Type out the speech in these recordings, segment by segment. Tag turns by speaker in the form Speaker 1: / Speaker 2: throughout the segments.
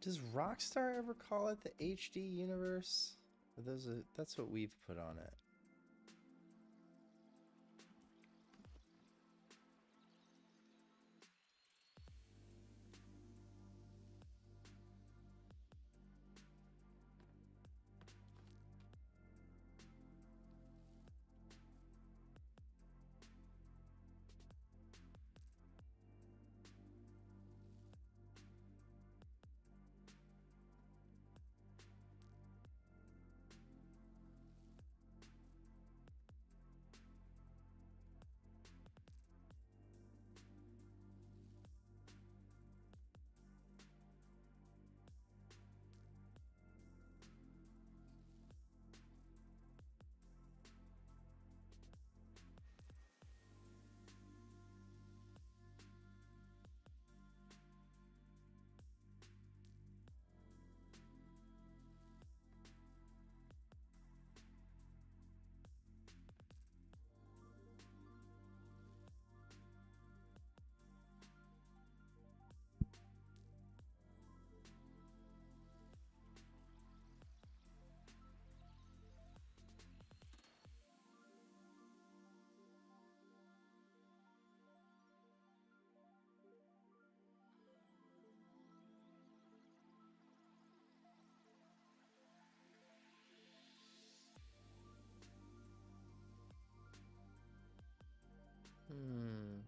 Speaker 1: Does Rockstar ever call it the HD universe? Or that's what we've put on it. Hmm.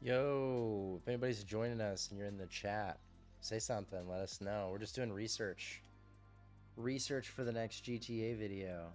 Speaker 1: Yo, if anybody's joining us and you're in the chat, say something, let us know. We're just doing research. Research for the next GTA video.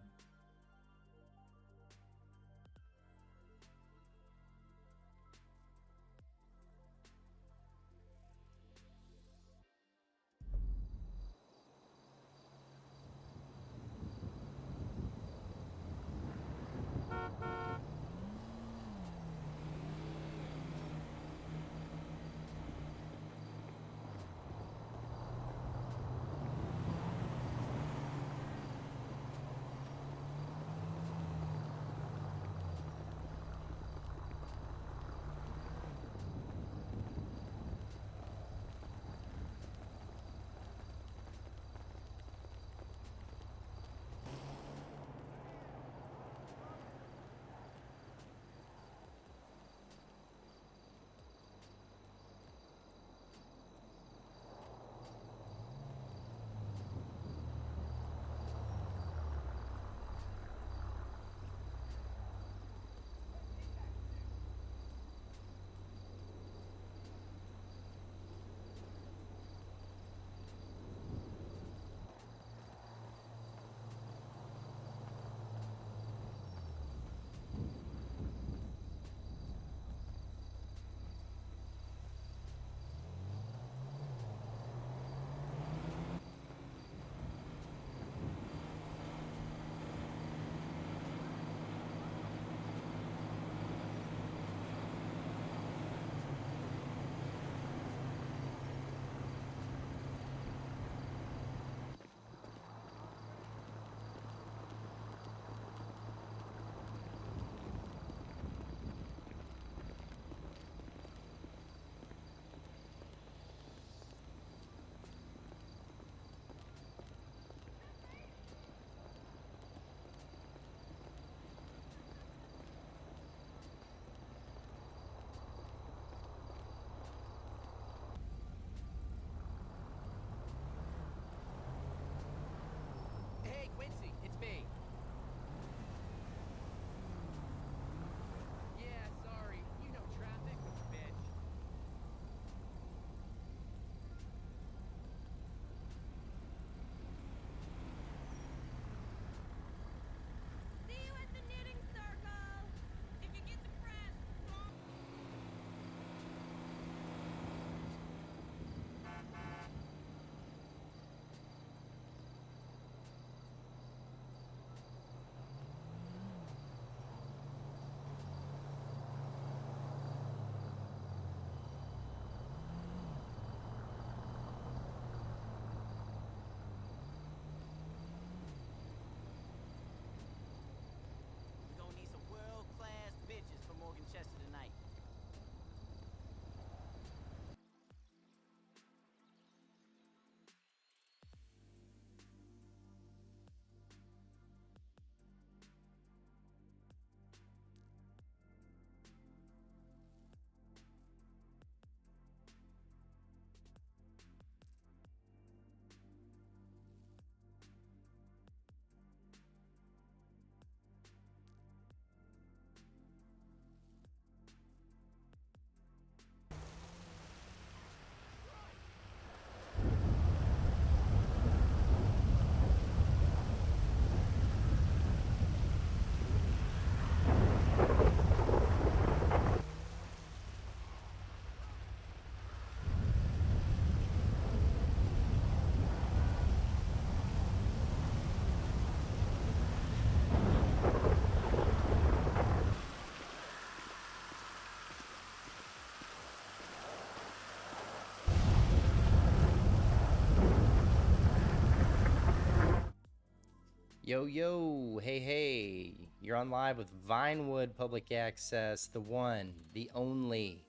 Speaker 1: Yo, yo, hey, hey. You're on live with Vinewood Public Access, the one, the only.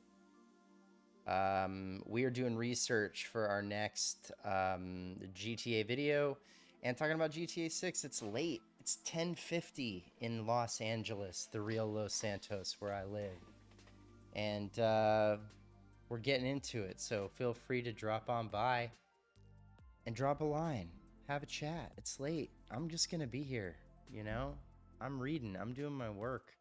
Speaker 1: We are doing research for our next GTA video and talking about GTA 6. It's late. It's 10:50 in Los Angeles, the real Los Santos where I live. And we're getting into it, so feel free to drop on by and drop a line. Have a chat. It's late. I'm just gonna be here, you know? I'm reading. I'm doing my work.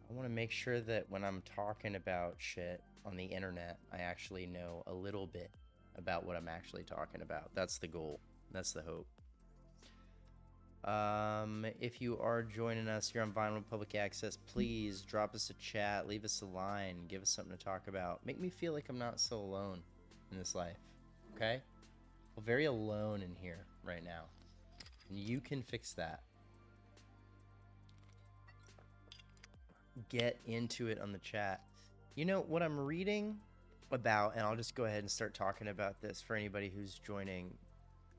Speaker 1: I want to make sure that when I'm talking about shit on the internet, I actually know a little bit about what I'm actually talking about. That's the goal. That's the hope. If you are joining us here on Vinewood Public Access, please drop us a chat, leave us a line, give us something to talk about. Make me feel like I'm not so alone in this life, okay? I feel very alone in here right now, and you can fix that. Get into it on the chat. You know what I'm reading about, and I'll just go ahead and start talking about this for anybody who's joining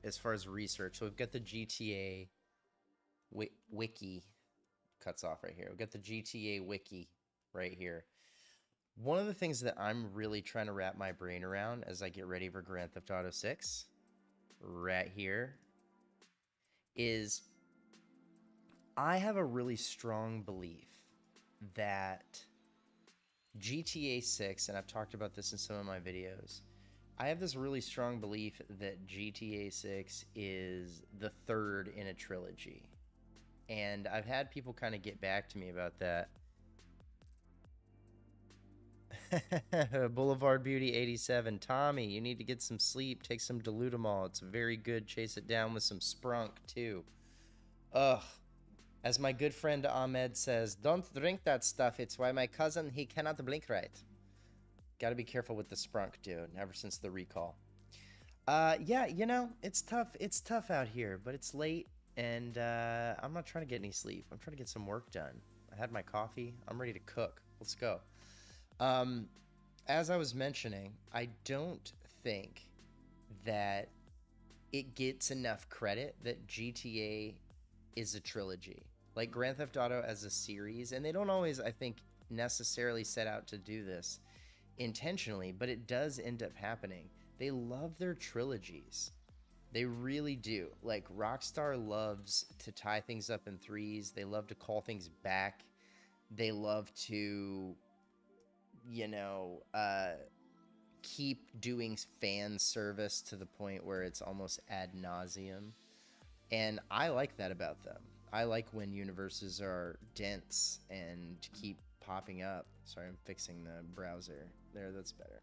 Speaker 1: as far as research. So we've got the GTA wiki, cuts off right here. We've got the GTA wiki right here. One of the things that I'm really trying to wrap my brain around as I get ready for Grand Theft Auto 6 right here is I have a really strong belief that GTA 6, and I've talked about this in some of my videos, I have this really strong belief that GTA 6 is the third in a trilogy. And I've had people kind of get back to me about that. Boulevard Beauty 87. Tommy, you need to get some sleep. Take some Dilutamol. It's very good. Chase it down with some Sprunk, too. Ugh. As my good friend Ahmed says, don't drink that stuff. It's why my cousin, he cannot blink right. Got to be careful with the Sprunk, dude. Ever since the recall. Yeah, you know, it's tough. It's tough out here, but it's late, and I'm not trying to get any sleep. I'm trying to get some work done. I had my coffee. I'm ready to cook. Let's go. As I was mentioning, I don't think that it gets enough credit that GTA is a trilogy. Like Grand Theft Auto as a series, and they don't always, I think, necessarily set out to do this intentionally, but it does end up happening. They love their trilogies. They really do. Like, Rockstar loves to tie things up in threes. They love to call things back. They love to, you know, keep doing fan service to the point where it's almost ad nauseum. And I like that about them. I like when universes are dense and keep popping up. Sorry, I'm fixing the browser. There, that's better.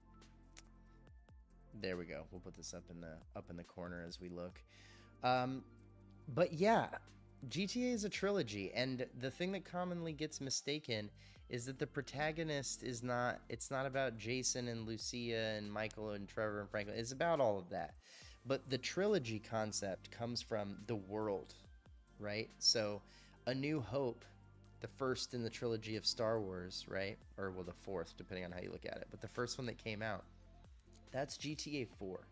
Speaker 1: There we go. We'll put this up in the corner as we look. But yeah, GTA is a trilogy, and the thing that commonly gets mistaken is that the protagonist is not. It's not about Jason and Lucia and Michael and Trevor and Franklin. It's about all of that. But the trilogy concept comes from the world, right? So, A New Hope, the first in the trilogy of Star Wars, right? Or, well, the fourth, depending on how you look at it. But the first one that came out, that's GTA 4,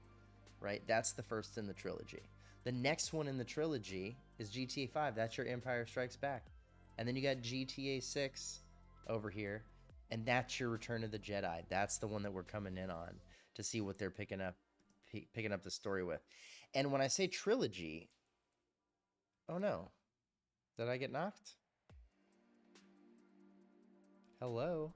Speaker 1: right? That's the first in the trilogy. The next one in the trilogy is GTA 5. That's your Empire Strikes Back. And then you got GTA 6 over here, and that's your Return of the Jedi. That's the one that we're coming in on to see what they're picking up the story with. And when I say trilogy, oh no, did I get knocked? Hello?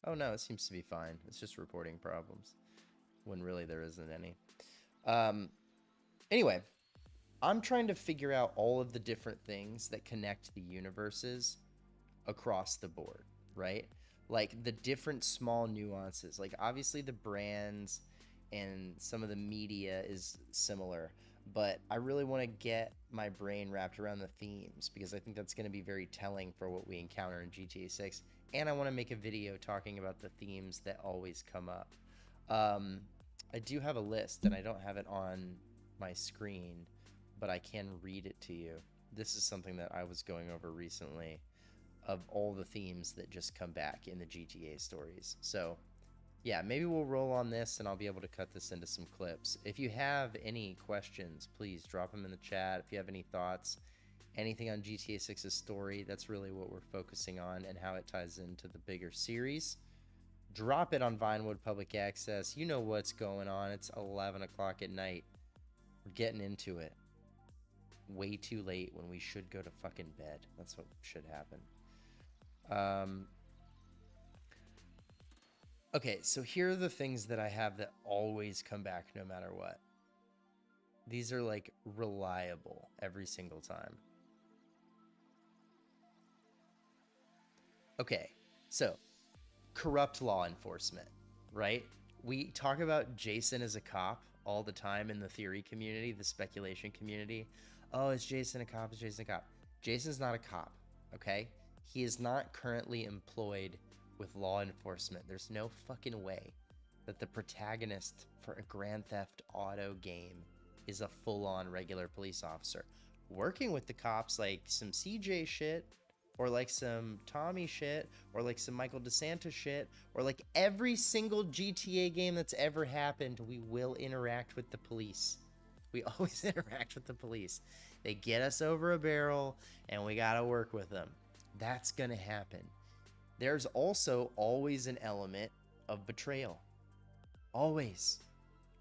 Speaker 1: Oh no, it seems to be fine. It's just reporting problems when really there isn't any. Anyway, I'm trying to figure out all of the different things that connect the universes across the board, right? Like the different small nuances. Like obviously the brands and some of the media is similar, but I really want to get my brain wrapped around the themes because I think that's going to be very telling for what we encounter in GTA 6. And I want to make a video talking about the themes that always come up. I do have a list, and I don't have it on my screen, but I can read it to you. This is something that I was going over recently of all the themes that just come back in the GTA stories. So yeah, maybe we'll roll on this and I'll be able to cut this into some clips. If you have any questions, please drop them in the chat. If you have any thoughts, anything on GTA 6's story, that's really what we're focusing on and how it ties into the bigger series. Drop it on Vinewood Public Access. You know what's going on. It's 11 o'clock at night. We're getting into it. Way too late when we should go to fucking bed. That's what should happen. Okay, so here are the things that I have that always come back no matter what. These are like reliable every single time. Okay, so corrupt law enforcement, right? We talk about Jason as a cop all the time in the theory community, the speculation community. Oh, is Jason a cop? Is Jason a cop? Jason's not a cop, okay? He is not currently employed with law enforcement. There's no fucking way that the protagonist for a Grand Theft Auto game is a full-on regular police officer. Working with the cops like some CJ shit, or like some Tommy shit, or like some Michael DeSantis shit, or like every single GTA game that's ever happened, we will interact with the police. We always interact with the police. They get us over a barrel, and we gotta work with them. That's gonna happen. There's also always an element of betrayal. Always.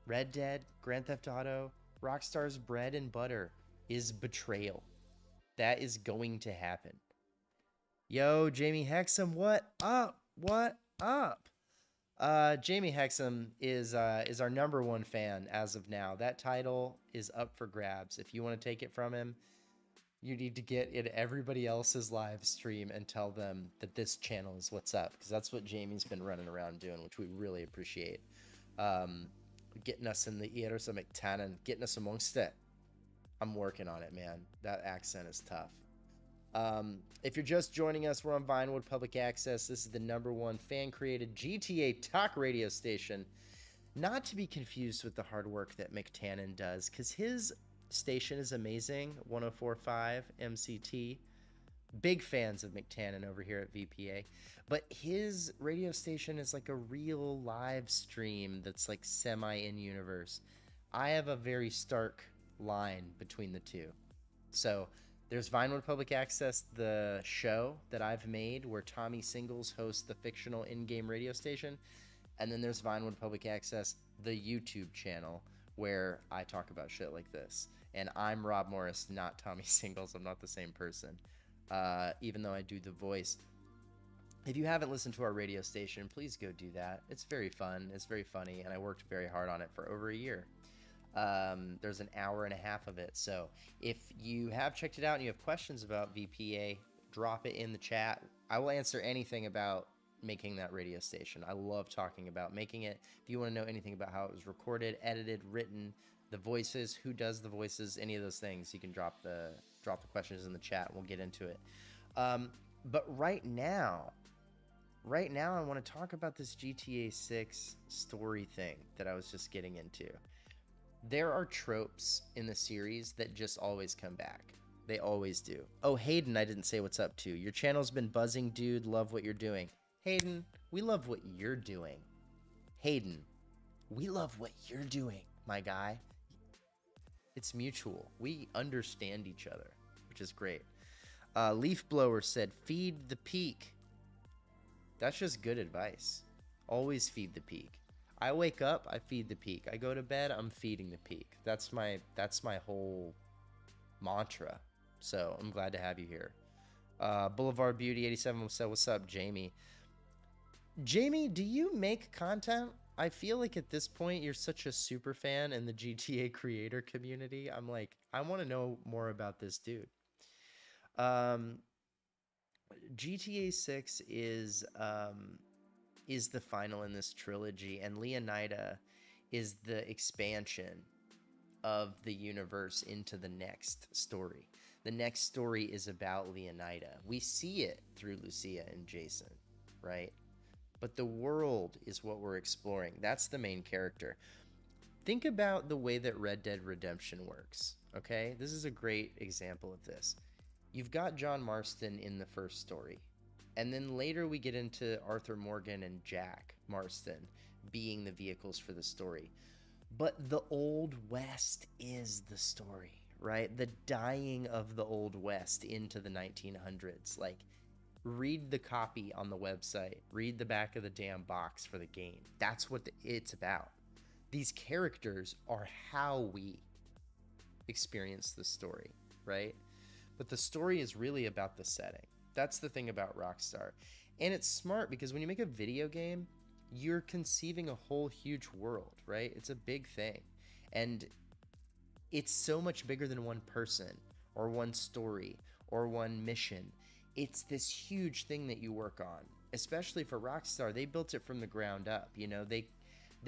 Speaker 1: Red Dead, Grand Theft Auto, Rockstar's bread and butter is betrayal. That is going to happen. Yo, Jamie Hexam, what up? What up? Jamie Hexam is our #1 fan as of now. That title is up for grabs. If you want to take it from him, you need to get in everybody else's live stream and tell them that this channel is what's up, because that's what Jamie's been running around doing, which we really appreciate. Getting us in the ears of McTannon, getting us amongst it. I'm working on it, man. That accent is tough. If you're just joining us, we're on Vinewood Public Access. This is the #1 fan-created GTA talk radio station. Not to be confused with the hard work that McTannon does, because his station is amazing. 104.5 MCT. Big fans of McTannon over here at VPA. But his radio station is like a real live stream that's like semi-in-universe. I have a very stark line between the two. So there's Vinewood Public Access, the show that I've made where Tommy Singles hosts the fictional in-game radio station. And then there's Vinewood Public Access, the YouTube channel, where I talk about shit like this. And I'm Rob Morris, not Tommy Singles. I'm not the same person, even though I do the voice. If you haven't listened to our radio station, please go do that. It's very fun. It's very funny. And I worked very hard on it for over a year. There's an hour and a half of it. So if you have checked it out and you have questions about VPA, drop it in the chat. I will answer anything about making that radio station. I love talking about making it. If you want to know anything about how it was recorded, edited, written, the voices, who does the voices, any of those things, you can drop the questions in the chat and we'll get into it. But right now I want to talk about this GTA 6 story thing that I was just getting into. There are tropes in the series that just always come back. They always do. Oh, Hayden, I didn't say what's up to. Your channel's been buzzing, dude. Love what you're doing. Hayden, we love what you're doing. Hayden, we love what you're doing, my guy. It's mutual. We understand each other, which is great. Leaf Blower said, feed the peak. That's just good advice. Always feed the peak. I wake up, I feed the peak. I go to bed, I'm feeding the peak. That's my whole mantra. So I'm glad to have you here. Boulevard Beauty 87 said, what's up, Jamie? Jamie, do you make content? I feel like at this point you're such a super fan in the GTA creator community. I'm like, I want to know more about this dude. GTA 6 is the final in this trilogy, and Leonida is the expansion of the universe into the next story. The next story is about Leonida. We see it through Lucia and Jason, right? But the world is what we're exploring. That's the main character. Think about the way that Red Dead Redemption works, okay? This is a great example of this. You've got John Marston in the first story. And then later we get into Arthur Morgan and Jack Marston being the vehicles for the story. But the Old West is the story, right? The dying of the Old West into the 1900s. Like, read the copy on the website, read the back of the damn box for the game. That's what it's about. These characters are how we experience the story, right? But the story is really about the setting. That's the thing about Rockstar. And it's smart because when you make a video game, you're conceiving a whole huge world, right? It's a big thing. And it's so much bigger than one person or one story or one mission. It's this huge thing that you work on. Especially for Rockstar, they built it from the ground up. You know, they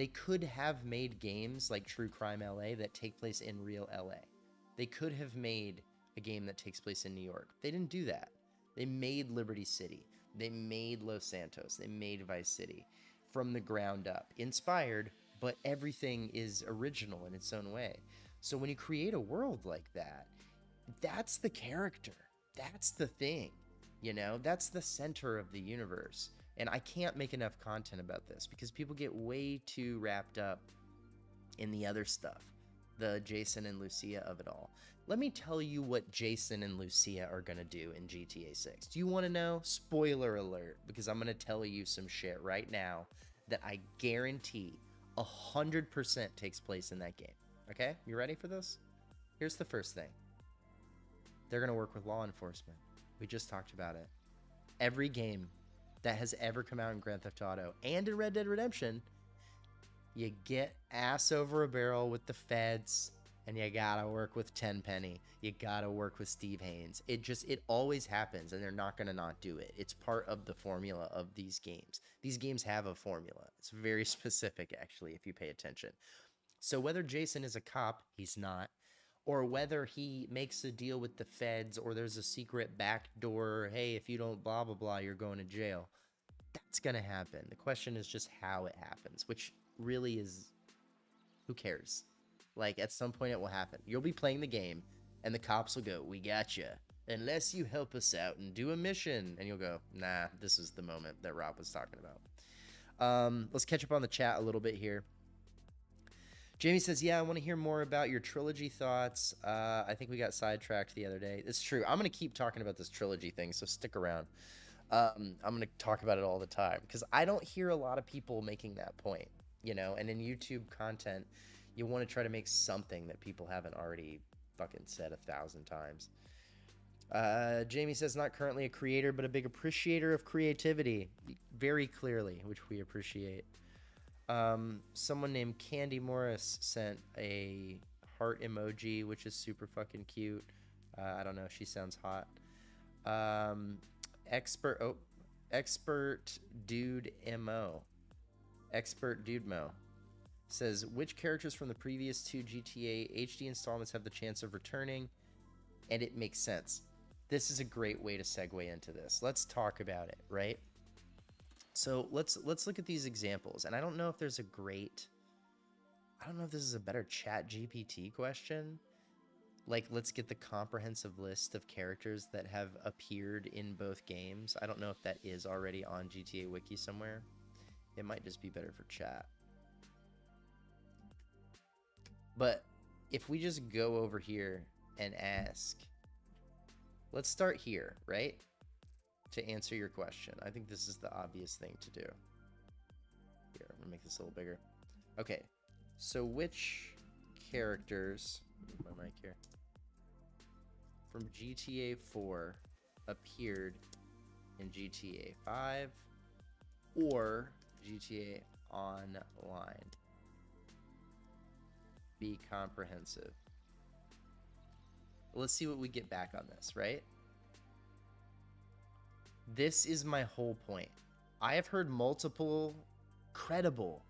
Speaker 1: could have made games like True Crime LA that take place in real LA. They could have made a game that takes place in New York. They didn't do that. They made Liberty City. They made Los Santos. They made Vice City from the ground up. Inspired, but everything is original in its own way. So when you create a world like that, that's the character. That's the thing. You know, that's the center of the universe. And I can't make enough content about this because people get way too wrapped up in the other stuff, the Jason and Lucia of it all. Let me tell you what Jason and Lucia are going to do in GTA 6. Do you want to know? Spoiler alert, because I'm going to tell you some shit right now that I guarantee 100% takes place in that game. Okay? You ready for this? Here's the first thing. They're going to work with law enforcement. We just talked about it. Every game that has ever come out in Grand Theft Auto and in Red Dead Redemption, you get ass over a barrel with the feds, and you gotta work with Tenpenny. You gotta work with Steve Haynes. It always happens, and they're not gonna not do it. It's part of the formula of these games. These games have a formula. It's very specific, actually, if you pay attention. So whether Jason is a cop, he's not, or whether he makes a deal with the feds, or there's a secret back door, hey, if you don't blah, blah, blah, you're going to jail. That's gonna happen. The question is just how it happens, which really is, who cares? Like, at some point it will happen. You'll be playing the game, and the cops will go, we got you, unless you help us out and do a mission. And you'll go, nah, this is the moment that Rob was talking about. Let's catch up on the chat a little bit here. Jamie says, yeah, I want to hear more about your trilogy thoughts. I think we got sidetracked the other day. It's true. I'm going to keep talking about this trilogy thing, so stick around. I'm going to talk about it all the time, because I don't hear a lot of people making that point, you know, and in YouTube content, you want to try to make something that people haven't already fucking said 1,000 times. Jamie says, not currently a creator, but a big appreciator of creativity. Very clearly, which we appreciate. Someone named Candy Morris sent a heart emoji, which is super fucking cute. I don't know. She sounds hot. Expert Dude Mo. Expert Dude Mo says, which characters from the previous 2 GTA HD installments have the chance of returning? And it makes sense. This is a great way to segue into this. Let's talk about it, right? So let's look at these examples. And I don't know if there's a great, I don't know if this is a better Chat GPT question. Like, let's get the comprehensive list of characters that have appeared in both games. I don't know if that is already on GTA Wiki somewhere. It might just be better for chat. But if we just go over here and ask, let's start here, right? To answer your question. I think this is the obvious thing to do. Here, I'm gonna make this a little bigger. Okay, so which characters, move my mic here, from GTA 4 appeared in GTA 5 or GTA Online? Be comprehensive. Let's see what we get back on this, right? This is my whole point. I have heard multiple credible,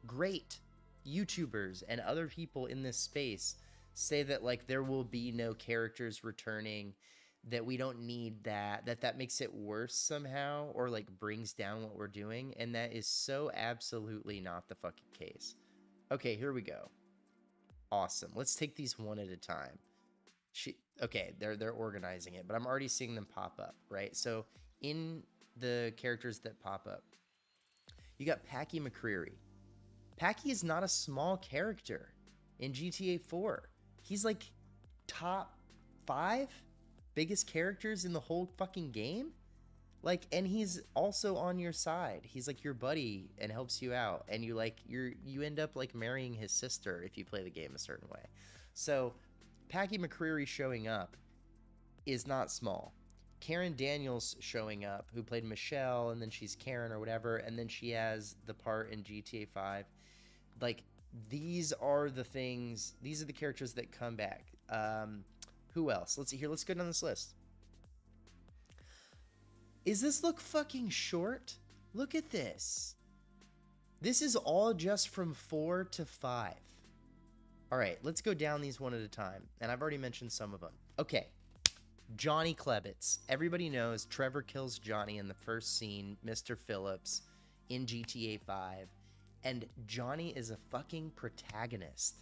Speaker 1: great YouTubers and other people in this space say that, like, there will be no characters returning, that we don't need that makes it worse somehow, or like brings down what we're doing, and that is so absolutely not the fucking case. Okay, here we go. Awesome. Let's take these one at a time. Okay, they're organizing it, but I'm already seeing them pop up, right? So in the characters that pop up. You got Packy McCreary. Packy is not a small character in GTA 4. He's like top 5 biggest characters in the whole fucking game. Like, and he's also on your side. He's like your buddy and helps you out. And you end up like marrying his sister if you play the game a certain way. So Packy McCreary showing up is not small. Karen Daniels showing up, who played Michelle, and then she's Karen or whatever, and then she has the part in GTA 5. Like, these are the things, these are the characters that come back. Who else? Let's see here. Let's go down this list. Is this look fucking short? Look at this. This is all just from 4 to 5. All right, let's go down these one at a time. And I've already mentioned some of them. Okay, Johnny Klebitz. Everybody knows Trevor kills Johnny in the first scene, Mr. Phillips, in GTA 5. And Johnny is a fucking protagonist.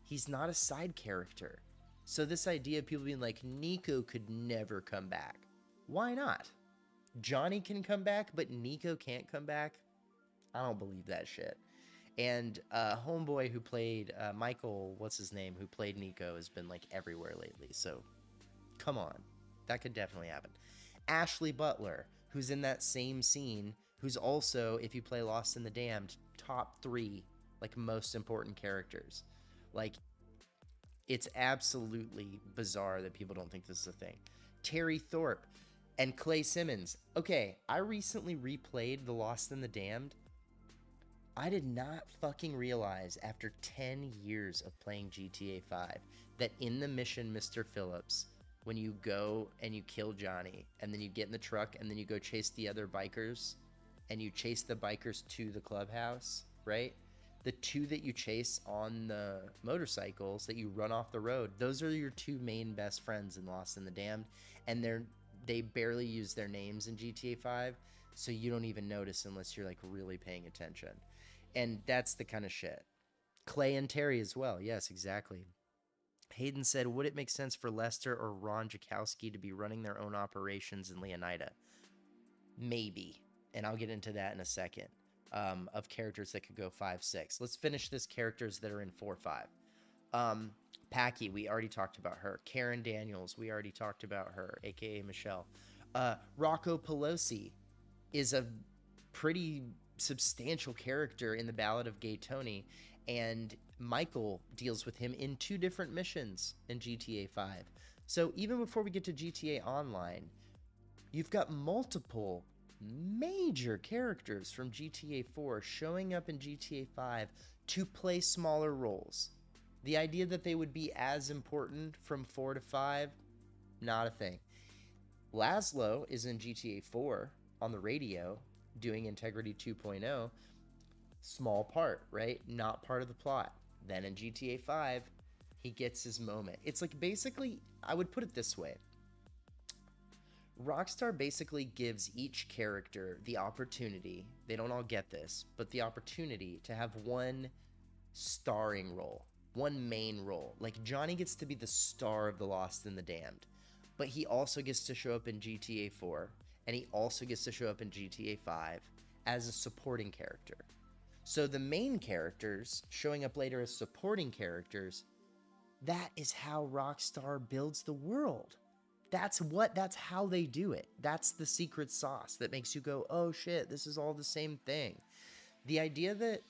Speaker 1: He's not a side character. So this idea of people being like, Nico could never come back. Why not? Johnny can come back, but Nico can't come back? I don't believe that shit. And homeboy who played Michael, what's his name, who played Nico, has been like everywhere lately. So come on, that could definitely happen. Ashley Butler, who's in that same scene, who's also, if you play Lost in the Damned, top 3 like most important characters. Like, it's absolutely bizarre that people don't think this is a thing. Terry Thorpe and Clay Simmons. Okay, I recently replayed The Lost and the Damned. I did not fucking realize after 10 years of playing GTA 5 that in the mission Mr. Phillips, when you go and you kill Johnny and then you get in the truck and then you go chase the other bikers and you chase the bikers to the clubhouse, right? The 2 that you chase on the motorcycles that you run off the road, those are your 2 main best friends in Lost and the Damned, and they barely use their names in GTA 5, so you don't even notice unless you're like really paying attention. And that's the kind of shit. Clay and Terry as well. Yes, exactly. Hayden said, would it make sense for Lester or Ron Jakowski to be running their own operations in Leonida? Maybe. And I'll get into that in a second. Of characters that could go 5, 6. Let's finish this characters that are in 4, 5. Packy, we already talked about her. Karen Daniels, we already talked about her, aka Michelle. Rocco Pelosi is a pretty substantial character in the Ballad of Gay Tony, and Michael deals with him in 2 different missions in GTA 5. So even before we get to GTA Online, you've got multiple major characters from GTA 4 showing up in GTA 5 to play smaller roles. The idea that they would be as important from 4 to 5, not a thing. Lazlow is in GTA 4 on the radio doing Integrity 2.0. Small part, right? Not part of the plot. Then in GTA 5, he gets his moment. It's like basically, I would put it this way. Rockstar basically gives each character the opportunity, they don't all get this, but the opportunity to have one starring role, one main role. Like Johnny gets to be the star of The Lost and the Damned, but he also gets to show up in GTA 4, and he also gets to show up in GTA 5 as a supporting character. So the main characters showing up later as supporting characters, that is how Rockstar builds the world. That's how they do it. That's the secret sauce that makes you go, oh shit, this is all the same thing. The idea that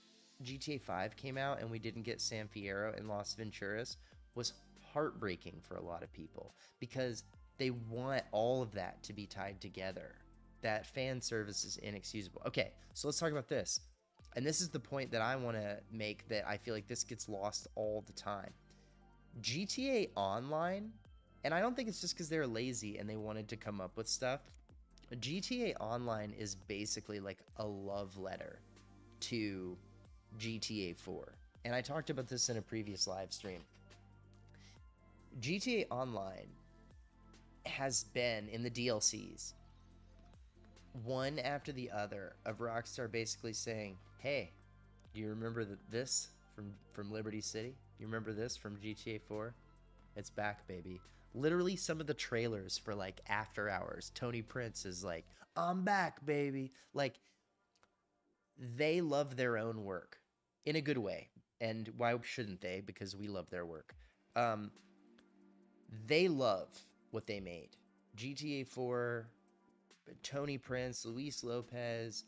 Speaker 1: GTA 5 came out and we didn't get San Fierro and Las Venturas was heartbreaking for a lot of people because they want all of that to be tied together. That fan service is inexcusable. Okay, so let's talk about this. And this is the point that I want to make that I feel like this gets lost all the time. GTA Online, and I don't think it's just because they're lazy and they wanted to come up with stuff. GTA Online is basically like a love letter to GTA 4. And I talked about this in a previous live stream. GTA Online has been in the DLCs one after the other of Rockstar basically saying, hey, do you remember this from Liberty City? You remember this from GTA 4? It's back, baby. Literally, some of the trailers for like After Hours, Tony Prince is like, "I'm back, baby." Like, they love their own work in a good way, and why shouldn't they? Because we love their work. They love what they made. GTA 4, Tony Prince, Luis Lopez,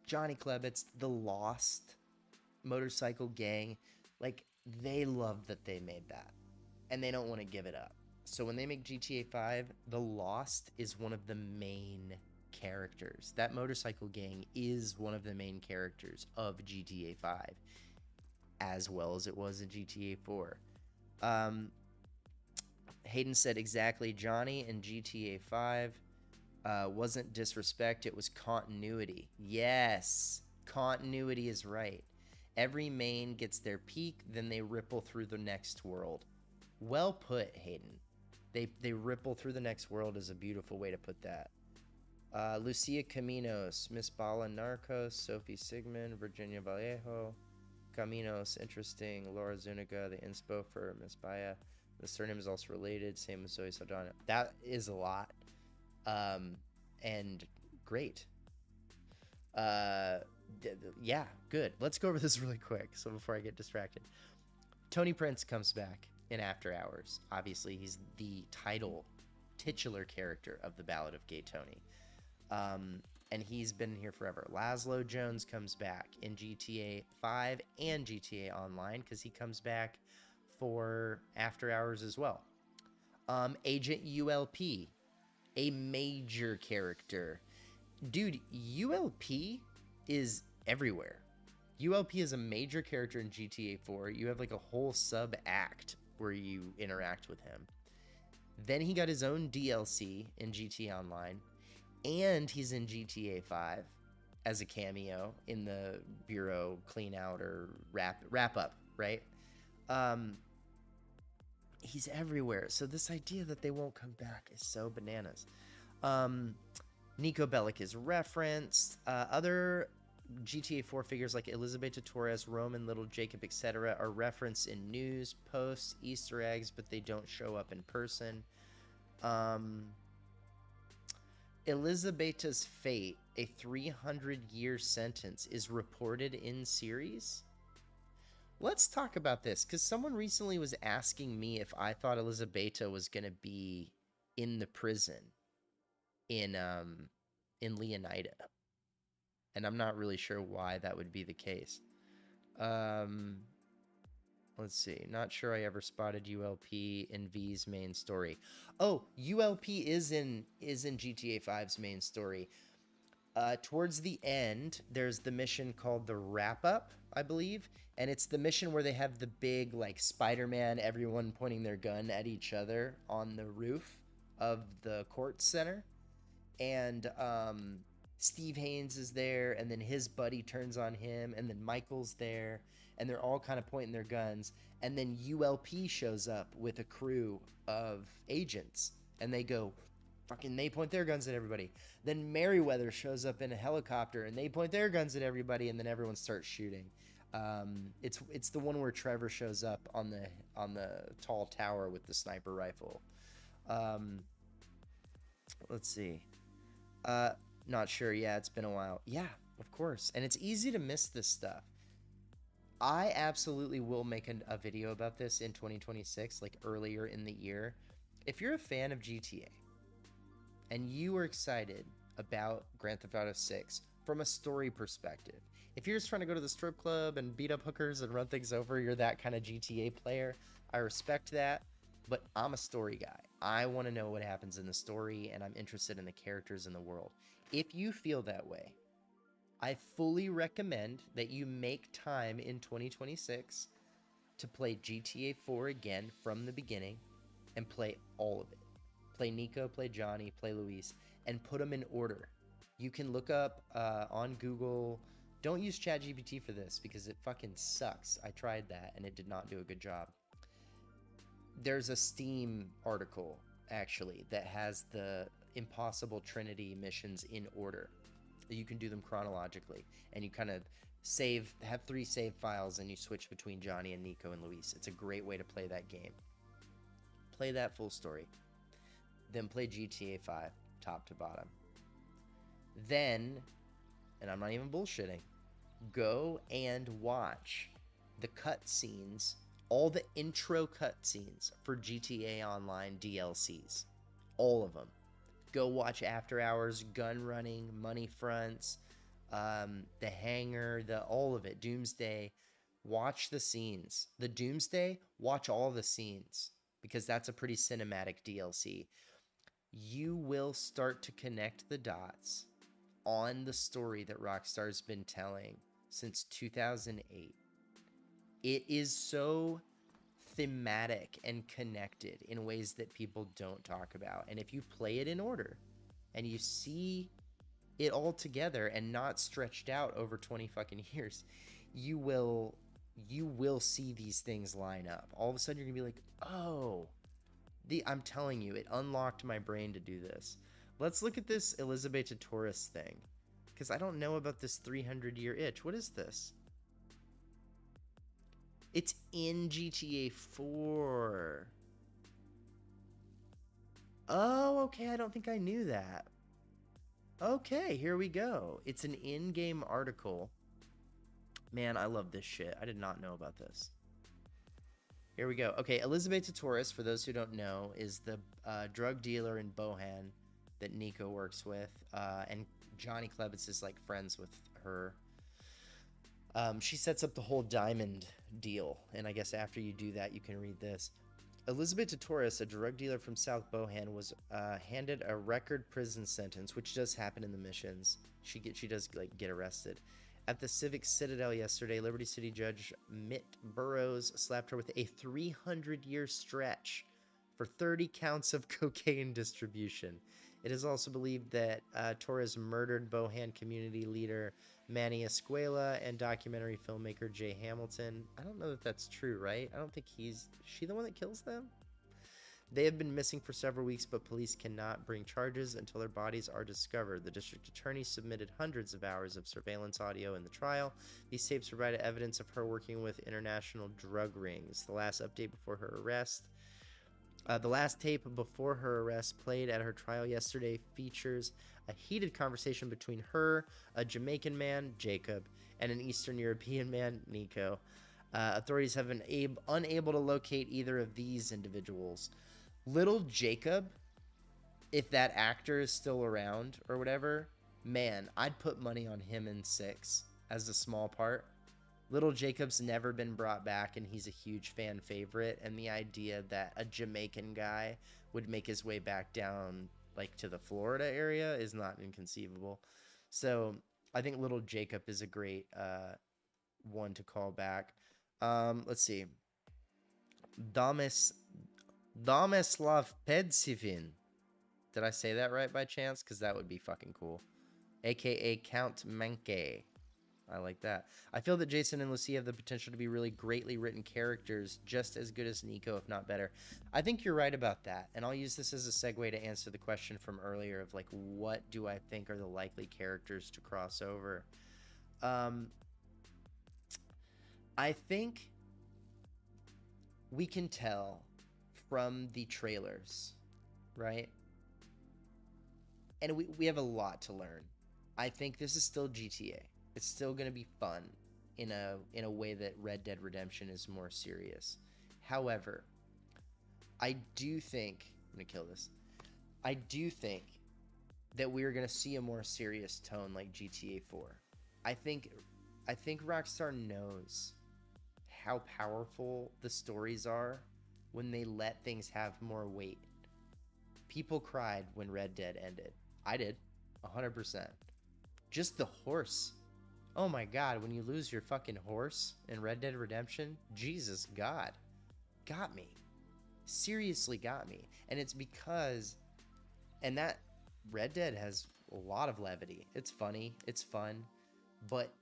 Speaker 1: Johnny Klebitz, the Lost Motorcycle Gang, like, they love that they made that, and they don't want to give it up. So when they make GTA 5, the Lost is one of the main characters. That motorcycle gang is one of the main characters of GTA 5, as well as it was in GTA 4. Hayden said exactly, Johnny in GTA 5 wasn't disrespect, it was continuity. Yes, continuity is right. Every main gets their peak, then they ripple through the next world. Well put, Hayden. They ripple through the next world is a beautiful way to put that. Lucia Caminos, Miss Bala Narcos, Sophie Sigmund, Virginia Vallejo, Caminos, interesting. Laura Zuniga, the inspo for Miss Baya. The surname is also related, same as Zoe Saldana. That is a lot. And great. Yeah, good. Let's go over this really quick, so before I get distracted. Tony Prince comes back in After Hours. Obviously, he's the titular character of the Ballad of Gay Tony. And he's been here forever. Lazlow Jones comes back in GTA 5 and GTA Online, because he comes back for After Hours as well. Agent ULP, a major character. Dude, ULP is everywhere. ULP is a major character in GTA 4. You have like a whole sub-act where you interact with him. Then he got his own DLC in GTA Online, and he's in GTA 5 as a cameo in the Bureau clean out or wrap up, right? He's everywhere. So this idea that they won't come back is so bananas. Nico Bellic is referenced. Other GTA 4 figures like Elizabeth Torres, Roman, Little Jacob, etc. are referenced in news, posts, Easter eggs, but they don't show up in person. Elizabeta's fate, a 300-year sentence, is reported in series. Let's talk about this, because someone recently was asking me if I thought Elizabeta was going to be in the prison in Leonida. And I'm not really sure why that would be the case. Let's see. Not sure I ever spotted ULP in V's main story. Oh, ULP is in GTA 5's main story. Towards the end, there's the mission called the Wrap Up, I believe. And it's the mission where they have the big, like, Spider-Man, everyone pointing their gun at each other on the roof of the court center. And Steve Haynes is there, and then his buddy turns on him, and then Michael's there, and they're all kind of pointing their guns. And then ULP shows up with a crew of agents, and they go, they point their guns at everybody. Then Merryweather shows up in a helicopter, and they point their guns at everybody, and then everyone starts shooting. It's the one where Trevor shows up on the tall tower with the sniper rifle. Let's see. Not sure. Yeah, it's been a while. Yeah, of course. And it's easy to miss this stuff. I absolutely will make a video about this in 2026, like earlier in the year. If you're a fan of GTA and you are excited about Grand Theft Auto 6 from a story perspective, if you're just trying to go to the strip club and beat up hookers and run things over, you're that kind of GTA player, I respect that, but I'm a story guy. I want to know what happens in the story, and I'm interested in the characters in the world. If you feel that way, I fully recommend that you make time in 2026 to play GTA 4 again from the beginning and play all of it. Play Nico, play Johnny, play Luis, and put them in order. You can look up on Google. Don't use ChatGPT for this because it fucking sucks. I tried that and it did not do a good job. There's a Steam article, actually, that has the Impossible Trinity missions in order. You can do them chronologically, and you kind of have 3 save files, and you switch between Johnny and Nico and Luis. It's a great way to play that game. Play that full story. then play GTA 5 top to bottom. Then, and I'm not even bullshitting, go and watch the cutscenes, all the intro cutscenes for GTA Online DLCs. All of them. Go watch After Hours, Gun Running, Money Fronts, The Hangar, all of it, Doomsday. Watch the scenes. The Doomsday, watch all the scenes, because that's a pretty cinematic DLC. You will start to connect the dots on the story that Rockstar's been telling since 2008. It is so thematic and connected in ways that people don't talk about. And if you play it in order and you see it all together and not stretched out over 20 fucking years, you will see these things line up. All of a sudden you're gonna be like, oh, I'm telling you, it unlocked my brain to do this. Let's look at this Elizabeth Torres thing, because I don't know about this 300-year itch. What is this? It's in GTA 4. Oh, okay, I don't think I knew that. Okay, here we go. It's an in-game article. Man, I love this shit. I did not know about this. Here we go. Okay, Elizabeth Torres, for those who don't know, is the drug dealer in Bohan that Nico works with, and Johnny Klebitz is like friends with her. She sets up the whole diamond deal, and I guess after you do that, you can read this. Elizabeth Torres, a drug dealer from South Bohan, was handed a record prison sentence, which does happen in the missions. She does like get arrested. At the Civic Citadel yesterday, Liberty City Judge Mitt Burrows slapped her with a 300-year stretch for 30 counts of cocaine distribution. It is also believed that Torres murdered Bohan community leader Manny Escuela and documentary filmmaker Jay Hamilton. I don't know that that's true, right? I don't think is she the one that kills them? They have been missing for several weeks, but police cannot bring charges until their bodies are discovered. The district attorney submitted hundreds of hours of surveillance audio in the trial. These tapes provided evidence of her working with international drug rings. The last update before her arrest. The last tape before her arrest, played at her trial yesterday, features a heated conversation between her, a Jamaican man, Jacob, and an Eastern European man, Nico. Authorities have been unable to locate either of these individuals. Little Jacob, if that actor is still around or whatever, man, I'd put money on him in 6 as a small part. Little Jacob's never been brought back, and he's a huge fan favorite, and the idea that a Jamaican guy would make his way back down like to the Florida area is not inconceivable. So I think Little Jacob is a great one to call back. Let's see. Domislav Pedsivin. Did I say that right by chance? Because that would be fucking cool. AKA Count Menke. I like that. I feel that Jason and Lucia have the potential to be really greatly written characters, just as good as Nico, if not better. I think you're right about that. And I'll use this as a segue to answer the question from earlier of like, what do I think are the likely characters to cross over? I think we can tell from the trailers, right? And we have a lot to learn. I think this is still GTA. It's still going to be fun in a way that Red Dead Redemption is more serious. However, I do think, I'm going to kill this. I do think that we're going to see a more serious tone like GTA 4. I think Rockstar knows how powerful the stories are when they let things have more weight. People cried when Red Dead ended. I did, 100%. Just the horse. Oh my god, when you lose your fucking horse in Red Dead Redemption, Jesus God, got me. Seriously got me. And it's because, and that Red Dead has a lot of levity. It's funny, it's fun, but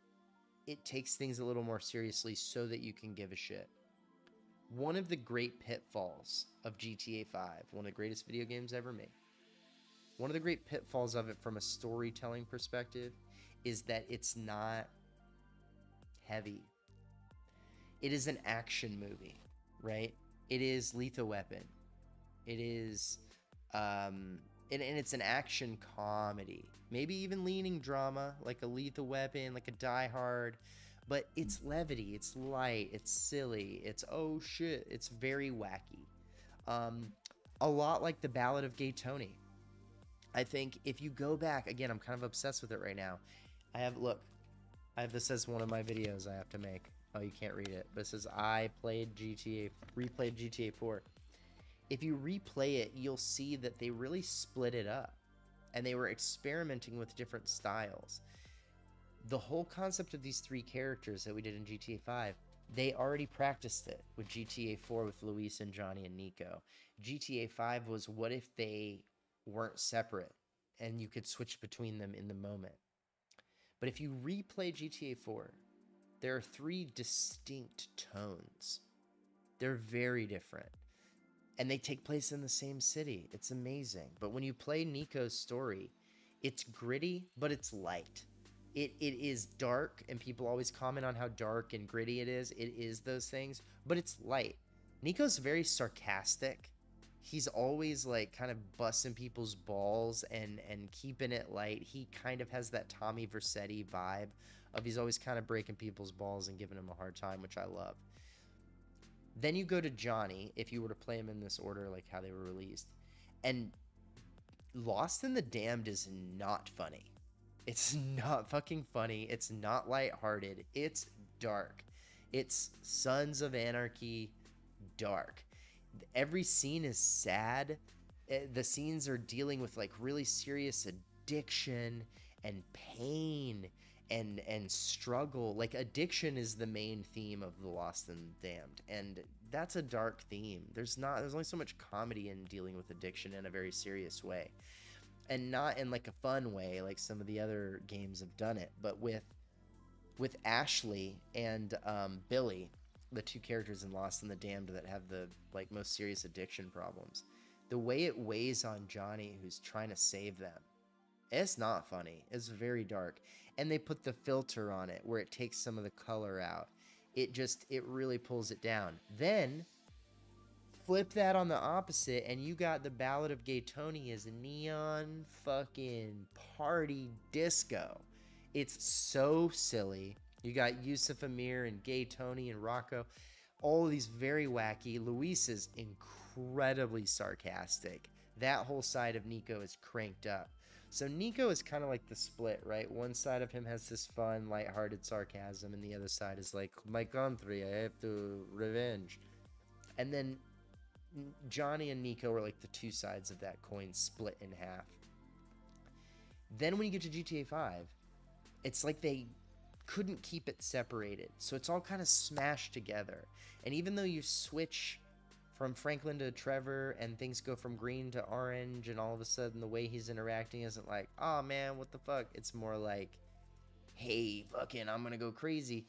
Speaker 1: it takes things a little more seriously so that you can give a shit. One of the great pitfalls of GTA 5, one of the greatest video games ever made, one of the great pitfalls of it from a storytelling perspective is that it's not heavy. It is an action movie, right? It is Lethal Weapon. It is And it's an action comedy, maybe even leaning drama, like a Lethal Weapon, like a Die Hard, but it's levity, it's light, it's silly, it's oh shit, it's very wacky. A lot like the Ballad of Gay Tony. I think if you go back, again, I'm kind of obsessed with it right now. I have this as one of my videos I have to make. Oh, you can't read it, but it says I replayed GTA 4. If you replay it, you'll see that they really split it up and they were experimenting with different styles. The whole concept of these three characters that we did in GTA 5, they already practiced it with GTA 4 with Luis and Johnny and Nico. GTA 5 was what if they weren't separate and you could switch between them in the moment. But if you replay GTA 4, there are three distinct tones. They're very different. And they take place in the same city. It's amazing. But when you play Nico's story, it's gritty, but it's light. It is dark, and people always comment on how dark and gritty it is. It is those things, but it's light. Nico's very sarcastic. He's always like kind of busting people's balls and keeping it light. He kind of has that Tommy Vercetti vibe of he's always kind of breaking people's balls and giving them a hard time, which I love. Then you go to Johnny, if you were to play him in this order, like how they were released. And Lost in the Damned is not funny. It's not fucking funny. It's not lighthearted. It's dark. It's Sons of Anarchy dark. Every scene is sad. The scenes are dealing with like really serious addiction and pain and struggle. Like addiction is the main theme of The Lost and Damned, and that's a dark theme. There's only so much comedy in dealing with addiction in a very serious way, and not in like a fun way like some of the other games have done it. But with Ashley and Billy, the two characters in Lost and the Damned that have the like most serious addiction problems, the way it weighs on Johnny who's trying to save them, it's not funny. It's very dark. And they put the filter on it where it takes some of the color out. It really pulls it down. Then flip that on the opposite and you got the Ballad of Gay Tony as a neon fucking party disco. It's so silly. You got Yusuf Amir and Gay Tony and Rocco. All of these very wacky. Luis is incredibly sarcastic. That whole side of Nico is cranked up. So Nico is kind of like the split, right? One side of him has this fun, lighthearted sarcasm, and the other side is like, my country, I have to revenge. And then Johnny and Nico are like the two sides of that coin split in half. Then when you get to GTA 5, it's like they couldn't keep it separated. So it's all kind of smashed together. And even though you switch from Franklin to Trevor and things go from green to orange and all of a sudden the way he's interacting isn't like, oh man, what the fuck? It's more like, hey, fucking, I'm gonna go crazy.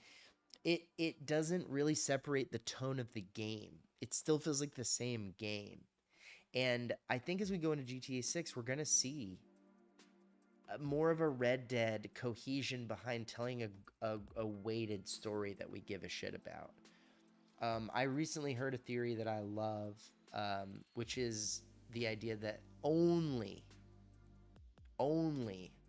Speaker 1: It doesn't really separate the tone of the game. It still feels like the same game. And I think as we go into GTA 6, we're gonna see more of a Red Dead cohesion behind telling a weighted story that we give a shit about. I recently heard a theory that I love, which is the idea that only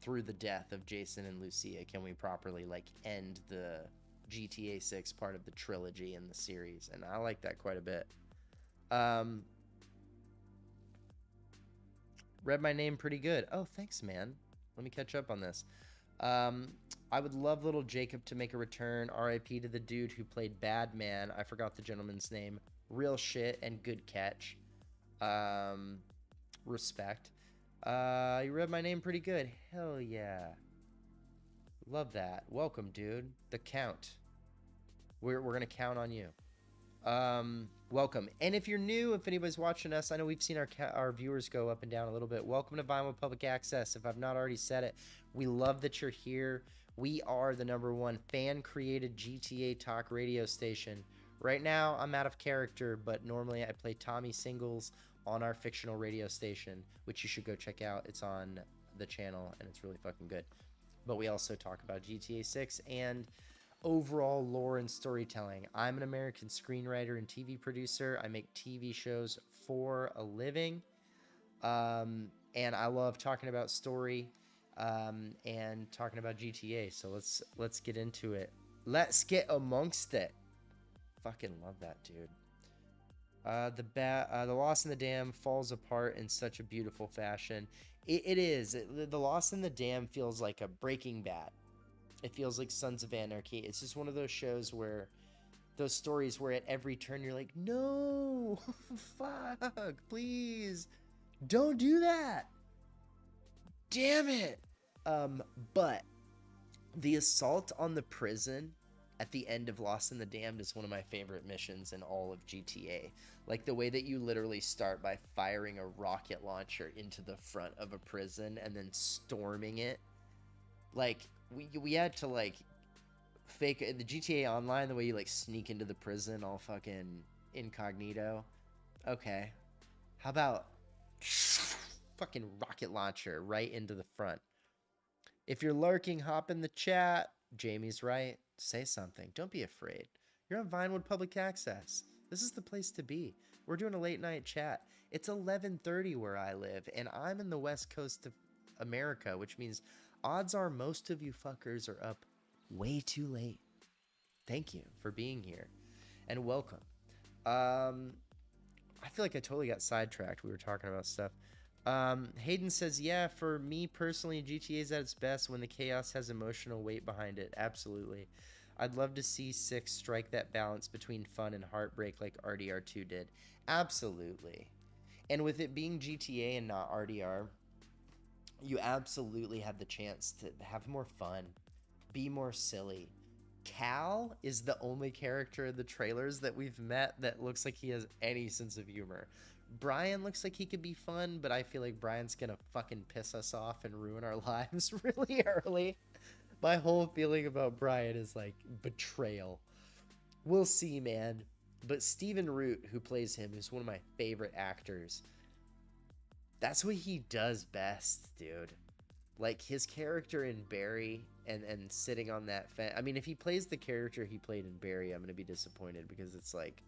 Speaker 1: through the death of Jason and Lucia can we properly like end the GTA 6 part of the trilogy in the series, and I like that quite a bit. Read my name pretty good. Oh, thanks, man. Let me catch up on this. I would love little Jacob to make a return. RIP to the dude who played Bad Man. I forgot the gentleman's name. Real shit and good catch. Respect. You read my name pretty good. Hell yeah. Love that. Welcome, dude. The count. We're gonna count on you. Welcome. And if you're new, if anybody's watching us, I know we've seen our viewers go up and down a little bit. Welcome to Vinewood Public Access. If I've not already said it, we love that you're here. We are the #1 fan-created GTA talk radio station. Right now, I'm out of character, but normally I play Tommy Singles on our fictional radio station, which you should go check out. It's on the channel, and it's really fucking good. But we also talk about GTA 6 and overall lore and storytelling. I'm an American screenwriter and TV producer. I make TV shows for a living. And I love talking about story and talking about GTA. So let's get into it. Let's get amongst it. Fucking love that, dude. The Lost in the Dam falls apart in such a beautiful fashion. It is. The Lost in the Dam feels like a Breaking Bad. It feels like Sons of Anarchy. It's just one of those shows where, those stories where at every turn you're like, no, fuck, please, don't do that. Damn it. But the assault on the prison at the end of Lost in the Damned is one of my favorite missions in all of GTA. Like the way that you literally start by firing a rocket launcher into the front of a prison and then storming it. Like we had to like fake the GTA Online, the way you like sneak into the prison all fucking incognito. Okay. How about fucking rocket launcher right into the front? If you're lurking, hop in the chat. Jamie's right. Say something. Don't be afraid. You're on Vinewood Public Access. This is the place to be. We're doing a late night chat. It's 11:30 where I live, and I'm in the west coast of America, which means odds are most of you fuckers are up way too late. Thank you for being here, and welcome. I feel like I totally got sidetracked. We were talking about stuff. Hayden says, yeah, for me personally, GTA is at its best when the chaos has emotional weight behind it. Absolutely. I'd love to see 6 strike that balance between fun and heartbreak like RDR2 did. Absolutely. And with it being GTA and not RDR, you absolutely have the chance to have more fun, be more silly. Cal is the only character in the trailers that we've met that looks like he has any sense of humor. Brian looks like he could be fun, but I feel like Brian's gonna fucking piss us off and ruin our lives really early. My whole feeling about Brian is like betrayal. We'll see, man. But Stephen Root, who plays him, is one of my favorite actors. That's what he does best, dude. Like his character in Barry and sitting on that fence. I mean, if he plays the character he played in Barry, I'm gonna be disappointed, because it's like,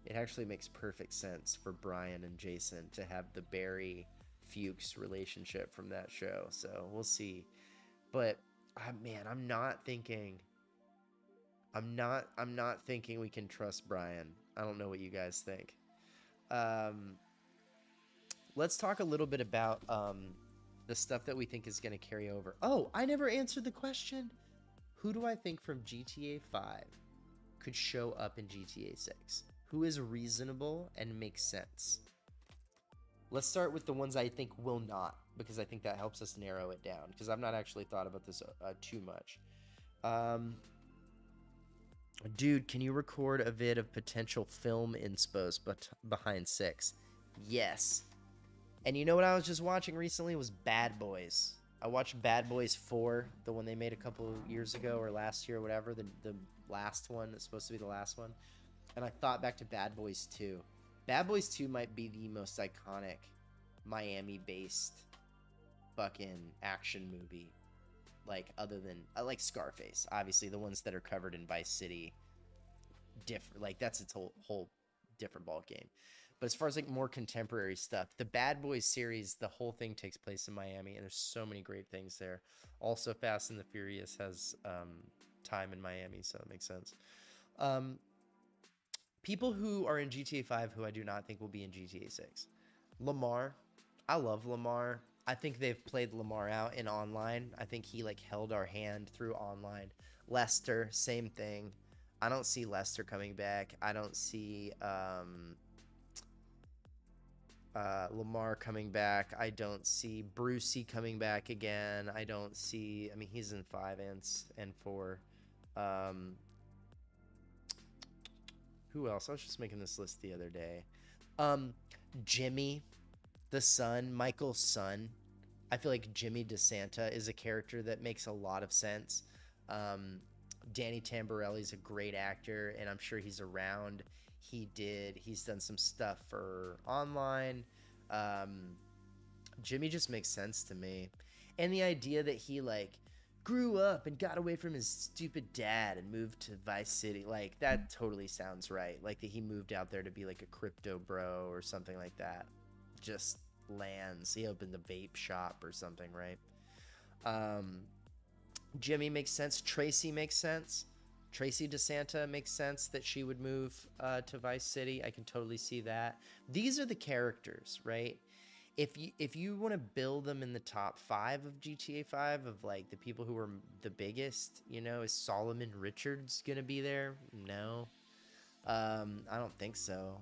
Speaker 1: it actually makes perfect sense for Brian and Jason to have the Barry Fuchs relationship from that show. So we'll see. But man, I'm not thinking we can trust Brian. I don't know what you guys think. Let's talk a little bit about the stuff that we think is going to carry over. Oh, I never answered the question. Who do I think from GTA 5 could show up in GTA 6? Who is reasonable and makes sense? Let's start with the ones I think will not, because I think that helps us narrow it down, because I've not actually thought about this too much. Dude, can you record a vid of potential film inspos behind 6? Yes. And you know what I was just watching recently was Bad Boys. I watched Bad Boys 4, the one they made a couple years ago or last year or whatever, the last one. It's supposed to be the last one. And I thought back to Bad Boys 2. Bad Boys 2 might be the most iconic Miami-based fucking action movie. Like, other than, I like Scarface. Obviously, the ones that are covered in Vice City, different. Like, that's its whole different ball game. But as far as like more contemporary stuff, the Bad Boys series, the whole thing takes place in Miami, and there's so many great things there. Also, Fast and the Furious has time in Miami, so it makes sense. People who are in GTA 5 who I do not think will be in GTA 6. Lamar. I love Lamar. I think they've played Lamar out in online. I think he like held our hand through online. Lester, same thing. I don't see Lester coming back. I don't see Lamar coming back. I don't see Brucey coming back again. I don't see, I mean, he's in 5 and 4. Who else? I was just making this list the other day. Jimmy, the son, Michael's son. I feel like Jimmy DeSanta is a character that makes a lot of sense. Danny Tamborelli's a great actor, and I'm sure he's around. He's done some stuff for online. Jimmy just makes sense to me. And the idea that he like grew up and got away from his stupid dad and moved to Vice City, like that totally sounds right. Like that he moved out there to be like a crypto bro or something like that. Just lands. He opened a vape shop or something, right? Jimmy makes sense. Tracy makes sense. Tracy DeSanta makes sense that she would move to Vice City. I can totally see that. These are the characters, right? If you want to build them in the top 5 of GTA 5 of like the people who are the biggest, you know, is Solomon Richards gonna be there? No, I don't think so.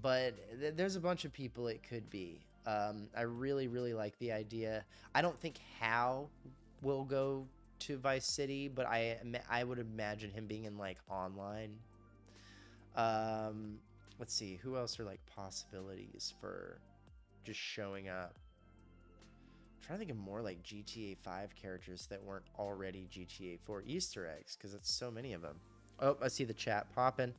Speaker 1: But there's a bunch of people it could be. I really like the idea. I don't think Hal will go to Vice City, but I would imagine him being in like online. Let's see, who else are like possibilities for just showing up? I'm trying to think of more like GTA 5 characters that weren't already GTA 4 Easter eggs, because it's so many of them. Oh, I see the chat popping.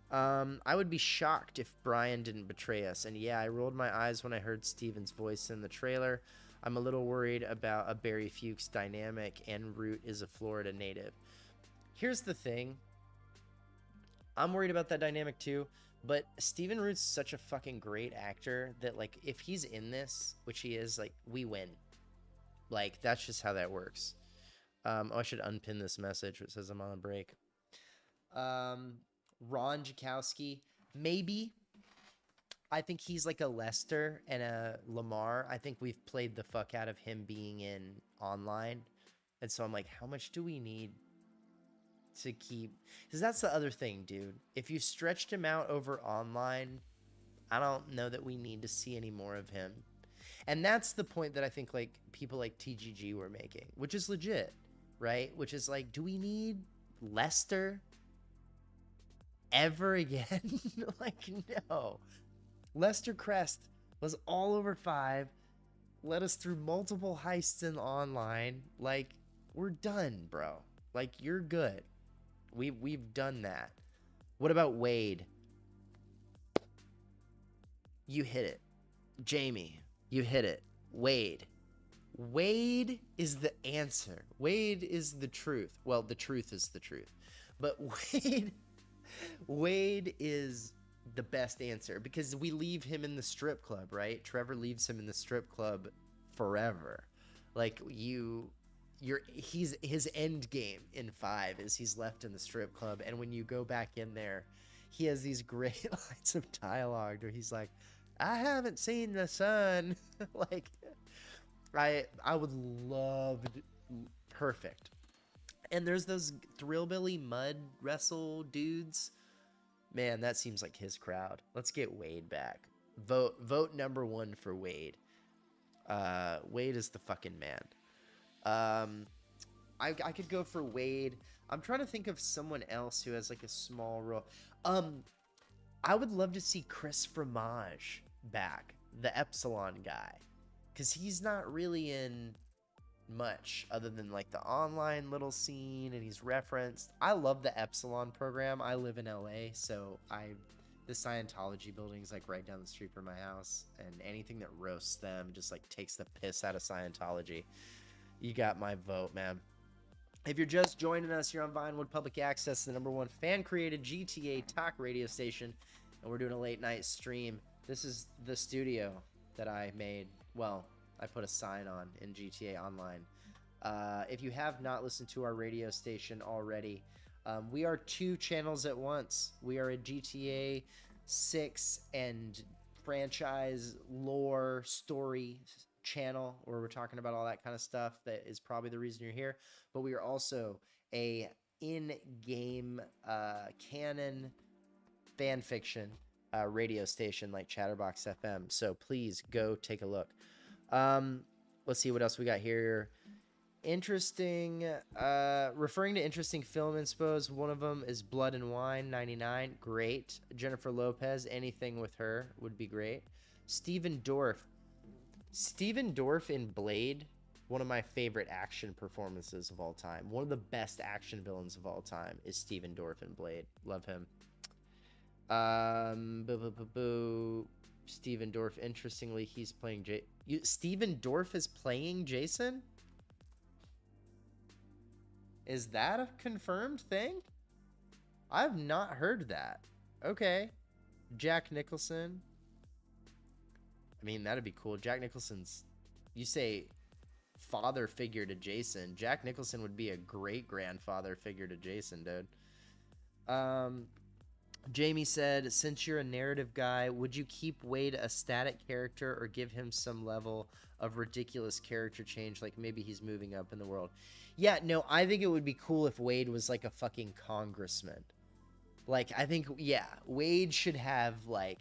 Speaker 1: I would be shocked if Brian didn't betray us. And yeah, I rolled my eyes when I heard Steven's voice in the trailer. I'm a little worried about a Barry Fuchs dynamic, and Root is a Florida native. Here's the thing. I'm worried about that dynamic too, but Steven Root's such a fucking great actor that like if he's in this, which he is, like we win. Like that's just how that works. Oh, I should unpin this message. It says I'm on a break. Ron Jakowski, maybe. I think he's like a Lester and a Lamar. I think we've played the fuck out of him being in online. And so I'm like, how much do we need to keep? Because that's the other thing, dude. If you stretched him out over online, I don't know that we need to see any more of him. And that's the point that I think like people like TGG were making, which is legit, right? Which is like, do we need Lester ever again? Like, no. Lester Crest was all over 5, led us through multiple heists in online. Like, we're done, bro. Like, you're good. We've done that. What about Wade? You hit it. Jamie, you hit it. Wade. Wade is the answer. Wade is the truth. Well, the truth is the truth. But Wade is the best answer because we leave him in the strip club, right? Trevor leaves him in the strip club forever. Like he's his end game in 5 is he's left in the strip club, and when you go back in there, he has these great lines of dialogue where he's like, I haven't seen the sun. Like I would love perfect. And there's those Thrillbilly mud wrestle dudes. Man, that seems like his crowd. Let's get Wade back. Vote number 1 for Wade. Wade is the fucking man. I could go for Wade. I'm trying to think of someone else who has like a small role. I would love to see Chris Fromage back, the Epsilon guy, because he's not really in much other than like the online little scene, and he's referenced. I love the Epsilon program. I live in LA, so the Scientology building is like right down the street from my house, and anything that roasts them just like takes the piss out of Scientology. You got my vote, man. If you're just joining us, you're on Vinewood Public Access, the #1 fan-created GTA talk radio station, and we're doing a late night stream. This is the studio that I made. Well, I put a sign on in GTA Online. If you have not listened to our radio station already, we are 2 channels at once. We are a GTA 6 and franchise lore story channel where we're talking about all that kind of stuff. That is probably the reason you're here. But we are also a in-game canon fan fiction radio station like Chatterbox FM. So please go take a look. Let's see what else we got here. Interesting, referring to interesting film inspos, one of them is Blood and Wine 99. Great. Jennifer Lopez, anything with her would be great. Steven Dorff in Blade, one of my favorite action performances of all time. One of the best action villains of all time is Steven Dorff in Blade. Love him. Steven Dorff, interestingly, he's playing Steven Dorff is playing Jason? Is that a confirmed thing? I've not heard that. Okay. Jack Nicholson. I mean, that'd be cool. Jack Nicholson's, you say father figure to Jason. Jack Nicholson would be a great grandfather figure to Jason, dude. Jamie said, since you're a narrative guy, would you keep Wade a static character or give him some level of ridiculous character change, like maybe he's moving up in the world? Yeah, no, I think it would be cool if Wade was like a fucking congressman. Like, I think, yeah, Wade should have, like,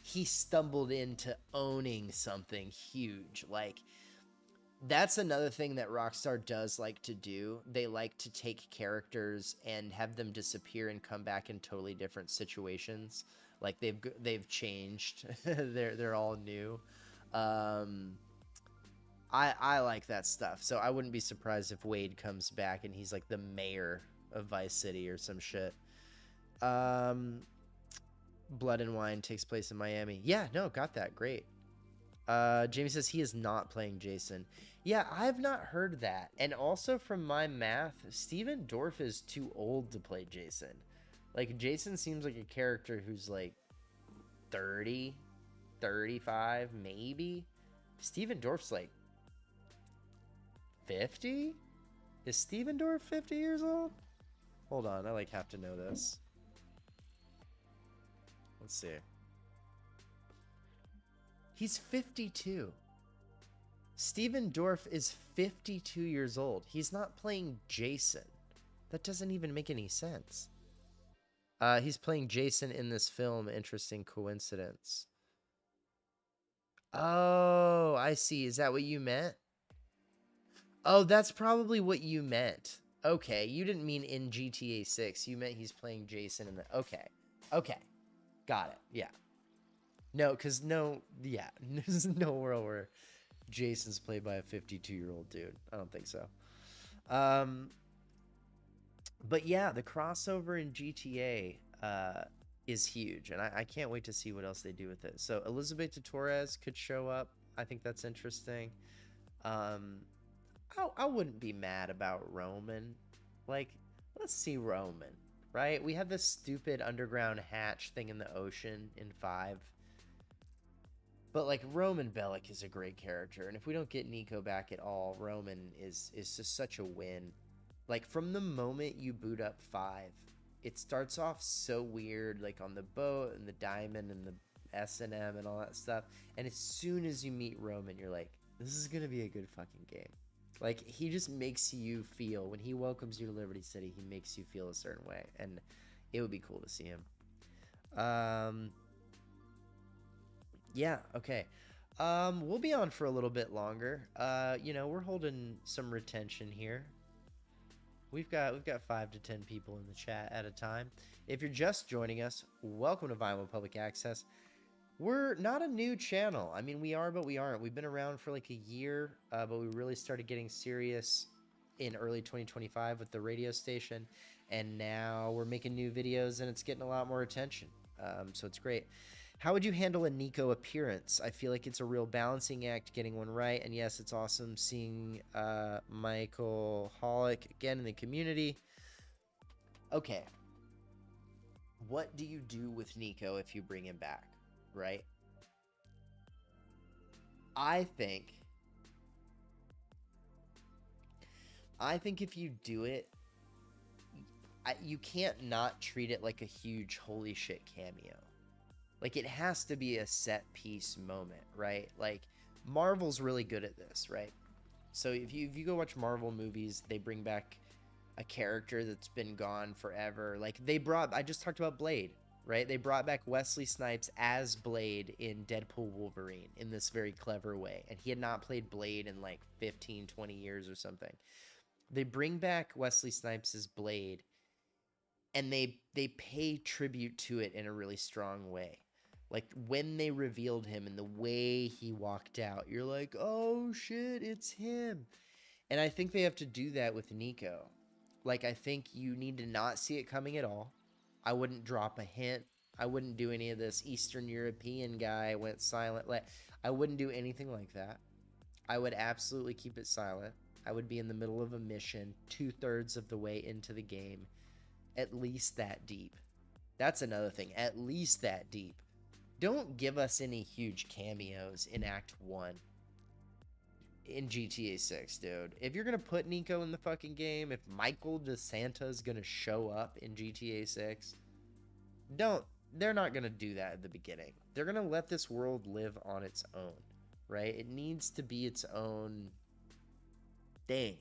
Speaker 1: he stumbled into owning something huge. Like, that's another thing that Rockstar does like to do. They like to take characters and have them disappear and come back in totally different situations. Like they've changed. they're all new. I like that stuff. So I wouldn't be surprised if Wade comes back and he's like the mayor of Vice City or some shit. Blood and Wine takes place in Miami. Yeah, no, got that. Great. Jamie says he is not playing Jason. Yeah, I have not heard that. And also from my math, Steven Dorff is too old to play Jason. Like, Jason seems like a character who's like 30, 35, maybe. Steven Dorff's like 50? Is Steven Dorff 50 years old? Hold on, I like have to know this. Let's see. He's 52. Steven Dorff is 52 years old. He's not playing Jason. That doesn't even make any sense. He's playing Jason in this film. Interesting coincidence. Oh, I see. Is that what you meant? Oh, that's probably what you meant. Okay, you didn't mean in GTA 6. You meant he's playing Jason in the... Okay. Okay. Got it. Yeah. No, because yeah, there's no world where Jason's played by a 52-year-old dude. I don't think so. But yeah, the crossover in GTA is huge, and I can't wait to see what else they do with it. So Elizabeth Torres could show up. I think that's interesting. I wouldn't be mad about Roman. Like, let's see Roman, right? We had this stupid underground hatch thing in the ocean in 5. But, like, Roman Bellic is a great character. And if we don't get Nico back at all, Roman is just such a win. Like, from the moment you boot up 5, it starts off so weird, like, on the boat and the diamond and the S&M and all that stuff. And as soon as you meet Roman, you're like, this is going to be a good fucking game. Like, he just makes you feel, when he welcomes you to Liberty City, he makes you feel a certain way. And it would be cool to see him. Yeah, okay. We'll be on for a little bit longer. You know, we're holding some retention here. We've got 5 to 10 people in the chat at a time. If you're just joining us, welcome to Vinewood Public Access. We're not a new channel. I mean, we are, but we aren't. We've been around for like a year, but we really started getting serious in early 2025 with the radio station, and now we're making new videos, and it's getting a lot more attention. So it's great. How would you handle a Nico appearance? I feel like it's a real balancing act getting one right. And yes, it's awesome seeing Michael Hollick again in the community. Okay. What do you do with Nico if you bring him back, right? I think if you do it, you can't not treat it like a huge holy shit cameo. Like, it has to be a set piece moment, right? Like, Marvel's really good at this, right? So if you go watch Marvel movies, they bring back a character that's been gone forever. Like, I just talked about Blade, right? They brought back Wesley Snipes as Blade in Deadpool Wolverine in this very clever way. And he had not played Blade in like 15, 20 years or something. They bring back Wesley Snipes as Blade, and they pay tribute to it in a really strong way. Like, when they revealed him and the way he walked out, you're like, oh shit, it's him. And I think they have to do that with Nico. Like, I think you need to not see it coming at all. I wouldn't drop a hint. I wouldn't do any of this Eastern European guy went silent. Like, I wouldn't do anything like that. I would absolutely keep it silent. I would be in the middle of a mission, 2/3 of the way into the game, at least that deep. That's another thing, at least that deep. don't give us any huge cameos in Act 1 in GTA 6, dude. If you're going to put Nico in the fucking game, if Michael DeSanta is going to show up in GTA 6, they're not going to do that at the beginning. They're going to let this world live on its own, right? It needs to be its own thing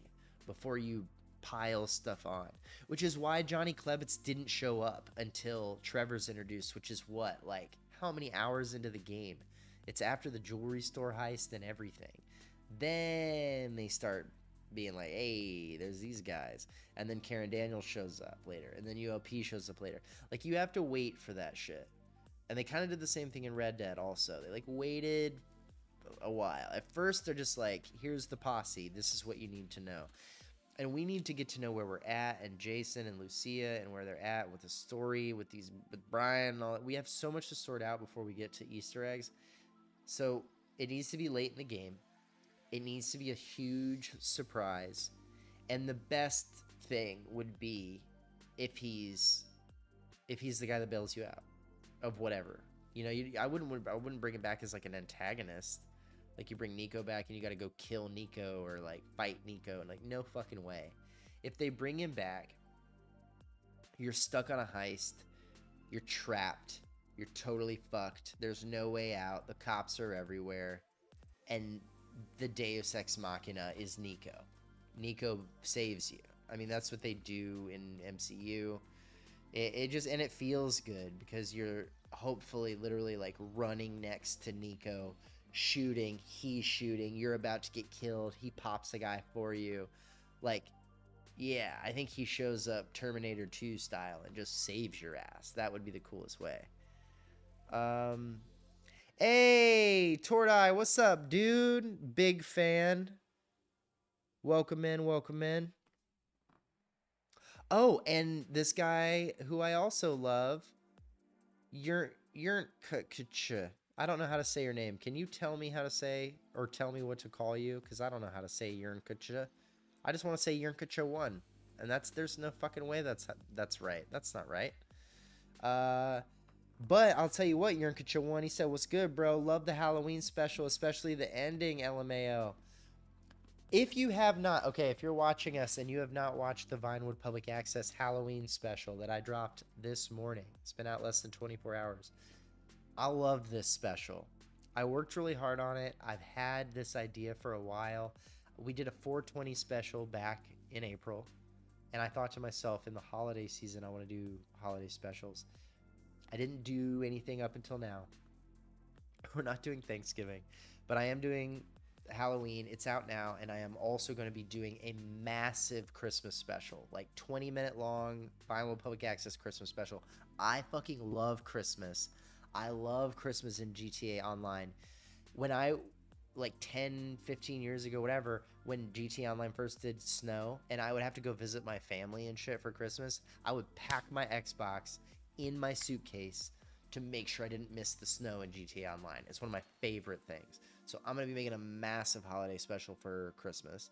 Speaker 1: before you pile stuff on, which is why Johnny Klebitz didn't show up until Trevor's introduced, which is what, like, how many hours into the game? It's after the jewelry store heist and everything. Then they start being like, hey, there's these guys. And then Karen Daniels shows up later. And then ULP shows up later. Like, you have to wait for that shit. And they kind of did the same thing in Red Dead also. They, like, waited a while. At first, they're just like, here's the posse. This is what you need to know. And we need to get to know where we're at, and Jason and Lucia and where they're at with the story, with Brian and all that. We have so much to sort out before we get to Easter eggs. So it needs to be late in the game. It needs to be a huge surprise. And the best thing would be if he's the guy that bails you out of whatever. You know, I wouldn't bring him back as like an antagonist. Like, you bring Nico back and you got to go kill Nico or, like, fight Nico. And, like, no fucking way. If they bring him back, you're stuck on a heist. You're trapped. You're totally fucked. There's no way out. The cops are everywhere. And the Deus Ex Machina is Nico. Nico saves you. I mean, that's what they do in MCU. And it feels good because you're hopefully literally, like, running next to Nico, shooting, he's shooting, you're about to get killed, he pops a guy for you. Like, yeah, I think he shows up Terminator 2 style and just saves your ass. That would be the coolest way. Hey, Tordai, what's up, dude? Big fan. Welcome in. Oh, and this guy who I also love, you're I don't know how to say your name. Can you tell me how to say, or tell me what to call you? Because I don't know how to say Yernkacha. I just want to say Yernkacha 1. And there's no fucking way that's right. That's not right. But I'll tell you what, Yernkacha 1, he said, what's good, bro? Love the Halloween special, especially the ending, LMAO. If you have not, okay, if you're watching us and you have not watched the Vinewood Public Access Halloween special that I dropped this morning, it's been out less than 24 hours. I love this special. I worked really hard on it. I've had this idea for a while. We did a 420 special back in April, and I thought to myself, in the holiday season, I want to do holiday specials. I didn't do anything up until now. We're not doing Thanksgiving, but I am doing Halloween. It's out now, and I am also going to be doing a massive Christmas special, like 20-minute long Vinewood Public Access Christmas special. I fucking love Christmas. I love Christmas in GTA Online. When I, like 10, 15 years ago, whatever, when GTA Online first did snow, and I would have to go visit my family and shit for Christmas, I would pack my Xbox in my suitcase to make sure I didn't miss the snow in GTA Online. It's one of my favorite things. So I'm going to be making a massive holiday special for Christmas.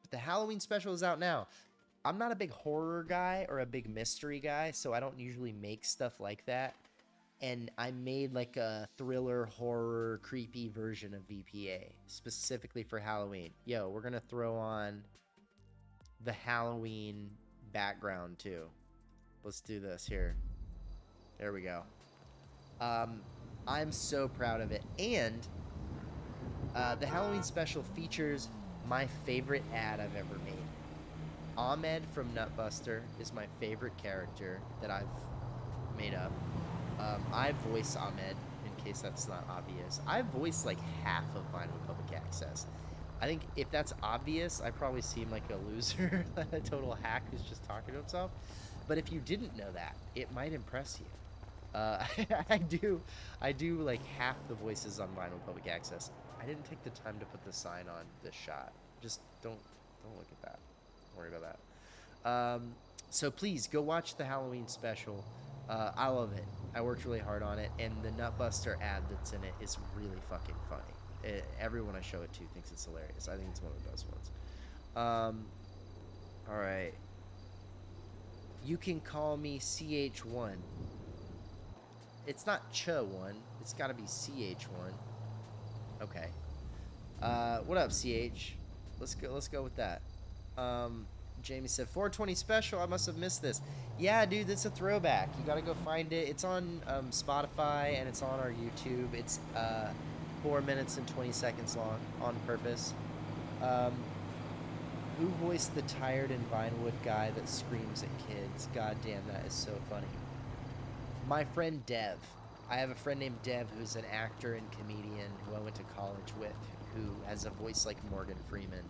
Speaker 1: But the Halloween special is out now. I'm not a big horror guy or a big mystery guy, so I don't usually make stuff like that. And I made like a thriller, horror, creepy version of VPA specifically for Halloween. Yo, we're going to throw on the Halloween background too. Let's do this here. There we go. I'm so proud of it. And the Halloween special features my favorite ad I've ever made. Ahmed from Nutbuster is my favorite character that I've made up. I voice Ahmed, in case that's not obvious. I voice like half of Vinewood Public Access. I think if that's obvious, I probably seem like a loser, a total hack who's just talking to himself. But if you didn't know that, it might impress you. I do like half the voices on Vinewood Public Access. I didn't take the time to put the sign on this shot. Just don't look at that. Don't worry about that. So please go watch the Halloween special. I love it. I worked really hard on it, and the Nutbuster ad that's in it is really fucking funny. Everyone I show it to thinks it's hilarious. I think it's one of the best ones. All right. You can call me CH1. It's not Ch1. It's got to be CH1. Okay. What up, CH? Let's go with that. Jamie said 420 special. I must have missed this. Yeah, dude, it's a throwback. You gotta go find it. It's on Spotify and it's on our YouTube. It's 4 minutes and 20 seconds long on purpose. Who voiced the tired and Vinewood guy that screams at kids? God damn, that is so funny. My friend Dev. I have a friend named Dev who's an actor and comedian who I went to college with, who has a voice like Morgan Freeman.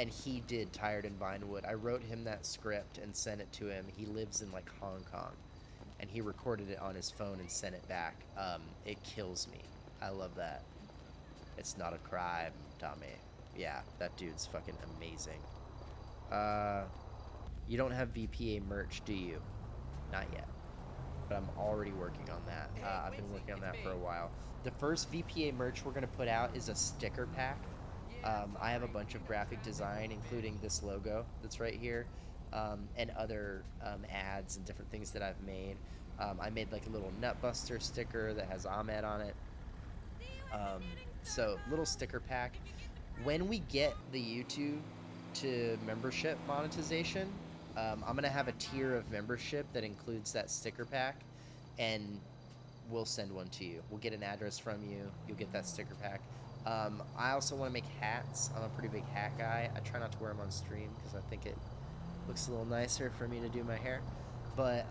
Speaker 1: And he did Tired in Vinewood. I wrote him that script and sent it to him. He lives in like Hong Kong, and he recorded it on his phone and sent it back. It kills me. I love that. It's not a crime, Tommy. Yeah, that dude's fucking amazing. You don't have VPA merch, do you? Not yet, but I'm already working on that. I've been working on that for a while. The first VPA merch we're gonna put out is a sticker pack. I have a bunch of graphic design, including this logo that's right here, and other ads and different things that I've made. I made like a little Nutbuster sticker that has Ahmed on it. So, little sticker pack. When we get the YouTube to membership monetization, I'm going to have a tier of membership that includes that sticker pack, and we'll send one to you. We'll get an address from you. You'll get that sticker pack. I also want to make hats. I'm a pretty big hat guy. I try not to wear them on stream because I think it looks a little nicer for me to do my hair. But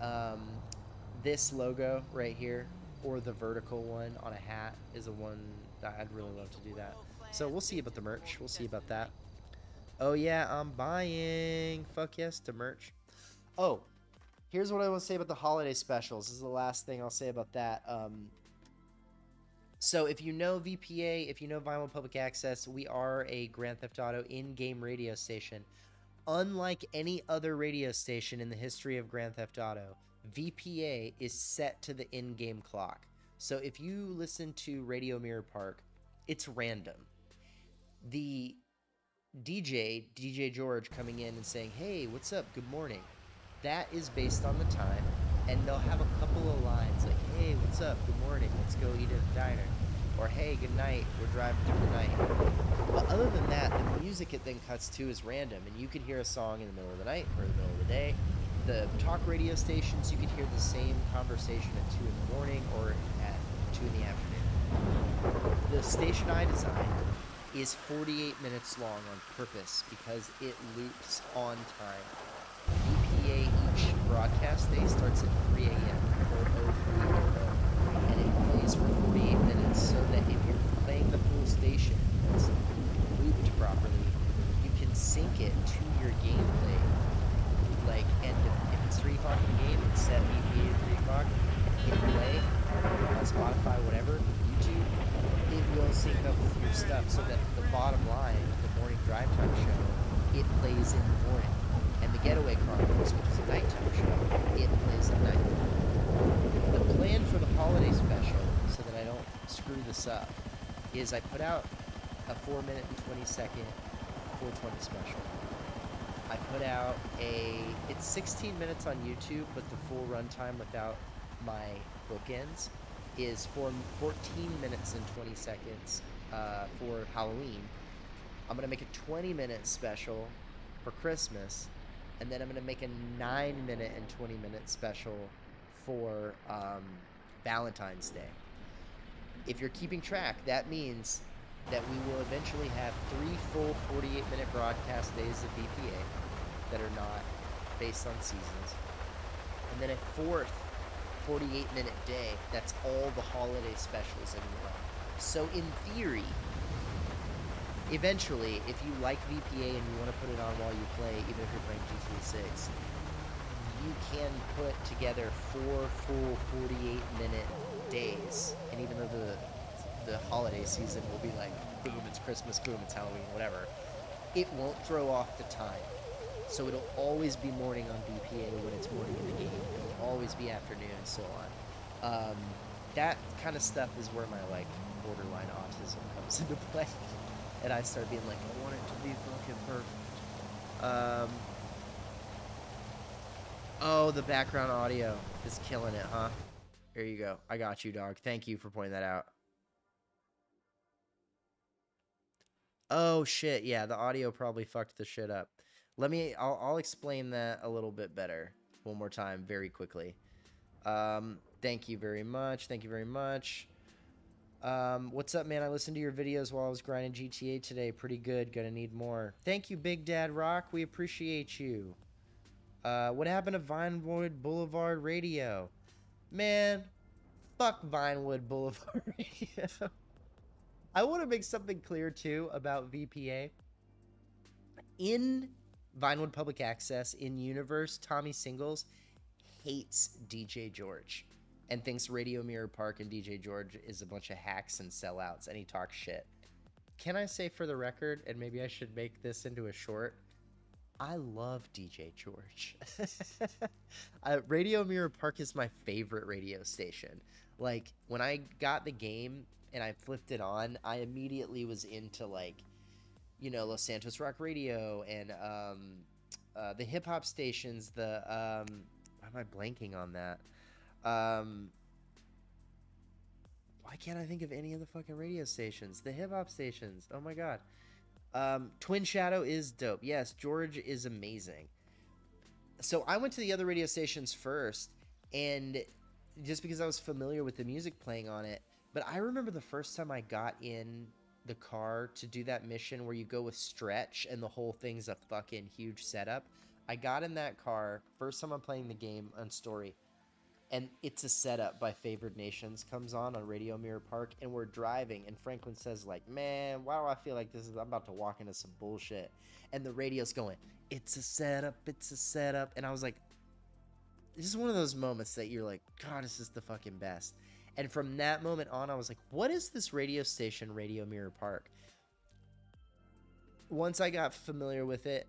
Speaker 1: this logo right here, or the vertical one on a hat, is a one that I'd really love to do that. So we'll see about the merch. We'll see about that. Oh yeah, I'm buying. Fuck yes to merch. Oh, here's what I want to say about the holiday specials. This is the last thing I'll say about that. So if you know VPA, if you know Vinewood Public Access, we are a Grand Theft Auto in-game radio station. Unlike any other radio station in the history of Grand Theft Auto, VPA is set to the in-game clock. So if you listen to Radio Mirror Park, it's random. The DJ George coming in and saying, hey, what's up, good morning, that is based on the time, and they'll have a couple of lines like, hey, what's up, good morning, let's go eat at the diner, or hey, good night, we're driving through the night. But other than that, the music it then cuts to is random, and you could hear a song in the middle of the night or in the middle of the day. The talk radio stations, you could hear the same conversation at 2 in the morning or at 2 in the afternoon. The station I designed is 48 minutes long on purpose because it loops on time. VPA each broadcast day starts at 3 a.m. or 0300, and it plays for 48 minutes so that if you're playing the full station that's looped properly, you can sync it to your gameplay. Like, and if it's 3 o'clock in the game, it's set VPA at 3 o'clock, hit play, on Spotify, whatever, YouTube, it will sync up with your stuff so that the bottom line, the morning drive time show, it plays in the morning. And the Getaway Chronicles, which is a nighttime show, it plays at night. The plan for the holiday special, so that I don't screw this up, is I put out a 4 minute and 20 second 420 special. I put out it's 16 minutes on YouTube, but the full runtime without my bookends is for 14 minutes and 20 seconds for Halloween. I'm going to make a 20-minute special for Christmas, and then I'm going to make a 9-minute and 20-minute special for Valentine's Day. If you're keeping track, that means that we will eventually have 3 full 48-minute broadcast days of VPA that are not based on seasons, and then a 4th 48-minute day that's all the holiday specials that we run. So in theory, eventually, if you like VPA and you want to put it on while you play, even if you're playing GTA 6, you can put together 4 full 48-minute days. And even though the holiday season will be like, boom, it's Christmas, boom, it's Halloween, whatever, it won't throw off the time. So it'll always be morning on VPA when it's morning in the game. It will always be afternoon and so on. That kind of stuff is where my like borderline autism comes into play. And I start being like, I want it to be fucking perfect. Oh, the background audio is killing it, huh? Here you go. I got you, dog. Thank you for pointing that out. Oh, shit. Yeah, the audio probably fucked the shit up. I'll explain that a little bit better one more time very quickly. Thank you very much. Thank you very much. What's up, man? I listened to your videos while I was grinding GTA today. Pretty good. Gonna need more. Thank you, Big Dad Rock. We appreciate you. What happened to Vinewood Boulevard Radio? Man, fuck Vinewood Boulevard Radio. I want to make something clear, too, about VPA. In Vinewood Public Access, in Universe, Tommy Singles hates DJ George and thinks Radio Mirror Park and DJ George is a bunch of hacks and sellouts, and he talks shit. Can I say for the record, and maybe I should make this into a short, I love DJ George. Radio Mirror Park is my favorite radio station. Like, when I got the game and I flipped it on, I immediately was into, like, you know, Los Santos Rock Radio and the hip-hop stations, why am I blanking on that? Why can't I think of any of the fucking radio stations? The hip-hop stations. Oh, my God. Twin Shadow is dope. Yes, George is amazing. So I went to the other radio stations first, and just because I was familiar with the music playing on it, but I remember the first time I got in the car to do that mission where you go with Stretch and the whole thing's a fucking huge setup. I got in that car, first time I'm playing the game on story, and It's a Setup by Favored Nations comes on Radio Mirror Park, and we're driving, and Franklin says, like, man, why do I feel like I'm about to walk into some bullshit? And the radio's going, it's a setup, and I was like, this is one of those moments that you're like, God, this is the fucking best. And from that moment on, I was like, what is this radio station, Radio Mirror Park? Once I got familiar with it,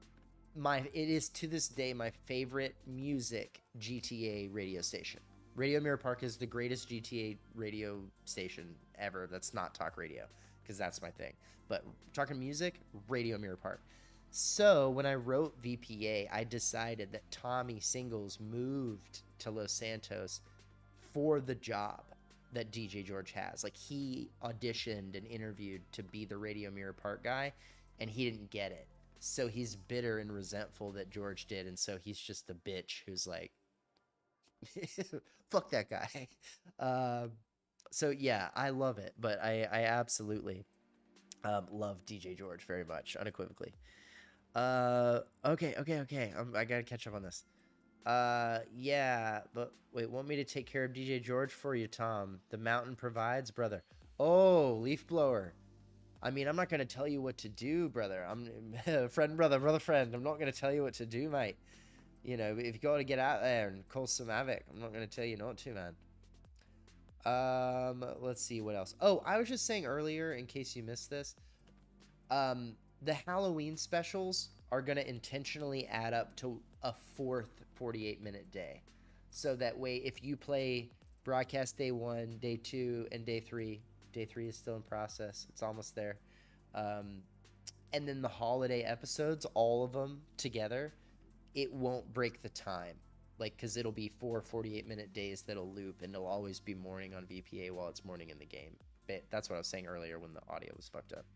Speaker 1: it is to this day my favorite music GTA radio station. Radio Mirror Park is the greatest GTA radio station ever that's not talk radio, because that's my thing. But talking music, Radio Mirror Park. So when I wrote VPA, I decided that Tommy Singles moved to Los Santos for the job that DJ George has. Like, he auditioned and interviewed to be the Radio Mirror Park guy, and he didn't get it. So he's bitter and resentful that George did, and so he's just a bitch who's like, fuck that guy. So yeah, I love it, but I absolutely love DJ George very much, unequivocally. Okay. I gotta catch up on this. Yeah, but wait, want me to take care of DJ George for you, Tom? The mountain provides, brother. Oh, leaf blower. I mean, I'm not going to tell you what to do, brother. I'm brother friend. I'm not going to tell you what to do, mate. You know, if you got to get out there and cause some havoc, I'm not going to tell you not to, man. Let's see what else. Oh, I was just saying earlier, in case you missed this, the Halloween specials are going to intentionally add up to a fourth 48-minute day. So that way, if you play broadcast day 1, day 2, and day 3 is still in process. It's almost there. And then the holiday episodes, all of them together, it won't break the time. Like, because it'll be 4 48-minute days that'll loop, and it'll always be morning on VPA while it's morning in the game. But that's what I was saying earlier when the audio was fucked up.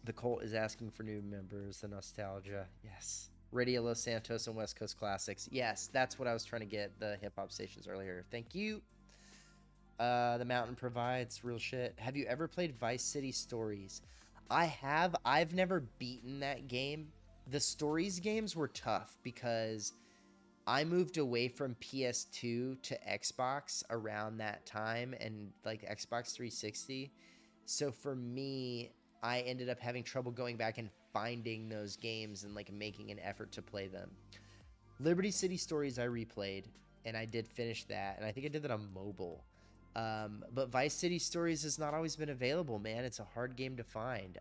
Speaker 1: The cult is asking for new members. The nostalgia. Yes. Radio Los Santos and West Coast Classics. Yes, that's what I was trying to get the hip-hop stations earlier. Thank you. The mountain provides, real shit. Have you ever played Vice City Stories? I have. I've never beaten that game. The Stories games were tough because I moved away from PS2 to Xbox around that time, and like Xbox 360. So for me, I ended up having trouble going back and finding those games and like making an effort to play them. Liberty City Stories I replayed, and I did finish that, and I think I did that on mobile. But Vice City Stories has not always been available, man. It's a hard game to find.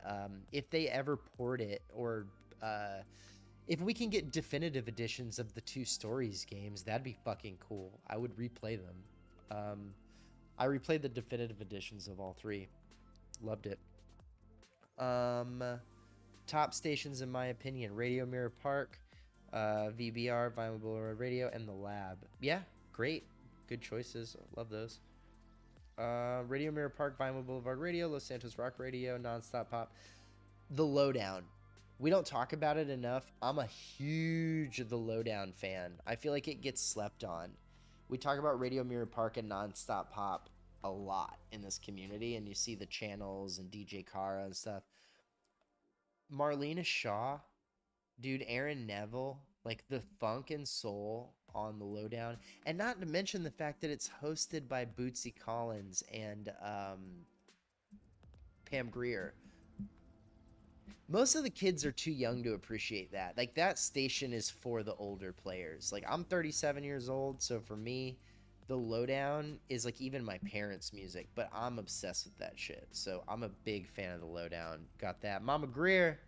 Speaker 1: If they ever port it, or if we can get definitive editions of the 2 Stories games, that'd be fucking cool. I would replay them. I replayed the definitive editions of all 3. Loved it. Top stations in my opinion: Radio Mirror Park, VBR, Vinewood Boulevard Radio, and The Lab. Yeah, Great. Good choices. Love those. Radio Mirror Park, Vinewood Boulevard Radio, Los Santos Rock Radio, Nonstop Pop. The Lowdown. We don't talk about it enough. I'm a huge The Lowdown fan. I feel like it gets slept on. We talk about Radio Mirror Park and Nonstop Pop a lot in this community, and you see the channels and DJ Kara and stuff. Marlena Shaw, dude, Aaron Neville, like the funk and soul on The Lowdown, and not to mention the fact that it's hosted by Bootsy Collins and Pam Grier. Most of the kids are too young to appreciate that. Like, that station is for the older players. Like, I'm 37 years old, so for me, The Lowdown is like even my parents' music, but I'm obsessed with that shit. So I'm a big fan of The Lowdown. Got that. Mama Grier,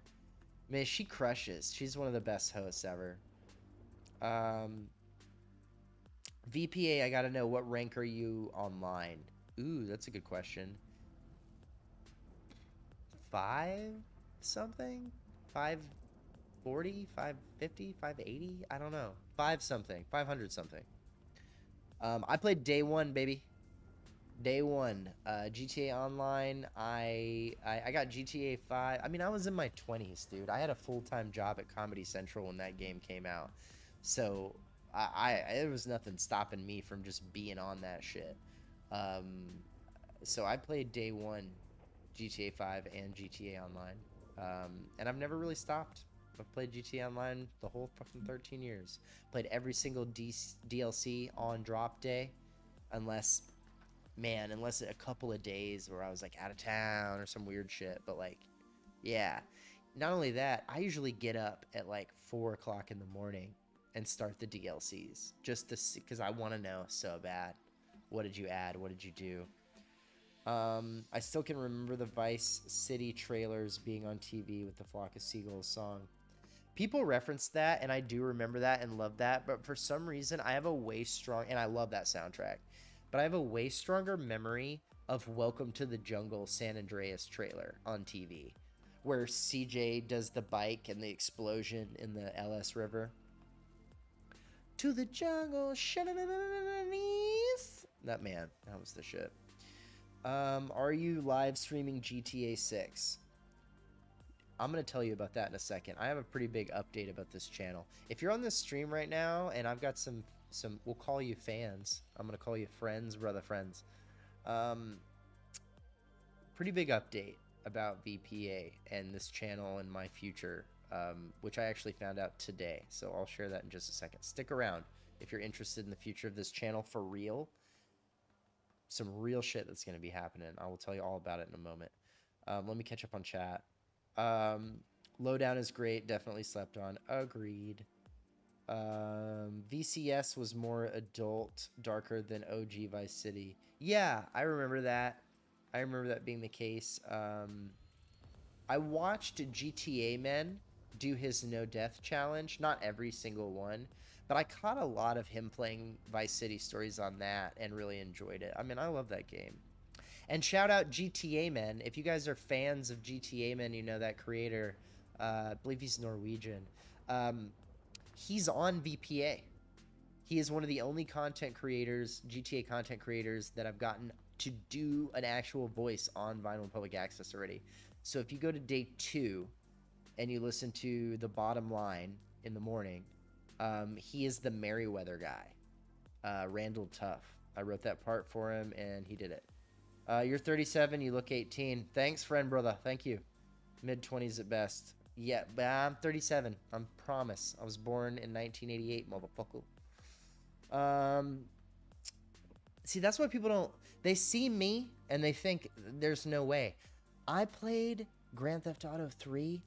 Speaker 1: man, she crushes. She's one of the best hosts ever. VPA, I gotta know, what rank are you online? Ooh, that's a good question. 5 something? 540, 550, 580? I don't know. 5 something, 500 something. I played day one, baby. Day one. GTA Online. I got GTA 5. I mean, I was in my 20s, dude. I had a full-time job at Comedy Central when that game came out. So there was nothing stopping me from just being on that shit. So I played day one GTA 5 and GTA Online. And I've never really stopped. I've played GTA Online the whole fucking 13 years. Played every single DLC on drop day. Unless a couple of days where I was like out of town or some weird shit. But like, yeah. Not only that, I usually get up at like 4 o'clock in the morning and start the DLCs. Just to see, because I want to know so bad. What did you add? What did you do? I still can remember the Vice City trailers being on TV with the Flock of Seagulls song. People reference that, and I do remember that and love that, but for some reason, I have a way strong, and I love that soundtrack, but I have a way stronger memory of Welcome to the Jungle San Andreas trailer on TV, where CJ does the bike and the explosion in the LS River. To the jungle, that man, that was the shit. Are you live streaming GTA 6? I'm going to tell you about that in a second. I have a pretty big update about this channel. If you're on this stream right now, and I've got some we'll call you fans. I'm going to call you friends, brother friends. Pretty big update about VPA and this channel and my future, which I actually found out today. So I'll share that in just a second. Stick around if you're interested in the future of this channel for real. Some real shit that's going to be happening. I will tell you all about it in a moment. Let me catch up on chat. Lowdown is great. Definitely slept on. Agreed. VCS was more adult, darker than OG Vice City. Yeah, I remember that. I remember that being the case. I watched GTA Men do his no death challenge. Not every single one, but I caught a lot of him playing Vice City Stories on that and really enjoyed it. I mean, I love that game. And shout out GTA Men. If you guys are fans of GTA Men, you know that creator. I believe he's Norwegian. He's on VPA. He is one of the only content creators, GTA content creators, that I've gotten to do an actual voice on Vinewood Public Access already. So if you go to day 2 and you listen to The Bottom Line in the morning, he is the Merryweather guy, Randall Tuff. I wrote that part for him, and he did it. You're 37, you look 18. Thanks, friend, brother. Thank you. Mid-20s at best. Yeah, but I'm 37. I promise. I was born in 1988, motherfucker. See, that's why people don't... They see me, and they think there's no way. I played Grand Theft Auto 3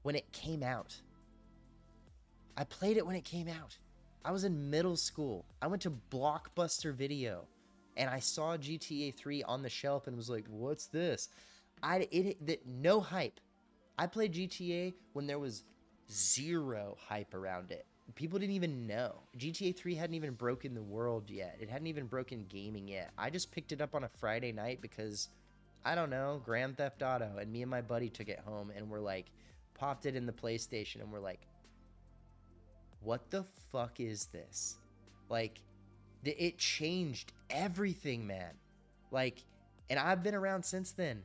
Speaker 1: when it came out. I played it when it came out. I was in middle school. I went to Blockbuster Video, and I saw GTA 3 on the shelf and was like, what's this? No hype. I played GTA when there was zero hype around it. People didn't even know. GTA 3 hadn't even broken the world yet. It hadn't even broken gaming yet. I just picked it up on a Friday night because, I don't know, Grand Theft Auto. And me and my buddy took it home and we're like, popped it in the PlayStation and we're like, what the fuck is this? Like, It changed everything, man. Like, and I've been around since then.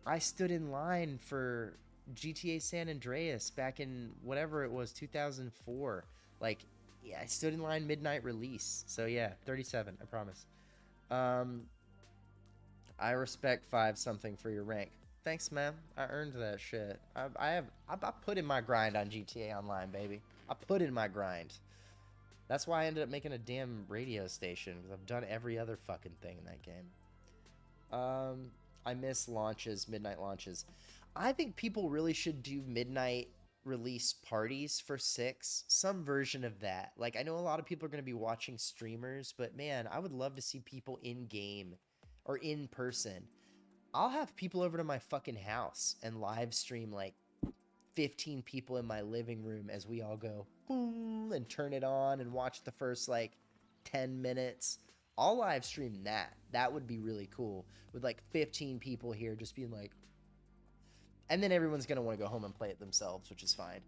Speaker 1: I stood in line for GTA San Andreas back in whatever it was, 2004. Like, yeah, I stood in line midnight release. So yeah, 37, I promise. I respect 5 something for your rank. Thanks, man. I earned that shit. I put in my grind on GTA Online, baby. I put in my grind. That's why I ended up making a damn radio station, because I've done every other fucking thing in that game. I miss launches, midnight launches. I think people really should do midnight release parties for 6, some version of that. Like, I know a lot of people are going to be watching streamers, but man, I would love to see people in game or in person. I'll have people over to my fucking house and live stream like 15 people in my living room as we all go boom and turn it on and watch the first like 10 minutes. I'll live stream that. That would be really cool with like 15 people here just being like, and then everyone's going to want to go home and play it themselves, which is fine.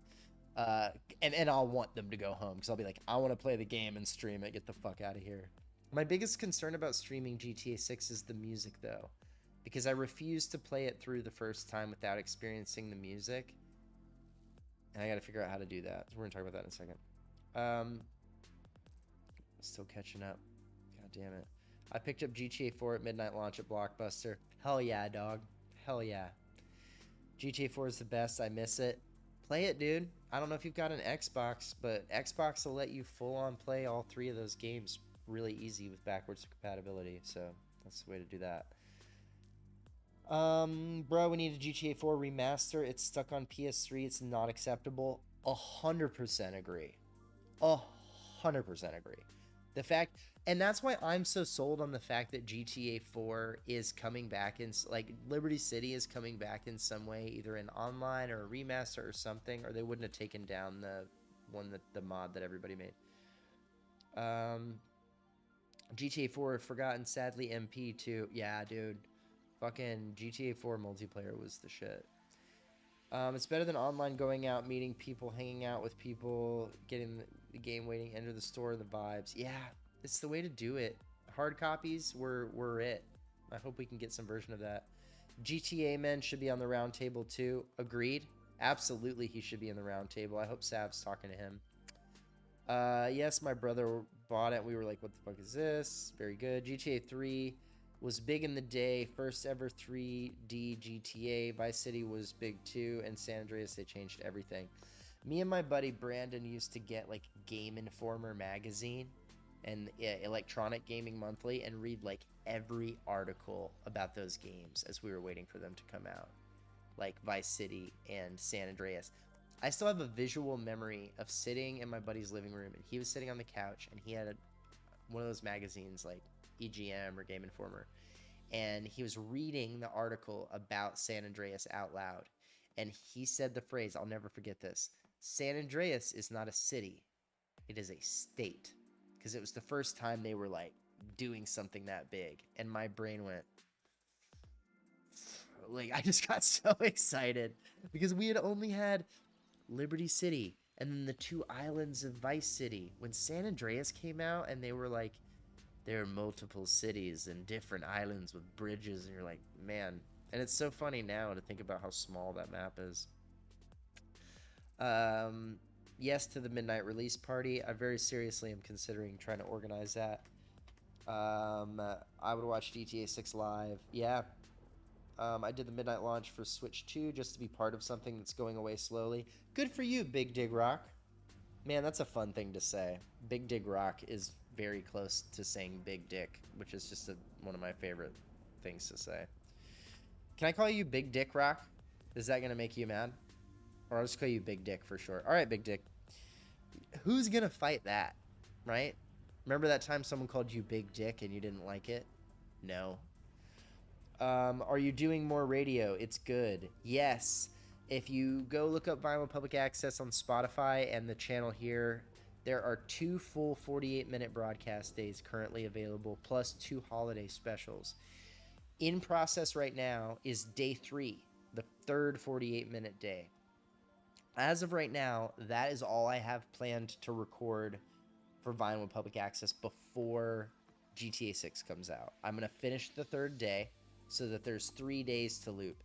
Speaker 1: And I'll want them to go home because I'll be like, I want to play the game and stream it. Get the fuck out of here. My biggest concern about streaming GTA 6 is the music, though, because I refuse to play it through the first time without experiencing the music. And I got to figure out how to do that. So we're going to talk about that in a second. Still catching up. God damn it. I picked up GTA 4 at midnight launch at Blockbuster. Hell yeah, dog. Hell yeah. GTA 4 is the best. I miss it. Play it, dude. I don't know if you've got an Xbox, but Xbox will let you full-on play all 3 of those games really easy with backwards compatibility. So that's the way to do that. Bro, we need a GTA 4 remaster. It's stuck on PS3. It's not acceptable. 100% agree. 100% agree. The fact, and that's why I'm so sold on the fact that GTA 4 is coming back in, like, Liberty City is coming back in some way, either in online or a remaster or something, or they wouldn't have taken down the one that the mod that everybody made. GTA 4 forgotten, sadly. MP too. Yeah, dude. Fucking GTA 4 multiplayer was the shit. It's better than online, going out, meeting people, hanging out with people, getting the game waiting, enter the store, the vibes. Yeah, it's the way to do it. Hard copies were it. I hope we can get some version of that. GTA men should be on the round table too. Agreed. Absolutely, he should be in the round table. I hope Sav's talking to him. Yes, my brother bought it. We were like, what the fuck is this? Very good. GTA 3 was big in the day. First ever 3D GTA. Vice City was big too. And San Andreas, they changed everything. Me and my buddy Brandon used to get like Game Informer magazine and Electronic Gaming Monthly and read like every article about those games as we were waiting for them to come out. Like Vice City and San Andreas. I still have a visual memory of sitting in my buddy's living room, and he was sitting on the couch, and he had one of those magazines like EGM or Game Informer, and he was reading the article about San Andreas out loud, and he said the phrase, I'll never forget this: San Andreas is not a city, it is a state, because it was the first time they were like doing something that big, and my brain went, like, I just got so excited because we had only had Liberty City and then the 2 islands of Vice City. When San Andreas came out and they were like, there are multiple cities and different islands with bridges, and you're like, man. And it's so funny now to think about how small that map is. Yes to the midnight release party. I very seriously am considering trying to organize that. I would watch GTA 6 live. Yeah. I did the midnight launch for Switch 2 just to be part of something that's going away slowly. Good for you, Big Dig Rock. Man, that's a fun thing to say. Big Dig Rock is very close to saying Big Dick, which is just one of my favorite things to say. Can I call you Big Dick Rock? Is that going to make you mad? Or I'll just call you Big Dick for short. All right, Big Dick. Who's going to fight that, right? Remember that time someone called you Big Dick and you didn't like it? No. Are you doing more radio? It's good. Yes. If you go look up Vinewood Public Access on Spotify and the channel here, there are 2 full 48-minute broadcast days currently available, plus 2 holiday specials. In process right now is day 3, the 3rd 48-minute day. As of right now, that is all I have planned to record for Vinewood Public Access before GTA 6 comes out. I'm going to finish the 3rd day so that there's 3 days to loop.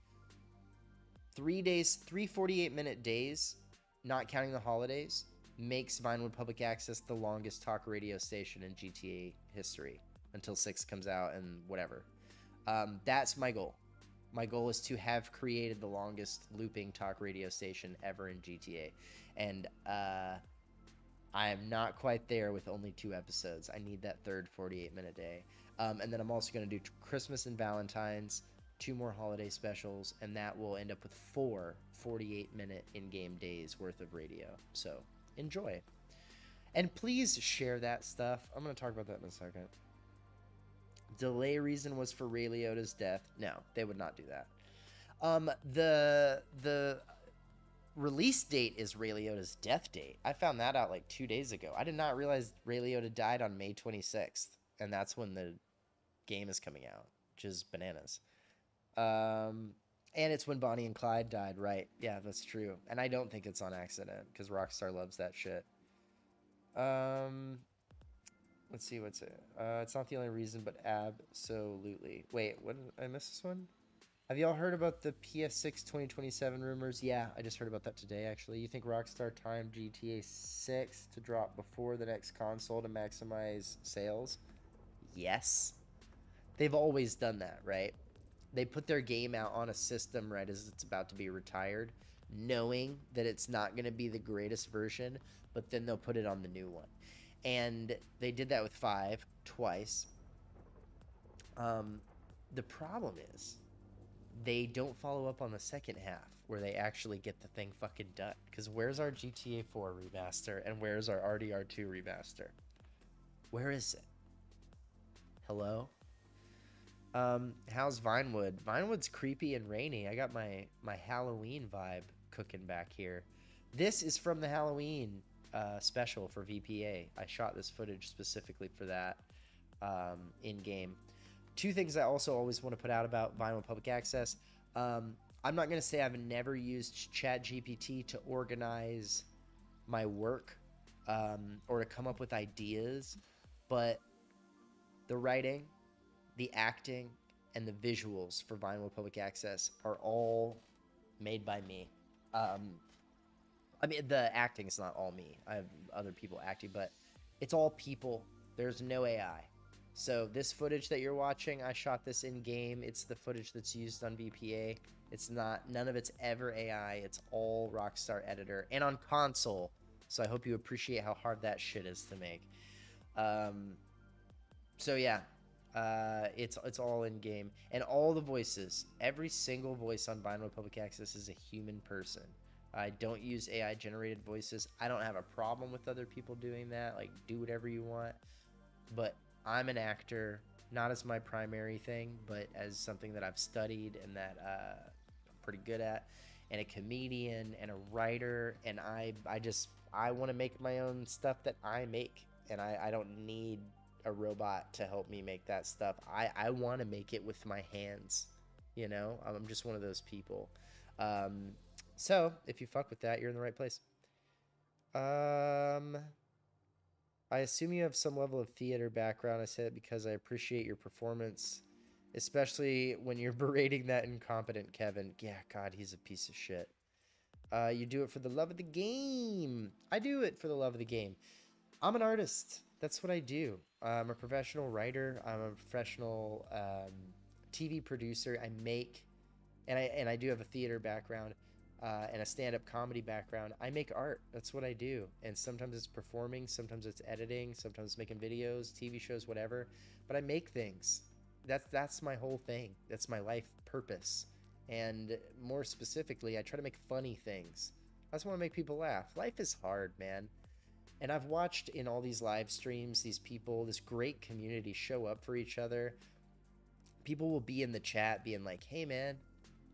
Speaker 1: 3 days, 3 48-minute days, not counting the holidays, makes Vinewood Public Access the longest talk radio station in GTA history until 6 comes out and whatever. That's my goal. My goal is to have created the longest looping talk radio station ever in GTA. And I am not quite there with only 2 episodes. I need that 3rd 48-minute day. And then I'm also going to do Christmas and Valentine's, 2 more holiday specials, and that will end up with 4 48-minute in-game days worth of radio. So enjoy. And please share that stuff. I'm going to talk about that in a second. Delay reason was for Ray Liotta's death. No, they would not do that. The release date is Ray Liotta's death date. I found that out like 2 days ago. I did not realize Ray Liotta died on May 26th, and that's when the game is coming out, which is bananas. And it's when Bonnie and Clyde died, right? Yeah, that's true. And I don't think it's on accident, because Rockstar loves that shit. Let's see, what's it? It's not the only reason, but absolutely. Wait, what did I miss this one? Have y'all heard about the PS6 2027 rumors? Yeah, I just heard about that today, actually. You think Rockstar timed GTA 6 to drop before the next console to maximize sales? Yes. They've always done that, right? They put their game out on a system right as it's about to be retired, knowing that it's not going to be the greatest version, but then they'll put it on the new one. And they did that with 5 twice. The problem is they don't follow up on the second half where they actually get the thing fucking done. Because where's our GTA 4 remaster and where's our RDR2 remaster? Where is it? Hello? How's Vinewood? Vinewood's creepy and rainy. I got my Halloween vibe cooking back here. This is from the Halloween special for VPA. I shot this footage specifically for that in game. 2 things I also always want to put out about Vinewood Public Access. I'm not going to say I've never used ChatGPT to organize my work or to come up with ideas, but the writing, the acting, and the visuals for Vinewood Public Access are all made by me. I mean, the acting is not all me. I have other people acting, but it's all people. There's no AI. So this footage that you're watching, I shot this in-game. It's the footage that's used on VPA. It's not, none of it's ever AI. It's all Rockstar Editor and on console. So I hope you appreciate how hard that shit is to make. So yeah, it's all in-game. And all the voices, every single voice on Vinewood Public Access is a human person. I don't use AI-generated voices. I don't have a problem with other people doing that. Like, do whatever you want. But I'm an actor, not as my primary thing, but as something that I've studied and that I'm pretty good at, and a comedian and a writer. And I want to make my own stuff that I make. And I don't need a robot to help me make that stuff. I want to make it with my hands. You know, I'm just one of those people. So, if you fuck with that, you're in the right place. I assume you have some level of theater background. I say that because I appreciate your performance, especially when you're berating that incompetent Kevin. Yeah, God, he's a piece of shit. You do it for the love of the game. I do it for the love of the game. I'm an artist. That's what I do. I'm a professional writer. I'm a professional TV producer. I make, and I do have a theater background. And a stand-up comedy background. I make art. That's what I do. And sometimes it's performing, sometimes it's editing, sometimes it's making videos, TV shows, whatever. But I make things. That's my whole thing. That's my life purpose. And more specifically, I try to make funny things. I just want to make people laugh. Life is hard, man. And I've watched in all these live streams, these people, this great community show up for each other. People will be in the chat being like, hey, man,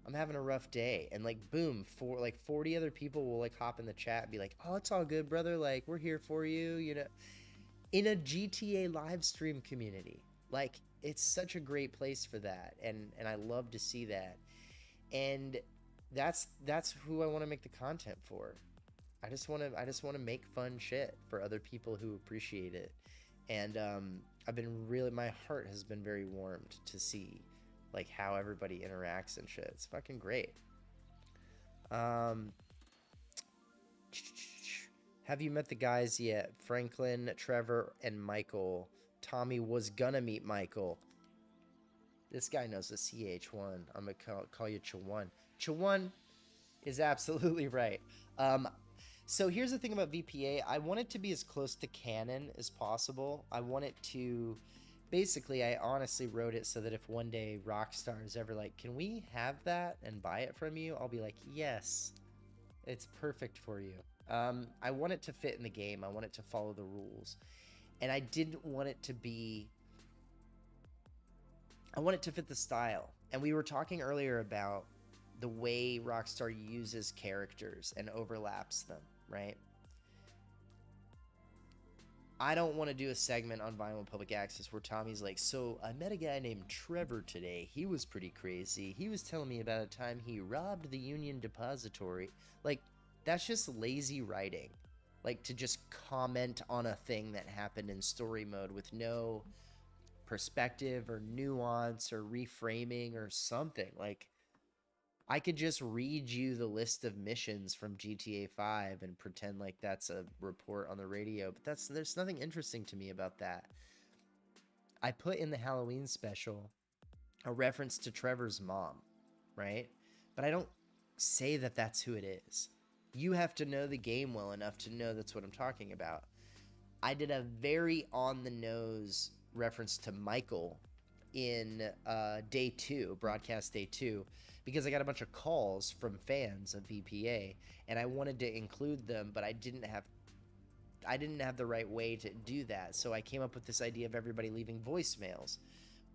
Speaker 1: I'm having a rough day. And like, boom, 40 other people will like hop in the chat and be like, oh, it's all good, brother. Like, we're here for you, you know, in a GTA live stream community. Like, it's such a great place for that. And I love to see that. And that's who I want to make the content for. I just want to make fun shit for other people who appreciate it. And I've been really, my heart has been very warmed to see like how everybody interacts and shit. It's fucking great. Have you met the guys yet? Franklin, Trevor, and Michael. Tommy was gonna meet Michael. This guy knows the CH1. I'm gonna call you Chawan. Chawan is absolutely right. So here's the thing about VPA. I want it to be as close to canon as possible. I want it to... Basically, I honestly wrote it so that if one day Rockstar is ever like, can we have that and buy it from you? I'll be like, yes. It's perfect for you. I want it to fit in the game. I want it to follow the rules. And I didn't want it to be... I want it to fit the style. And we were talking earlier about the way Rockstar uses characters and overlaps them, right? I don't want to do a segment on Vinewood Public Access where Tommy's like, so I met a guy named Trevor today. He was pretty crazy. He was telling me about a time he robbed the Union Depository. Like, that's just lazy writing. Like, to just comment on a thing that happened in story mode with no perspective or nuance or reframing or something. Like, I could just read you the list of missions from GTA 5 and pretend like that's a report on the radio, but there's nothing interesting to me about that. I put in the Halloween special a reference to Trevor's mom, right? But I don't say that that's who it is. You have to know the game well enough to know that's what I'm talking about. I did a very on-the-nose reference to Michael in day 2, broadcast day 2, because I got a bunch of calls from fans of VPA, and I wanted to include them, but I didn't have the right way to do that. So I came up with this idea of everybody leaving voicemails.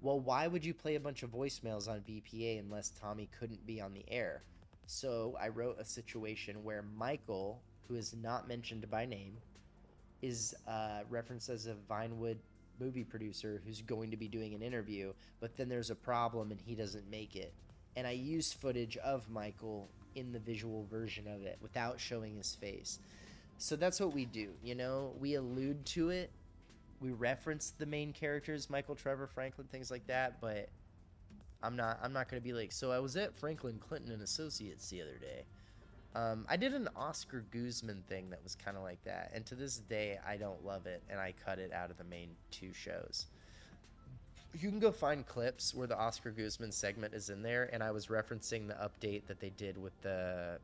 Speaker 1: Well, why would you play a bunch of voicemails on VPA unless Tommy couldn't be on the air? So I wrote a situation where Michael, who is not mentioned by name, is referenced as a Vinewood movie producer who's going to be doing an interview, but then there's a problem and he doesn't make it. And I used footage of Michael in the visual version of it without showing his face. So that's what we do, you know? We allude to it. We reference the main characters, Michael, Trevor, Franklin, things like that, but I'm not going to be like, so I was at Franklin Clinton and Associates the other day. I did an Oscar Guzman thing that was kind of like that, and to this day, I don't love it, and I cut it out of the main 2 shows. You can go find clips where the Oscar Guzman segment is in there, and I was referencing the update that they did with the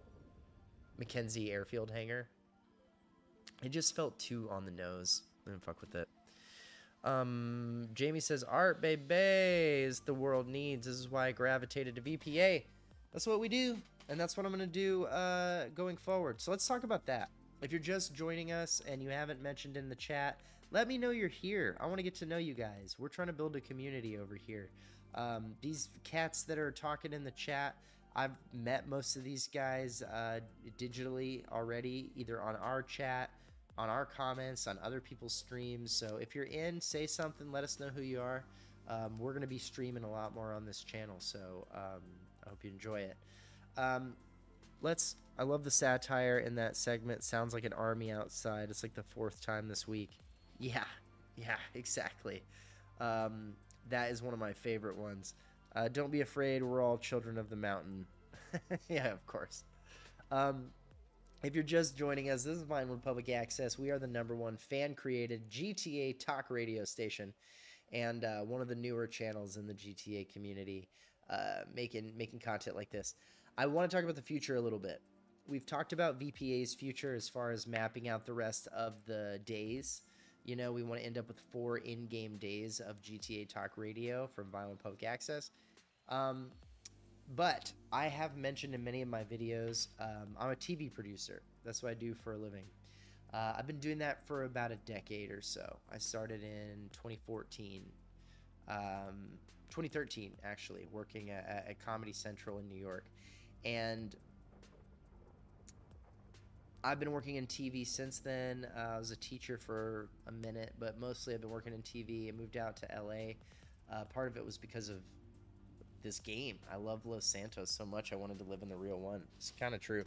Speaker 1: Mackenzie Airfield hangar. It just felt too on the nose. I didn't fuck with it. Jamie says, art, baby, is the world needs. This is why I gravitated to VPA. That's what we do. And that's what I'm going to do going forward. So let's talk about that. If you're just joining us and you haven't mentioned in the chat, let me know you're here. I want to get to know you guys. We're trying to build a community over here. These cats that are talking in the chat, I've met most of these guys digitally already, either on our chat, on our comments, on other people's streams. So if you're in, say something. Let us know who you are. We're going to be streaming a lot more on this channel, so I hope you enjoy it. I love the satire in that segment. Sounds like an army outside. It's like the 4th time this week. Yeah, exactly. That is one of my favorite ones. Don't be afraid, we're all children of the mountain. Yeah, of course. If you're just joining us, this is Vinewood Public Access. We are the #1 fan-created GTA talk radio station, and one of the newer channels in the GTA community, making content like this. I want to talk about the future a little bit. We've talked about VPA's future as far as mapping out the rest of the days. You know, we want to end up with 4 in-game days of GTA Talk Radio from Vinewood Public Access. But I have mentioned in many of my videos, I'm a TV producer. That's what I do for a living. I've been doing that for about a decade or so. I started in 2013, actually, working at Comedy Central in New York. And I've been working in TV since then. I was a teacher for a minute, but mostly I've been working in TV. I moved out to LA. Part of it was because of this game. I love Los Santos so much I wanted to live in the real one. It's kind of true.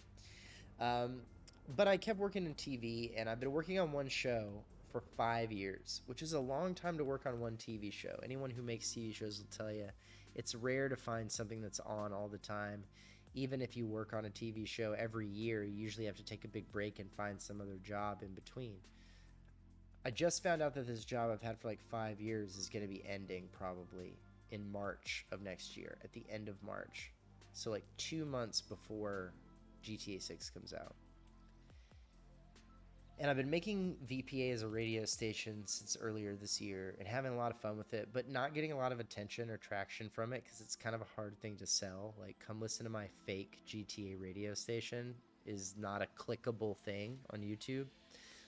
Speaker 1: But I kept working in TV, and I've been working on one show for 5 years, which is a long time to work on one TV show. Anyone who makes TV shows will tell you it's rare to find something that's on all the time. Even if you work on a TV show every year, you usually have to take a big break and find some other job in between. I just found out that this job I've had for like 5 years is going to be ending probably in March of next year, at the end of March. So like 2 months before GTA 6 comes out. And I've been making VPA as a radio station since earlier this year and having a lot of fun with it, but not getting a lot of attention or traction from it because it's kind of a hard thing to sell. Like, come listen to my fake GTA radio station is not a clickable thing on YouTube.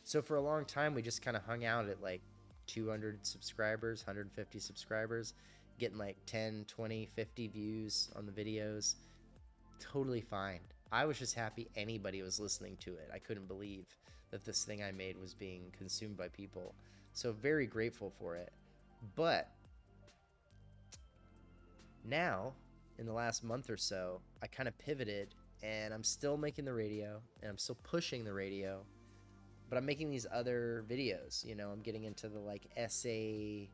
Speaker 1: So for a long time, we just kind of hung out at like 200 subscribers, 150 subscribers, getting like 10, 20, 50 views on the videos. Totally fine. I was just happy anybody was listening to it. I couldn't believe that this thing I made was being consumed by people. So very grateful for it. But now, in the last month or so, I kind of pivoted, and I'm still making the radio, and I'm still pushing the radio, but I'm making these other videos. You know, I'm getting into the like essay,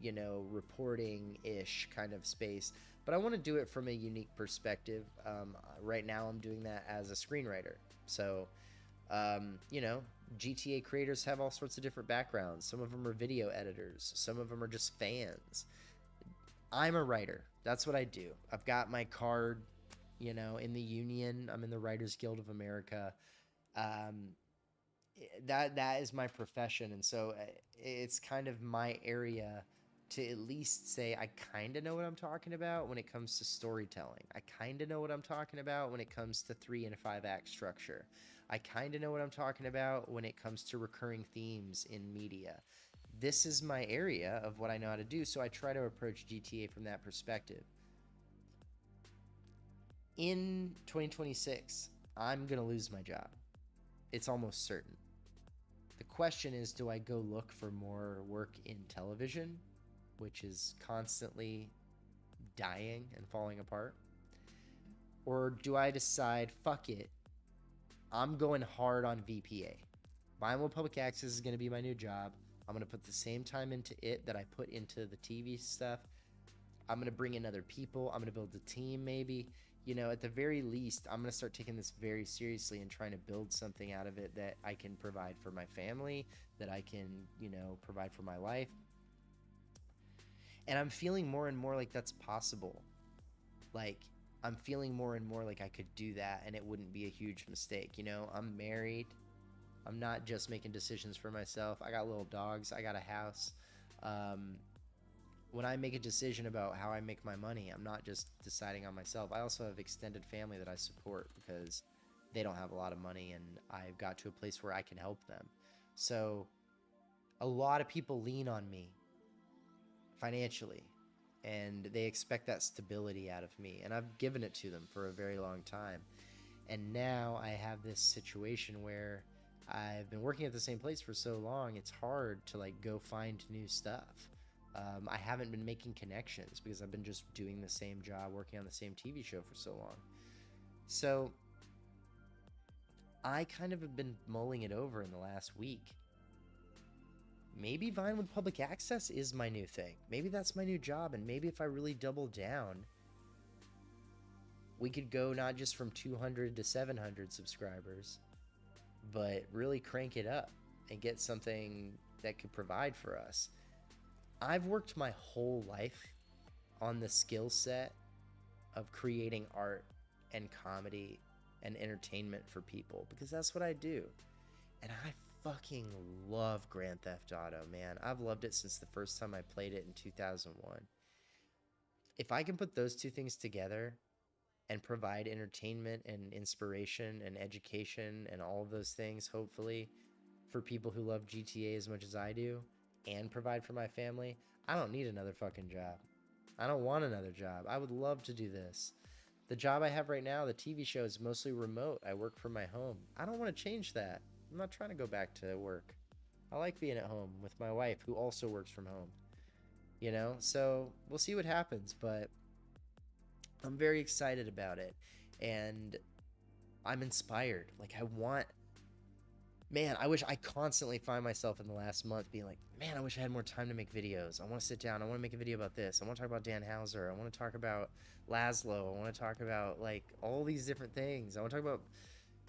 Speaker 1: you know, reporting-ish kind of space. But I want to do it from a unique perspective. Right now I'm doing that as a screenwriter. So, you know, GTA creators have all sorts of different backgrounds. Some of them are video editors. Some of them are just fans. I'm a writer. That's what I do. I've got my card, you know, in the union. I'm in the Writers Guild of America. That is my profession. And so it's kind of my area to at least say I kind of know what I'm talking about when it comes to storytelling. I kind of know what I'm talking about when it comes to 3 and 5 act structure. I kind of know what I'm talking about when it comes to recurring themes in media. This is my area of what I know how to do, so I try to approach GTA from that perspective. In 2026, I'm going to lose my job. It's almost certain. The question is, do I go look for more work in television, which is constantly dying and falling apart? Or do I decide, fuck it, I'm going hard on VPA. Vinewood Public Access is going to be my new job. I'm going to put the same time into it that I put into the TV stuff. I'm going to bring in other people. I'm going to build a team maybe. You know, at the very least, I'm going to start taking this very seriously and trying to build something out of it that I can provide for my family, that I can, you know, provide for my life. And I'm feeling more and more like that's possible. Like, I'm feeling more and more like I could do that and it wouldn't be a huge mistake. You know, I'm married. I'm not just making decisions for myself. I got little dogs. I got a house. When I make a decision about how I make my money, I'm not just deciding on myself. I also have extended family that I support because they don't have a lot of money and I've got to a place where I can help them. So a lot of people lean on me financially, and they expect that stability out of me, and I've given it to them for a very long time. And now I have this situation where I've been working at the same place for so long, it's hard to like go find new stuff. I haven't been making connections because I've been just doing the same job, working on the same TV show for so long. So I kind of have been mulling it over in the last week. Maybe Vinewood Public Access is my new thing. Maybe that's my new job, and maybe if I really double down, we could go not just from 200 to 700 subscribers, but really crank it up and get something that could provide for us. I've worked my whole life on the skill set of creating art and comedy and entertainment for people because that's what I do. And I fucking love Grand Theft Auto, man. I've loved it since the first time I played it in 2001. If I can put those two things together and provide entertainment and inspiration and education and all of those things, hopefully, for people who love GTA as much as I do, and provide for my family, I don't need another fucking job. I don't want another job. I would love to do this. The job I have right now, the TV show, is mostly remote. I work from my home. I don't want to change that. I'm not trying to go back to work. I like being at home with my wife, who also works from home. You know, so we'll see what happens, but I'm very excited about it. And I'm inspired. Like, I want Man, I constantly find myself in the last month being like, man, I wish I had more time to make videos. I want to sit down. I want to make a video about this. I want to talk about Dan Hauser. I want to talk about Lazlow. I want to talk about like all these different things. I want to talk about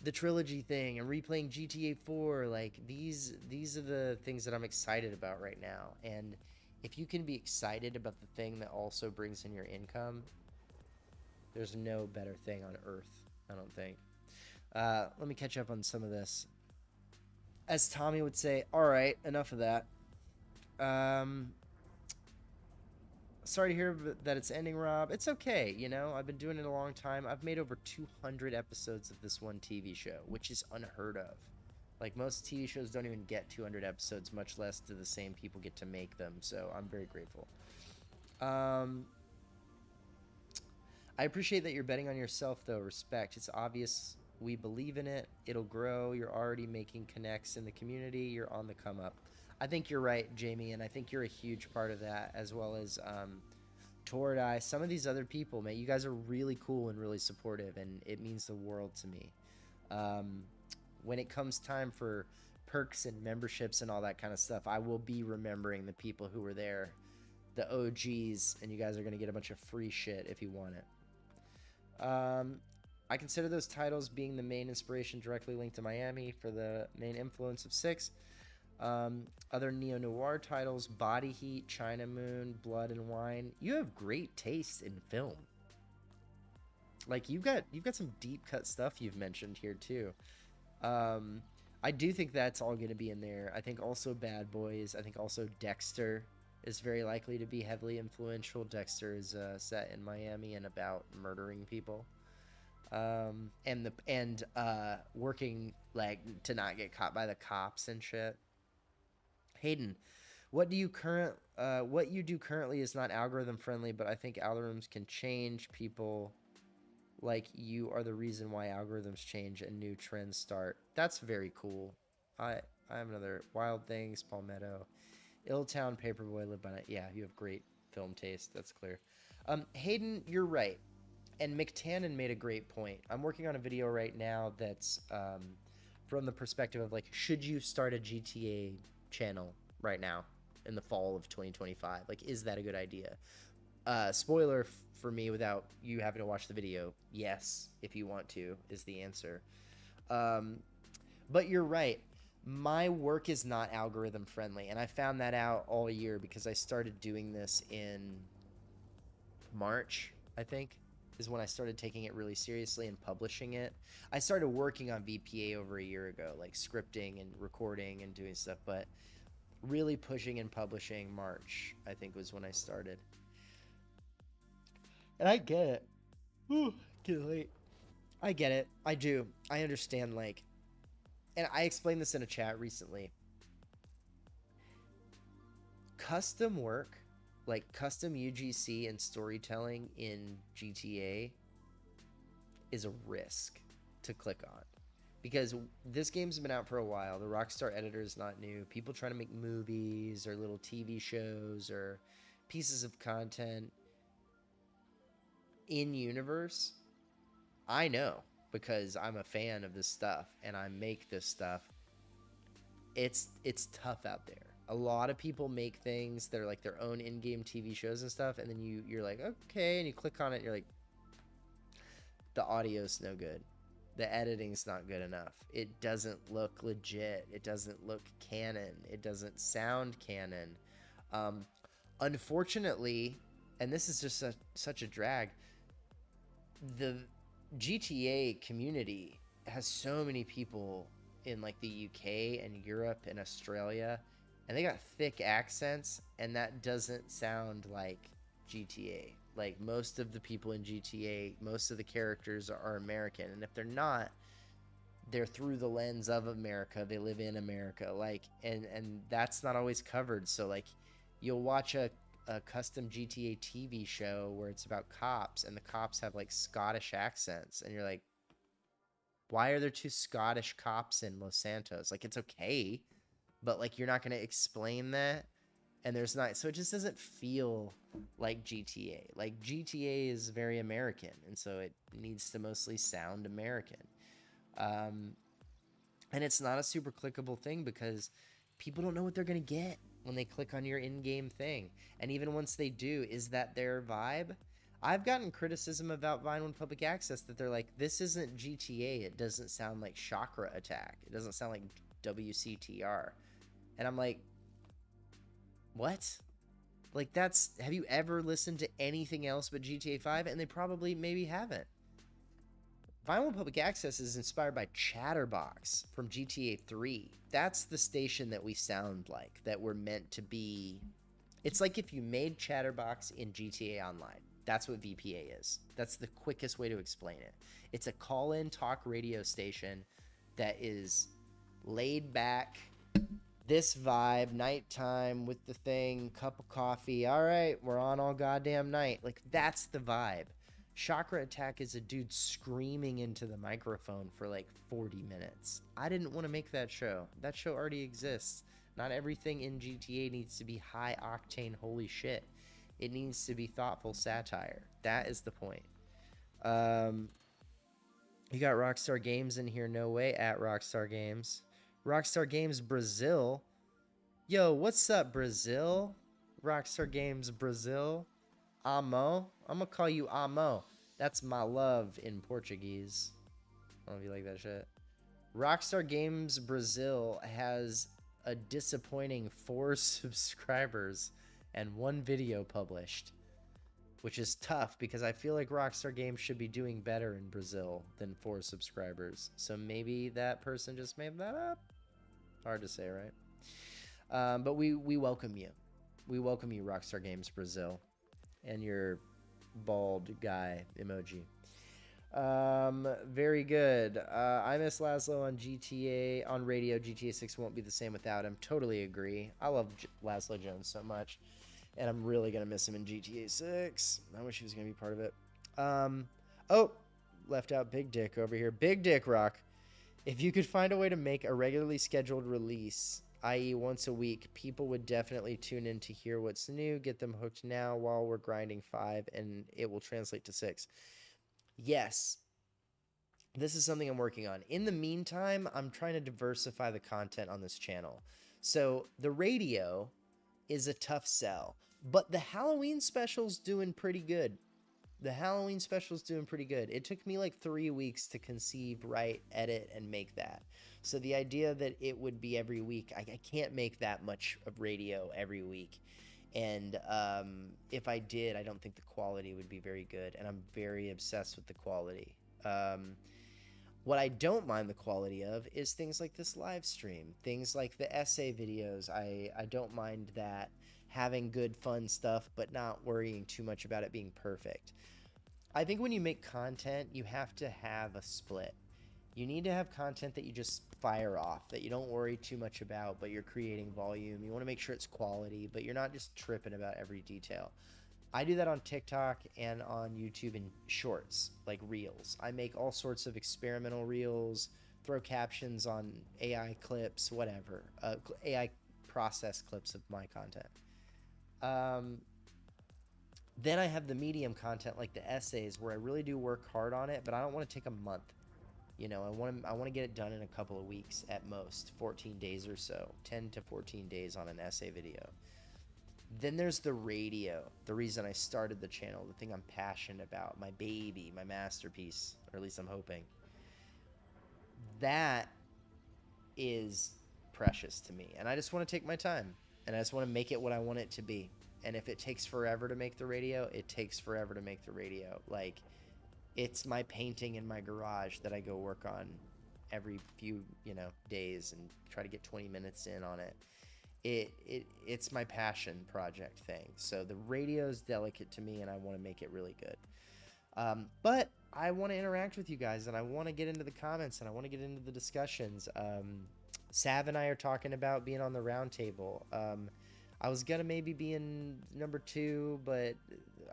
Speaker 1: the trilogy thing and replaying GTA 4. Like these are the things that I'm excited about right now. And if you can be excited about the thing that also brings in your income, there's no better thing on earth, I don't think. Let me catch up on some of this. As Tommy would say, all right, enough of that. Sorry to hear that it's ending, Rob. It's okay, you know, I've been doing it a long time. I've made over 200 episodes of this one TV show, which is unheard of. Like, most TV shows don't even get 200 episodes, much less do the same people get to make them, so I'm very grateful. I appreciate that you're betting on yourself, though. Respect. It's obvious we believe in it. It'll grow. You're already making connects in the community. You're on the come up. I think you're right, Jamie, and I think you're a huge part of that, as well as Tordai. Some of these other people, man, you guys are really cool and really supportive, and it means the world to me. When it comes time for perks and memberships and all that kind of stuff, I will be remembering the people who were there, the OGs, and you guys are going to get a bunch of free shit if you want it. I consider those titles being the main inspiration directly linked to Miami for the main influence of 6. Other neo-noir titles, Body Heat, China Moon, Blood and Wine. You have great taste in film. Like, you've got some deep cut stuff you've mentioned here too. I do think that's all going to be in there. I think also Bad Boys. I think also Dexter is very likely to be heavily influential. Dexter is set in Miami and about murdering people, and working like to not get caught by the cops and shit. Hayden, what you do currently is not algorithm friendly, but I think algorithms can change. People like you are the reason why algorithms change and new trends start. That's very cool. I have another Wild Things, Palmetto, Illtown, Paperboy, Live by Night. Yeah, you have great film taste. That's clear. Hayden, you're right. And McTannen made a great point. I'm working on a video right now that's from the perspective of like, should you start a GTA channel right now in the fall of 2025? Like, is that a good idea? Spoiler for me without you having to watch the video. Yes, if you want to, is the answer. But you're right. My work is not algorithm friendly, and I found that out all year because I started doing this in March, I think, is when I started taking it really seriously and publishing it. I started working on VPA over a year ago, like scripting and recording and doing stuff, but really pushing and publishing March, I think, was when I started. And I get it. Ooh, getting late. I get it. I do. I understand, like, and I explained this in a chat recently. Custom work, like custom UGC and storytelling in GTA, is a risk to click on. Because this game's been out for a while. The Rockstar editor is not new. People trying to make movies or little TV shows or pieces of content in universe. I know, because I'm a fan of this stuff and I make this stuff. It's tough out there. A lot of people make things that are like their own in-game TV shows and stuff, and then you're like, okay, and you click on it and you're like, the audio's no good. The editing's not good enough. It doesn't look legit. It doesn't look canon. It doesn't sound canon. Unfortunately, and this is just such a drag, the GTA community has so many people in like the UK and Europe and Australia, and they got thick accents, and that doesn't sound like GTA. Like, most of the people in GTA, most of the characters are American, and if they're not, they're through the lens of America. They live in America, like, and that's not always covered. So like, you'll watch a custom GTA TV show where it's about cops, and the cops have like Scottish accents, and you're like, why are there two Scottish cops in Los Santos? Like, it's okay, but like, you're not going to explain that. And there's not, so it just doesn't feel like GTA. Like, GTA is very American, and so it needs to mostly sound American. And And it's not a super clickable thing because people don't know what they're going to get when they click on your in-game thing. And even once they do, is that their vibe? I've gotten criticism about Vinewood Public Access that they're like, this isn't GTA. It doesn't sound like Chakra Attack. It doesn't sound like WCTR. And I'm like, what? Like, that's, have you ever listened to anything else but GTA 5? And they probably maybe haven't. Vinewood Public Access is inspired by Chatterbox from GTA 3. That's the station that we sound like, that we're meant to be. It's like if you made Chatterbox in GTA Online. That's what VPA is. That's the quickest way to explain it. It's a call-in talk radio station that is laid back, this vibe, nighttime with the thing, cup of coffee. All right, we're on all goddamn night. Like, that's the vibe. Chakra Attack is a dude screaming into the microphone for like 40 minutes. I didn't want to make that show. That show already exists. Not everything in GTA needs to be high octane holy shit. It needs to be thoughtful satire. That is the point. You got Rockstar Games in here. No way. At Rockstar Games. Rockstar Games Brazil. Yo, what's up, Brazil? Rockstar Games Brazil. Amo. I'm gonna call you Amo. That's my love in Portuguese. I don't know if you like that shit. Rockstar Games Brazil has a disappointing 4 subscribers and 1 video published, which is tough because I feel like Rockstar Games should be doing better in Brazil than 4 subscribers. So maybe that person just made that up. Hard to say, right? But we welcome you. We welcome you, Rockstar Games Brazil, and your bald guy emoji. Very good. I miss Lazlow on GTA, on radio. GTA 6 won't be the same without him. Totally agree. I love Lazlow Jones so much, and I'm really going to miss him in GTA 6. I wish he was going to be part of it. Oh, left out Big Dick over here. Big Dick Rock. If you could find a way to make a regularly scheduled release, i.e. once a week, people would definitely tune in to hear what's new, get them hooked now while we're grinding 5, and it will translate to 6. Yes, this is something I'm working on. In the meantime, I'm trying to diversify the content on this channel. So the radio is a tough sell, but the Halloween special's doing pretty good. The Halloween special's doing pretty good. It took me like 3 weeks to conceive, write, edit, and make that. So the idea that it would be every week, I can't make that much of radio every week. And if I did, I don't think the quality would be very good. And I'm very obsessed with the quality. What I don't mind the quality of is things like this live stream, things like the essay videos. I don't mind that, having good, fun stuff, but not worrying too much about it being perfect. I think when you make content, you have to have a split. You need to have content that you just fire off, that you don't worry too much about, but you're creating volume. You want to make sure it's quality, but you're not just tripping about every detail. I do that on TikTok and on YouTube in shorts, like reels. I make all sorts of experimental reels, throw captions on AI clips, whatever, AI process clips of my content. Then I have the medium content like the essays where I really do work hard on it, but I don't want to take a month. You know, I want to get it done in a couple of weeks at most, 14 days or so, 10 to 14 days on an essay video. Then there's the radio, the reason I started the channel, the thing I'm passionate about, my baby, my masterpiece, or at least I'm hoping. That is precious to me, and I just want to take my time, and I just want to make it what I want it to be. And if it takes forever to make the radio, it takes forever to make the radio. Like, it's my painting in my garage that I go work on every few, days and try to get 20 minutes in on it. It's my passion project thing. So the radio is delicate to me, and I want to make it really good. But I want to interact with you guys, and I want to get into the comments, and I want to get into the discussions. Sav and I are talking about being on the round table. I was gonna maybe be in number 2, but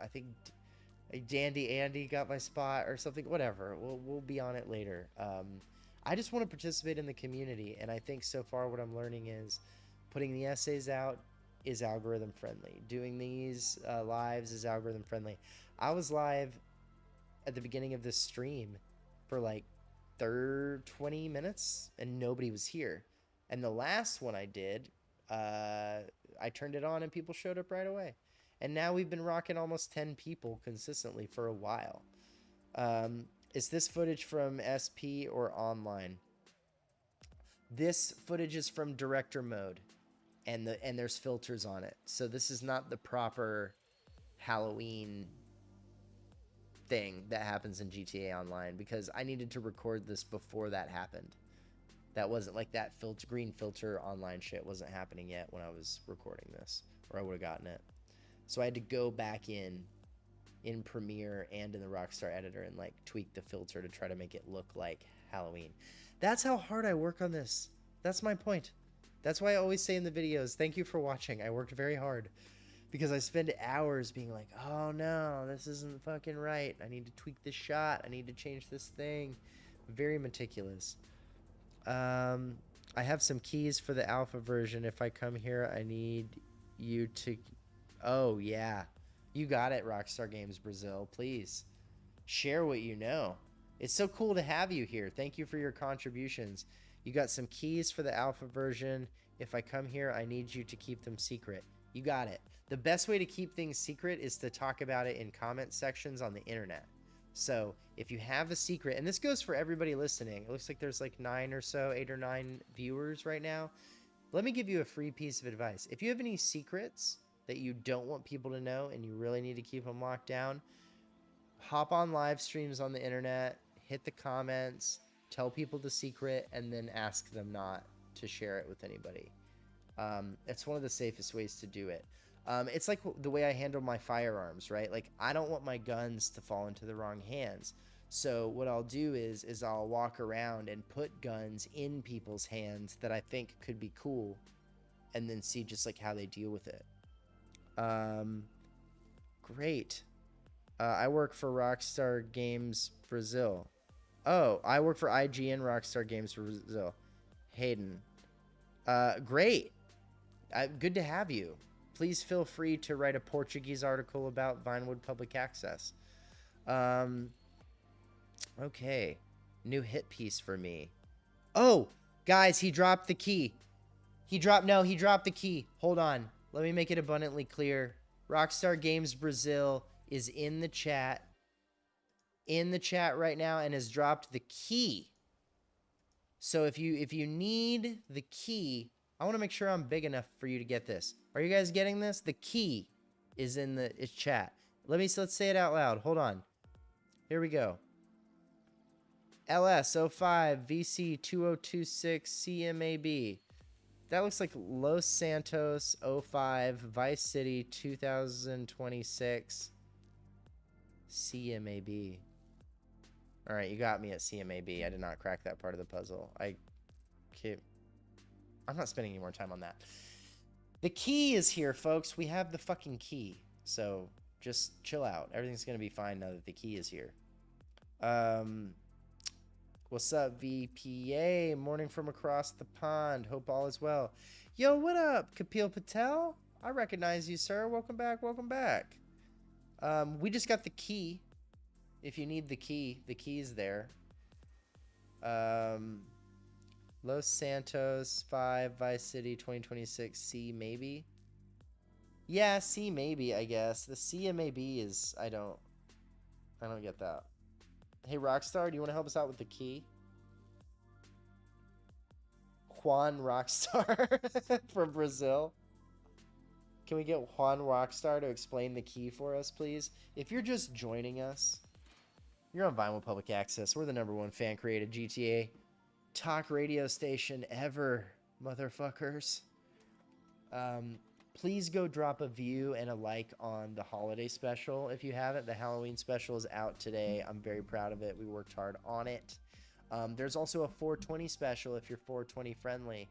Speaker 1: I think Dandy Andy got my spot or something. Whatever, we'll be on it later. I just want to participate in the community, and I think so far what I'm learning is putting the essays out is algorithm friendly. Doing these lives is algorithm friendly. I was live at the beginning of this stream for like 20 minutes and nobody was here. And the last one I did, I turned it on and people showed up right away. And now we've been rocking almost 10 people consistently for a while. Is this footage from SP or online? This footage is from director mode, and there's filters on it. So this is not the proper Halloween thing that happens in GTA Online, because I needed to record this before that happened. That wasn't like that green filter online shit wasn't happening yet when I was recording this, or I would have gotten it. So I had to go back in Premiere and in the Rockstar editor and like tweak the filter to try to make it look like Halloween. That's how hard I work on this. That's my point. That's why I always say in the videos, thank you for watching. I worked very hard, because I spend hours being like, oh no, this isn't fucking right. I need to tweak this shot. I need to change this thing. Very meticulous. I have some keys for the alpha version. If I come here, I need you to... Oh, yeah. You got it, Rockstar Games Brazil. Please share what you know. It's so cool to have you here. Thank you for your contributions. You got some keys for the alpha version. If I come here, I need you to keep them secret. You got it. The best way to keep things secret is to talk about it in comment sections on the internet. So if you have a secret, and this goes for everybody listening, it looks like there's like 8 or 9 viewers right now. Let me give you a free piece of advice. If you have any secrets that you don't want people to know and you really need to keep them locked down, hop on live streams on the internet, hit the comments, tell people the secret, and then ask them not to share it with anybody. It's one of the safest ways to do it. It's like the way I handle my firearms, right? Like, I don't want my guns to fall into the wrong hands. So what I'll do is I'll walk around and put guns in people's hands that I think could be cool, and then see just like how they deal with it. Great. I work for Rockstar Games Brazil. Oh, I work for IGN Rockstar Games Brazil. Hayden. Great. Good to have you. Please feel free to write a Portuguese article about Vinewood Public Access. Okay. New hit piece for me. Oh, guys, he dropped the key. He dropped the key. Hold on. Let me make it abundantly clear. Rockstar Games Brazil is in the chat. In the chat right now, and has dropped the key. So if you need the key, I want to make sure I'm big enough for you to get this. Are you guys getting this? The key is in the chat. Let's say it out loud. Hold on. Here we go. LS05 VC 2026 CMAB. That looks like Los Santos 05 Vice City 2026 CMAB. All right, you got me at CMAB. I did not crack that part of the puzzle. I'm not spending any more time on that. The key is here, folks. We have the fucking key. So just chill out. Everything's going to be fine now that the key is here. What's up, VPA? Morning from across the pond. Hope all is well. Yo, what up, Kapil Patel? I recognize you, sir. Welcome back. Welcome back. We just got the key. If you need the key's there. Los Santos 5 Vice City 2026 C maybe. Yeah, C maybe, I guess. The CMAB is I don't get that. Hey Rockstar, do you want to help us out with the key? Juan Rockstar from Brazil. Can we get Juan Rockstar to explain the key for us, please? If you're just joining us, you're on Vinewood Public Access. We're the #1 fan-created GTA talk radio station ever, motherfuckers. Please go drop a view and a like on the holiday special if you haven't. The Halloween special is out today. I'm very proud of it. We worked hard on it. There's also a 420 special if you're 420 friendly.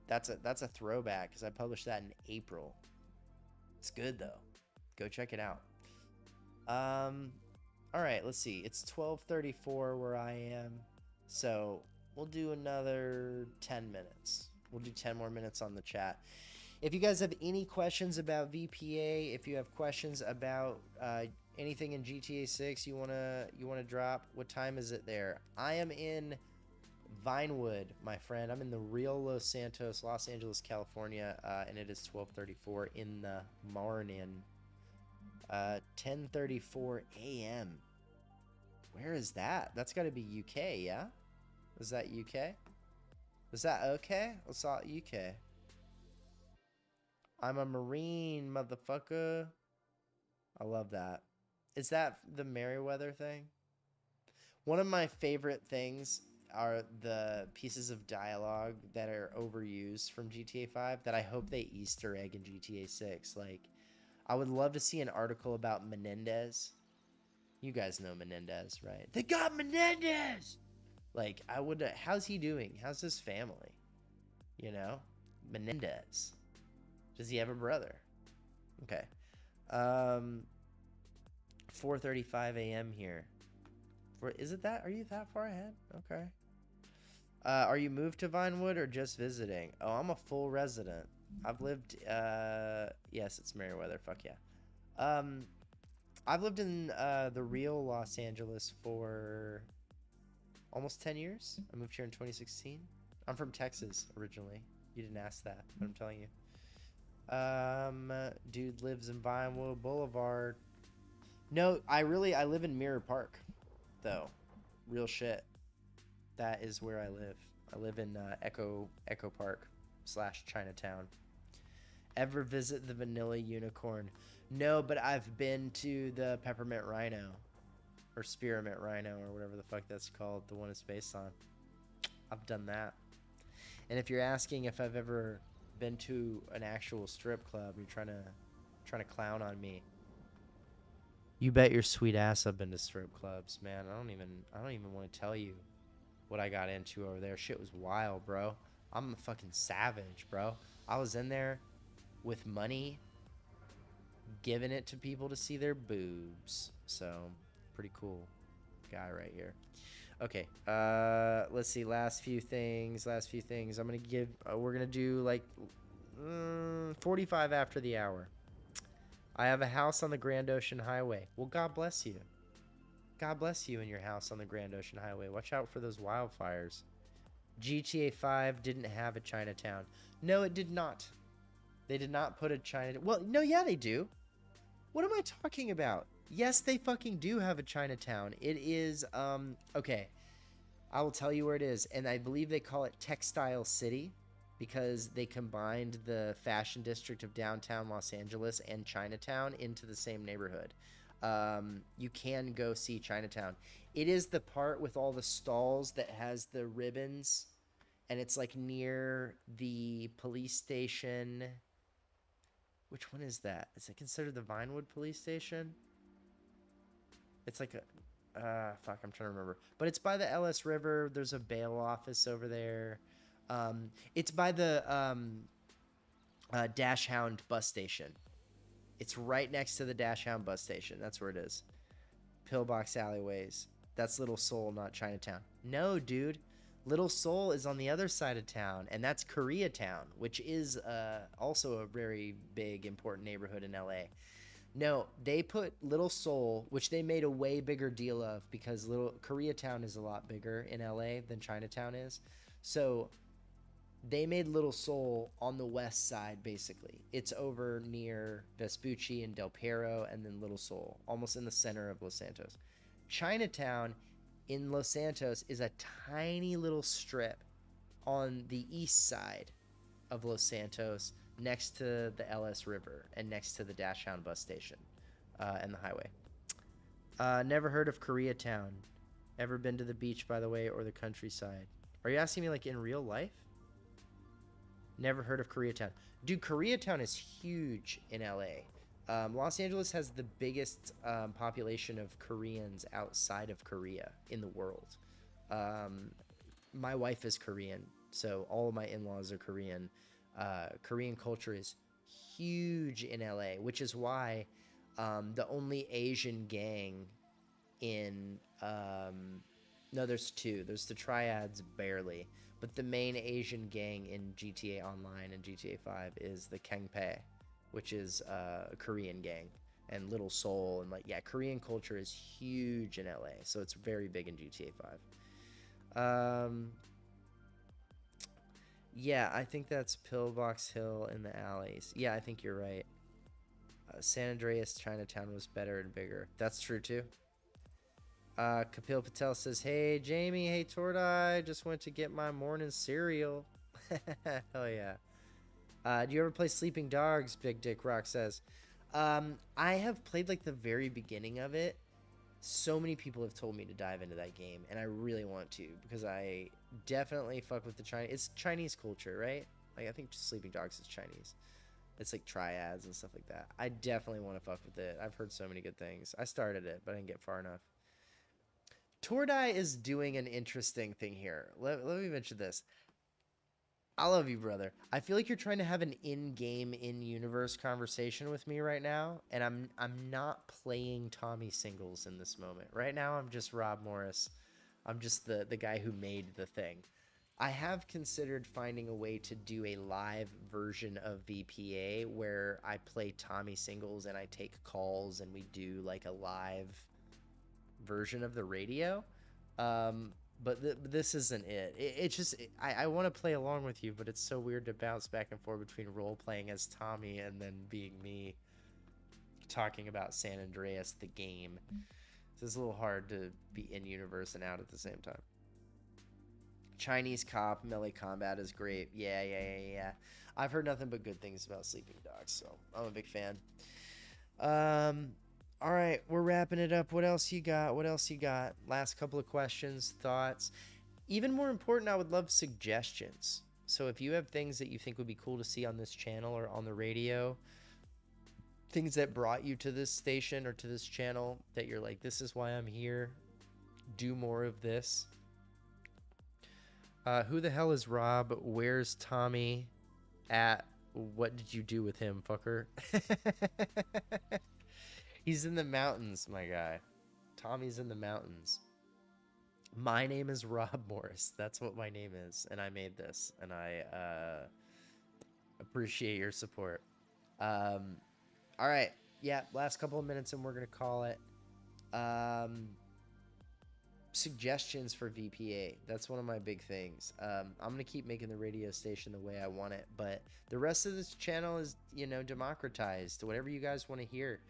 Speaker 1: That's a throwback because I published that in April. It's good though. Go check it out. All right, let's see. It's 12:34 where I am. So we'll do another 10 minutes. We'll do 10 more minutes on the chat. If you guys have any questions about VPA, if you have questions about anything in GTA 6 you wanna drop, what time is it there? I am in Vinewood, my friend. I'm in the real Los Santos, Los Angeles, California, and it is 12:34 in the morning. 10:34 a.m. Where is that? That's got to be UK, yeah? Was that UK? Was that okay? What's that UK? I'm a Marine, motherfucker. I love that. Is that the Merriweather thing? One of my favorite things are the pieces of dialogue that are overused from GTA 5 that I hope they Easter egg in GTA 6. Like, I would love to see an article about Menendez. You guys know Menendez, right? They got Menendez! Like, I would... how's he doing? How's his family? You know? Menendez. Does he have a brother? Okay. 4:35 a.m. here. Is it that? Are you that far ahead? Okay. Are you moved to Vinewood or just visiting? Oh, I'm a full resident. I've lived... yes, it's Merriweather. Fuck yeah. I've lived in the real Los Angeles for almost 10 years. I moved here in 2016. I'm from Texas originally. You didn't ask that, but I'm telling you. Dude lives in Vinewood Boulevard. No, I live in Mirror Park, though. Real shit. That is where I live. I live in Echo Park / Chinatown. Ever visit the Vanilla Unicorn? No, but I've been to the Peppermint Rhino. Or Spearmint Rhino, or whatever the fuck that's called. The one it's based on. I've done that. And if you're asking if I've ever been to an actual strip club, you're trying to clown on me. You bet your sweet ass I've been to strip clubs, man. I don't even want to tell you what I got into over there. Shit was wild, bro. I'm a fucking savage, bro. I was in there with money, giving it to people to see their boobs. So, pretty cool guy right here. Okay, let's see. Last few things. I'm gonna give. We're gonna do like 45 after the hour. I have a house on the Grand Ocean Highway. Well, God bless you. God bless you in your house on the Grand Ocean Highway. Watch out for those wildfires. GTA 5 didn't have a Chinatown. No, it did not. They did not put a Chinatown. Well, no, yeah, they do. What am I talking about? Yes, they fucking do have a Chinatown. It is, okay. I will tell you where it is. And I believe they call it Textile City because they combined the fashion district of downtown Los Angeles and Chinatown into the same neighborhood. You can go see Chinatown. It is the part with all the stalls that has the ribbons, and it's like near the police station. Which one is that? Is it considered the Vinewood police station? It's like a fuck, I'm trying to remember. But it's by the LS River. There's a bail office over there. It's by the Dash Hound bus station. It's right next to the Dash Hound bus station. That's where it is. Pillbox alleyways. That's Little Seoul, not Chinatown. No, dude. Little Seoul is on the other side of town, and that's Koreatown, which is also a very big, important neighborhood in LA. No, they put Little Seoul, which they made a way bigger deal of because Koreatown is a lot bigger in LA than Chinatown is. So they made Little Seoul on the west side, basically. It's over near Vespucci and Del Perro, and then Little Seoul, almost in the center of Los Santos. Chinatown in Los Santos is a tiny little strip on the east side of Los Santos, next to the LS River and next to the Dash Hound bus station and the highway. Never heard of Koreatown. Ever been to the beach, by the way, or the countryside? Are you asking me like in real life? Never heard of Koreatown. Dude, Koreatown is huge in LA. Los Angeles has the biggest population of Koreans outside of Korea in the world. My wife is Korean, so all of my in-laws are Korean. Korean culture is huge in LA, which is why the only Asian gang in... no, there's two. There's the Triads, barely. but the main Asian gang in GTA Online and GTA 5 is the Kangpae, which is a Korean gang, and Little Seoul, and like, yeah, Korean culture is huge in LA, so it's very big in GTA 5. Yeah, I think that's Pillbox Hill in the alleys. Yeah, I think you're right. San Andreas Chinatown was better and bigger. That's true too. Kapil Patel says, "Hey Jamie, hey Tordai, just went to get my morning cereal." Hell yeah. Do you ever play Sleeping Dogs? Big Dick Rock says. I have played like the very beginning of it. So many people have told me to dive into that game, and I really want to, because I definitely fuck with the Chinese. It's Chinese culture, right? Like, I think Sleeping Dogs is Chinese. It's like triads and stuff like that. I definitely want to fuck with it. I've heard so many good things. I started it, but I didn't get far enough. Tordai is doing an interesting thing here. Let me mention this. I love you, brother. I feel like you're trying to have an in-game, in-universe conversation with me right now, and I'm not playing Tommy Singles in this moment. Right now, I'm just Rob Morris. I'm just the guy who made the thing. I have considered finding a way to do a live version of VPA where I play Tommy Singles and I take calls and we do like a live version of the radio. But this isn't it. It's just, I want to play along with you, but it's so weird to bounce back and forth between role playing as Tommy and then being me talking about San Andreas, the game. So it's a little hard to be in universe and out at the same time. Chinese cop melee combat is great. Yeah. I've heard nothing but good things about Sleeping Dogs, so I'm a big fan. All right, we're wrapping it up. What else you got? Last couple of questions, thoughts. Even more important, I would love suggestions. So if you have things that you think would be cool to see on this channel or on the radio, things that brought you to this station or to this channel that you're like, this is why I'm here, do more of this. Who the hell is Rob? Where's Tommy at? What did you do with him, fucker? He's in the mountains, my guy. Tommy's in the mountains. My name is Rob Morris. That's what my name is, and I made this, and I appreciate your support. All right. Yeah, last couple of minutes, and we're going to call it. Suggestions for VPA. That's one of my big things. I'm going to keep making the radio station the way I want it, but the rest of this channel is, democratized. Whatever you guys want to hear.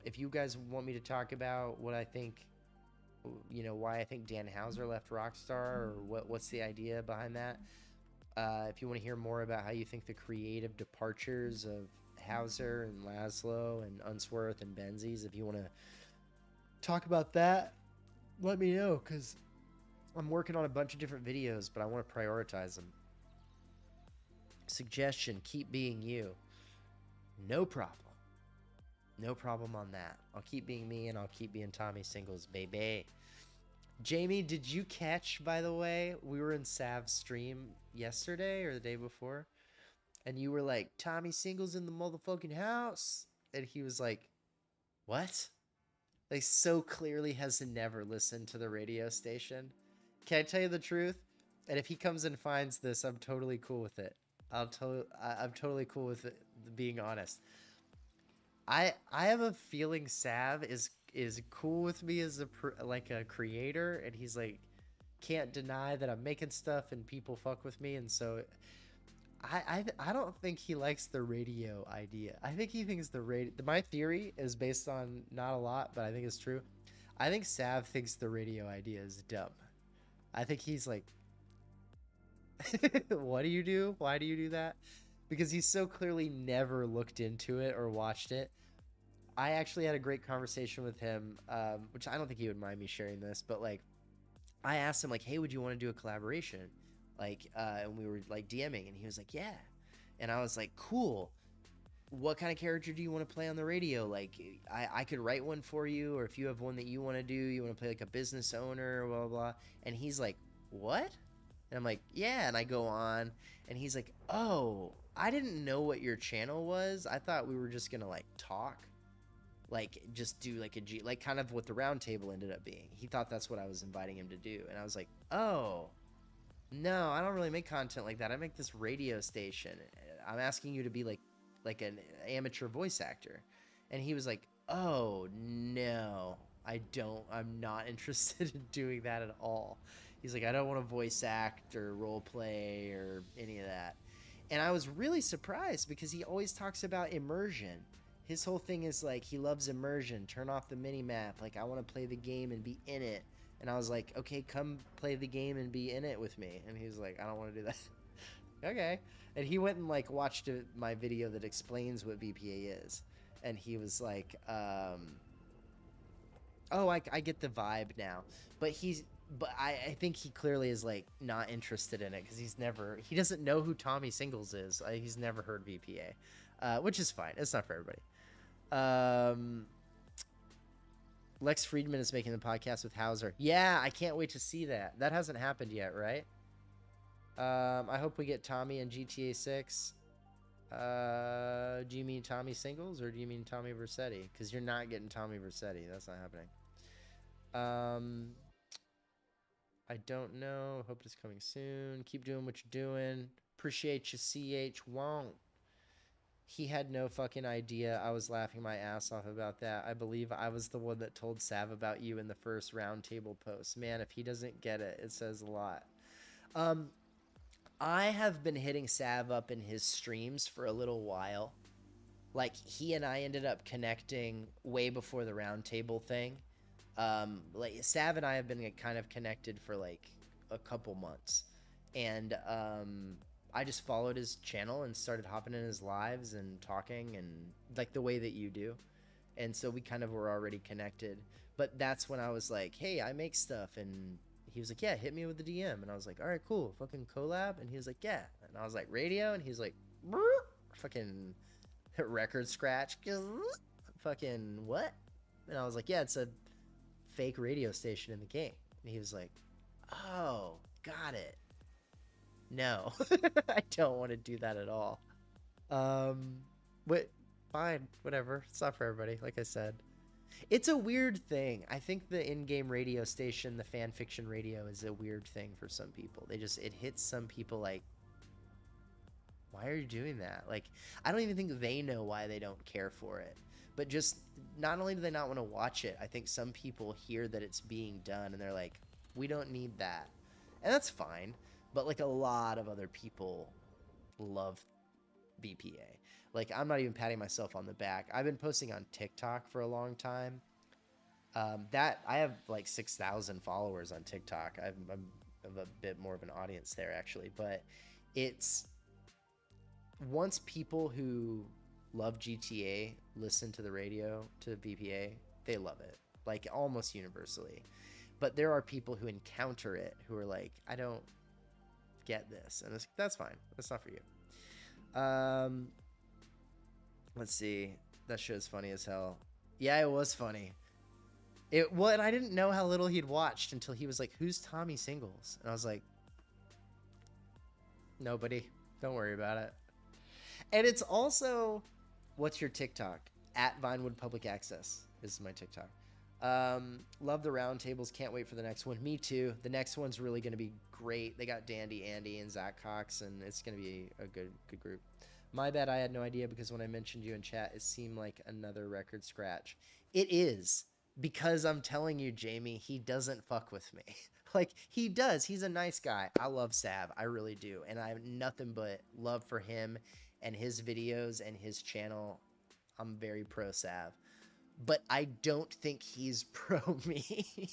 Speaker 1: If you guys want me to talk about what I think, why I think Dan Hauser left Rockstar, or what's the idea behind that. If you want to hear more about how you think the creative departures of Hauser and Lazlow and Unsworth and Benzies, if you want to talk about that, let me know, because I'm working on a bunch of different videos, but I want to prioritize them. Suggestion, keep being you. No problem. No problem on that. I'll keep being me, and I'll keep being Tommy Singles, baby. Jamie, did you catch, by the way, we were in Sav's stream yesterday or the day before, and you were like, Tommy Singles in the motherfucking house, and he was like, what? Like, so clearly has never listened to the radio station. Can I tell you the truth? And if he comes and finds this, I'm totally cool with it. I'm totally cool with it, being honest. I have a feeling Sav is cool with me as a creator, and he's like, can't deny that I'm making stuff and people fuck with me, and so I don't think he likes the radio idea. I think he thinks the radio. My theory is based on not a lot, but I think it's true. I think Sav thinks the radio idea is dumb. I think he's like, what do you do? Why do you do that? Because he's so clearly never looked into it or watched it. I actually had a great conversation with him, which I don't think he would mind me sharing this, but like, I asked him like, hey, would you want to do a collaboration? Like, and we were like DMing, and he was like, yeah. And I was like, cool. What kind of character do you want to play on the radio? Like, I could write one for you, or if you have one that you want to do, you want to play like a business owner, blah, blah, blah. And he's like, what? And I'm like, yeah. And I go on, and he's like, oh, I didn't know what your channel was. I thought we were just going to like talk, like just do like like kind of what the round table ended up being. He thought that's what I was inviting him to do. And I was like, oh, No, I don't really make content like that. I make this radio station. I'm asking you to be like an amateur voice actor. And he was like, "Oh, no. I'm not interested in doing that at all." He's like, "I don't want to voice act or role play or any of that." And I was really surprised because he always talks about immersion. His whole thing is like he loves immersion. Turn off the mini map. Like, I want to play the game and be in it. And I was like, "Okay, come play the game and be in it with me." And he was like, "I don't want to do that." Okay. And he went and like watched my video that explains what VPA is. And he was like, "Oh, I get the vibe now." But I think he clearly is like not interested in it because he doesn't know who Tommy Singles is. He's never heard VPA, which is fine. It's not for everybody. Lex Friedman is making the podcast with Hauser. Yeah, I can't wait to see that. That hasn't happened yet, right? I hope we get Tommy in GTA 6. Do you mean Tommy Singles or do you mean Tommy Vercetti? Because you're not getting Tommy Vercetti. That's not happening. I don't know. Hope it's coming soon. Keep doing what you're doing. Appreciate you, CH. Won't. He had no fucking idea. I was laughing my ass off about that. I believe I was the one that told Sav about you in the first roundtable post. Man, if he doesn't get it, it says a lot. I have been hitting Sav up in his streams for a little while. Like, he and I ended up connecting way before the roundtable thing. Like, Sav and I have been kind of connected for like a couple months. And I just followed his channel and started hopping in his lives and talking and like the way that you do. And so we kind of were already connected. But that's when I was like, "Hey, I make stuff." And he was like, "Yeah, hit me with the DM." And I was like, "All right, cool. Fucking collab." And he was like, "Yeah." And I was like, "Radio?" And he was like, fucking record scratch. Fucking what? And I was like, "Yeah, it's a fake radio station in the game." And he was like, "Oh, got it. No." I don't want to do that at all. But fine, whatever. It's not for everybody, like I said. It's a weird thing. I think the in-game radio station, the fan fiction radio, is a weird thing for some people. It hits some people like, why are you doing that? Like, I don't even think they know why they don't care for it. But just, not only do they not want to watch it, I think some people hear that it's being done and they're like, "We don't need that." And that's fine. But like a lot of other people love VPA. Like, I'm not even patting myself on the back. I've been posting on TikTok for a long time. That I have like 6,000 followers on TikTok. I'm a bit more of an audience there actually, but it's once people who love GTA listen to the radio to VPA, they love it, like almost universally. But there are people who encounter it who are like, "I don't get this," and that's fine. That's not for you. Let's see. That show's funny as hell. Yeah, it was funny. And I didn't know how little he'd watched until he was like, "Who's Tommy Singles?" And I was like, "Nobody. Don't worry about it." And it's also, what's your TikTok? At Vinewood Public Access is my TikTok. Love the roundtables. Can't wait for the next one. Me too. The next one's really going to be great. They got Dandy Andy and Zach Cox, and it's going to be a good group. My bad, I had no idea because when I mentioned you in chat, it seemed like another record scratch. It is, because I'm telling you, Jamie, he doesn't fuck with me. Like, he does. He's a nice guy. I love Sav. I really do. And I have nothing but love for him and his videos and his channel. I'm very pro Sav. But I don't think he's pro me.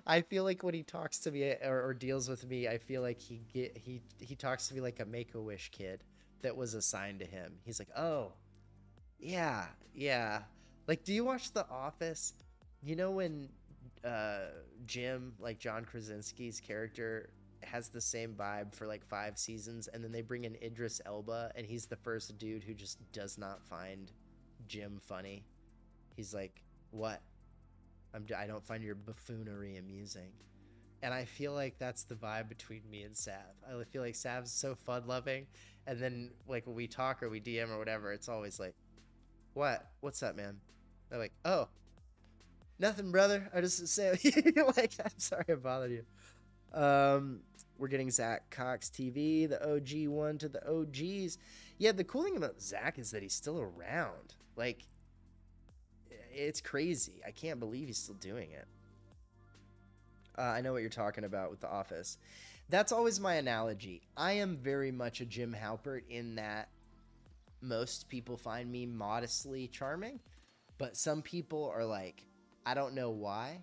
Speaker 1: I feel like when he talks to me or deals with me, I feel like he talks to me like a Make-A-Wish kid that was assigned to him. He's like, "Oh, yeah. Like, do you watch The Office? You know when Jim, like John Krasinski's character, has the same vibe for like 5 seasons, and then they bring in Idris Elba, and he's the first dude who just does not find Jim funny. He's like, "What? I don't find your buffoonery amusing." And I feel like that's the vibe between me and Sav. I feel like Sav's so fun-loving, and then like when we talk or we DM or whatever, it's always like, "What? What's up, man?" They're like, "Oh, nothing, brother. I just say," like, "I'm sorry I bothered you." We're getting Zach Cox TV, the OG one to the OGs. Yeah, the cool thing about Zach is that he's still around. Like, it's crazy. I can't believe he's still doing it. I know what you're talking about with The Office. That's always my analogy. I am very much a Jim Halpert in that most people find me modestly charming, but some people are like, I don't know why,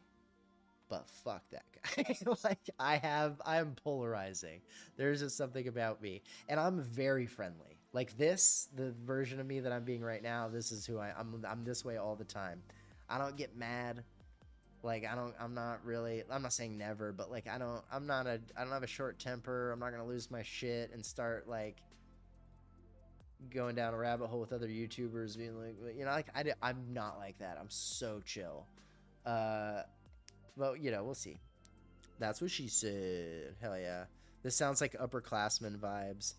Speaker 1: but fuck that guy. Like, I am polarizing. There's just something about me, and I'm very friendly. Like this, the version of me that I'm being right now, this is who I'm this way all the time. I don't get mad. Like, I'm not saying never, but like, I don't have a short temper. I'm not going to lose my shit and start like going down a rabbit hole with other YouTubers being like, you know, like I'm not like that. I'm so chill. But you know, we'll see. That's what she said. Hell yeah. This sounds like upperclassmen vibes.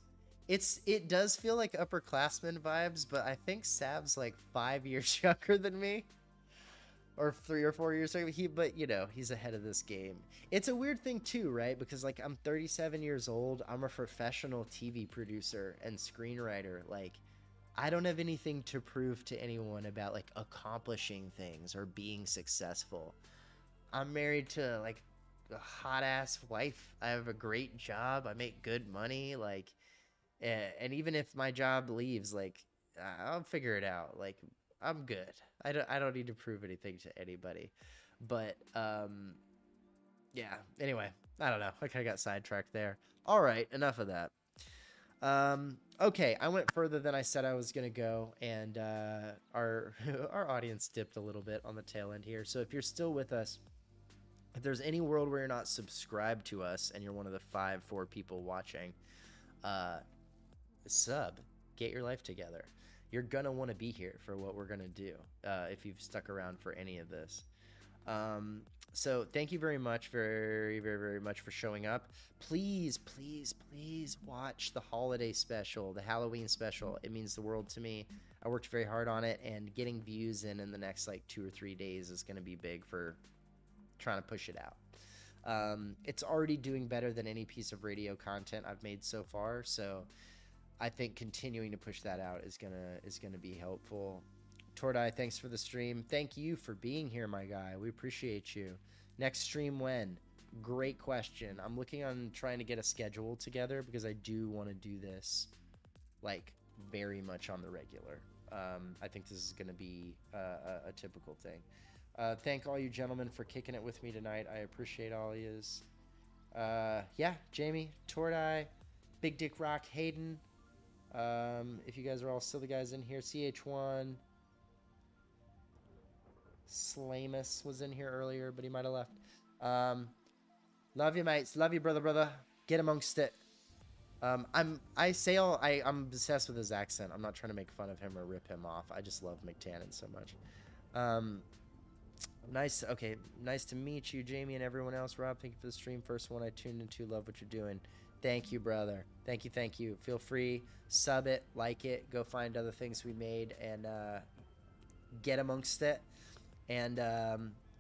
Speaker 1: It does feel like upperclassmen vibes, but I think Sab's like 5 years younger than me. Or 3 or 4 years younger. But you know, he's ahead of this game. It's a weird thing too, right? Because like I'm 37 years old. I'm a professional TV producer and screenwriter. Like, I don't have anything to prove to anyone about like accomplishing things or being successful. I'm married to like a hot ass wife. I have a great job. I make good money. Like, and even if my job leaves, like, I'll figure it out. Like, I'm good. I don't need to prove anything to anybody. But yeah. Anyway, I don't know. I kind of got sidetracked there. All right, enough of that. Okay, I went further than I said I was gonna go, and our audience dipped a little bit on the tail end here. So if you're still with us, if there's any world where you're not subscribed to us and you're one of the 4 people watching, sub, get your life together. You're gonna want to be here for what we're gonna do if you've stuck around for any of this. So thank you very much, very, very, very much for showing up. Please, please, please watch the holiday special, the Halloween special. It means the world to me. I worked very hard on it, and getting views in the next like 2 or 3 days is going to be big for trying to push it out. It's already doing better than any piece of radio content I've made so far, so I think continuing to push that out is gonna be helpful. Tordai, thanks for the stream. Thank you for being here, my guy. We appreciate you. Next stream when? Great question. I'm looking on trying to get a schedule together because I do want to do this like very much on the regular. I think this is going to be a typical thing. Thank all you gentlemen for kicking it with me tonight. I appreciate all yous. Yeah, Jamie, Tordai, Big Dick Rock, Hayden. If you guys are all still the guys in here, CH1. Slamus was in here earlier, but he might have left. Love you, mates. Love you, brother. Get amongst it. I'm obsessed with his accent. I'm not trying to make fun of him or rip him off. I just love McTannen so much. Nice to meet you, Jamie, and everyone else. Rob, thank you for the stream. First one I tuned into. Love what you're doing. Thank you, brother. Thank you. Feel free, sub it, like it, go find other things we made, and get amongst it. And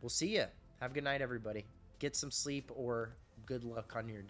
Speaker 1: we'll see you. Have a good night, everybody. Get some sleep or good luck on your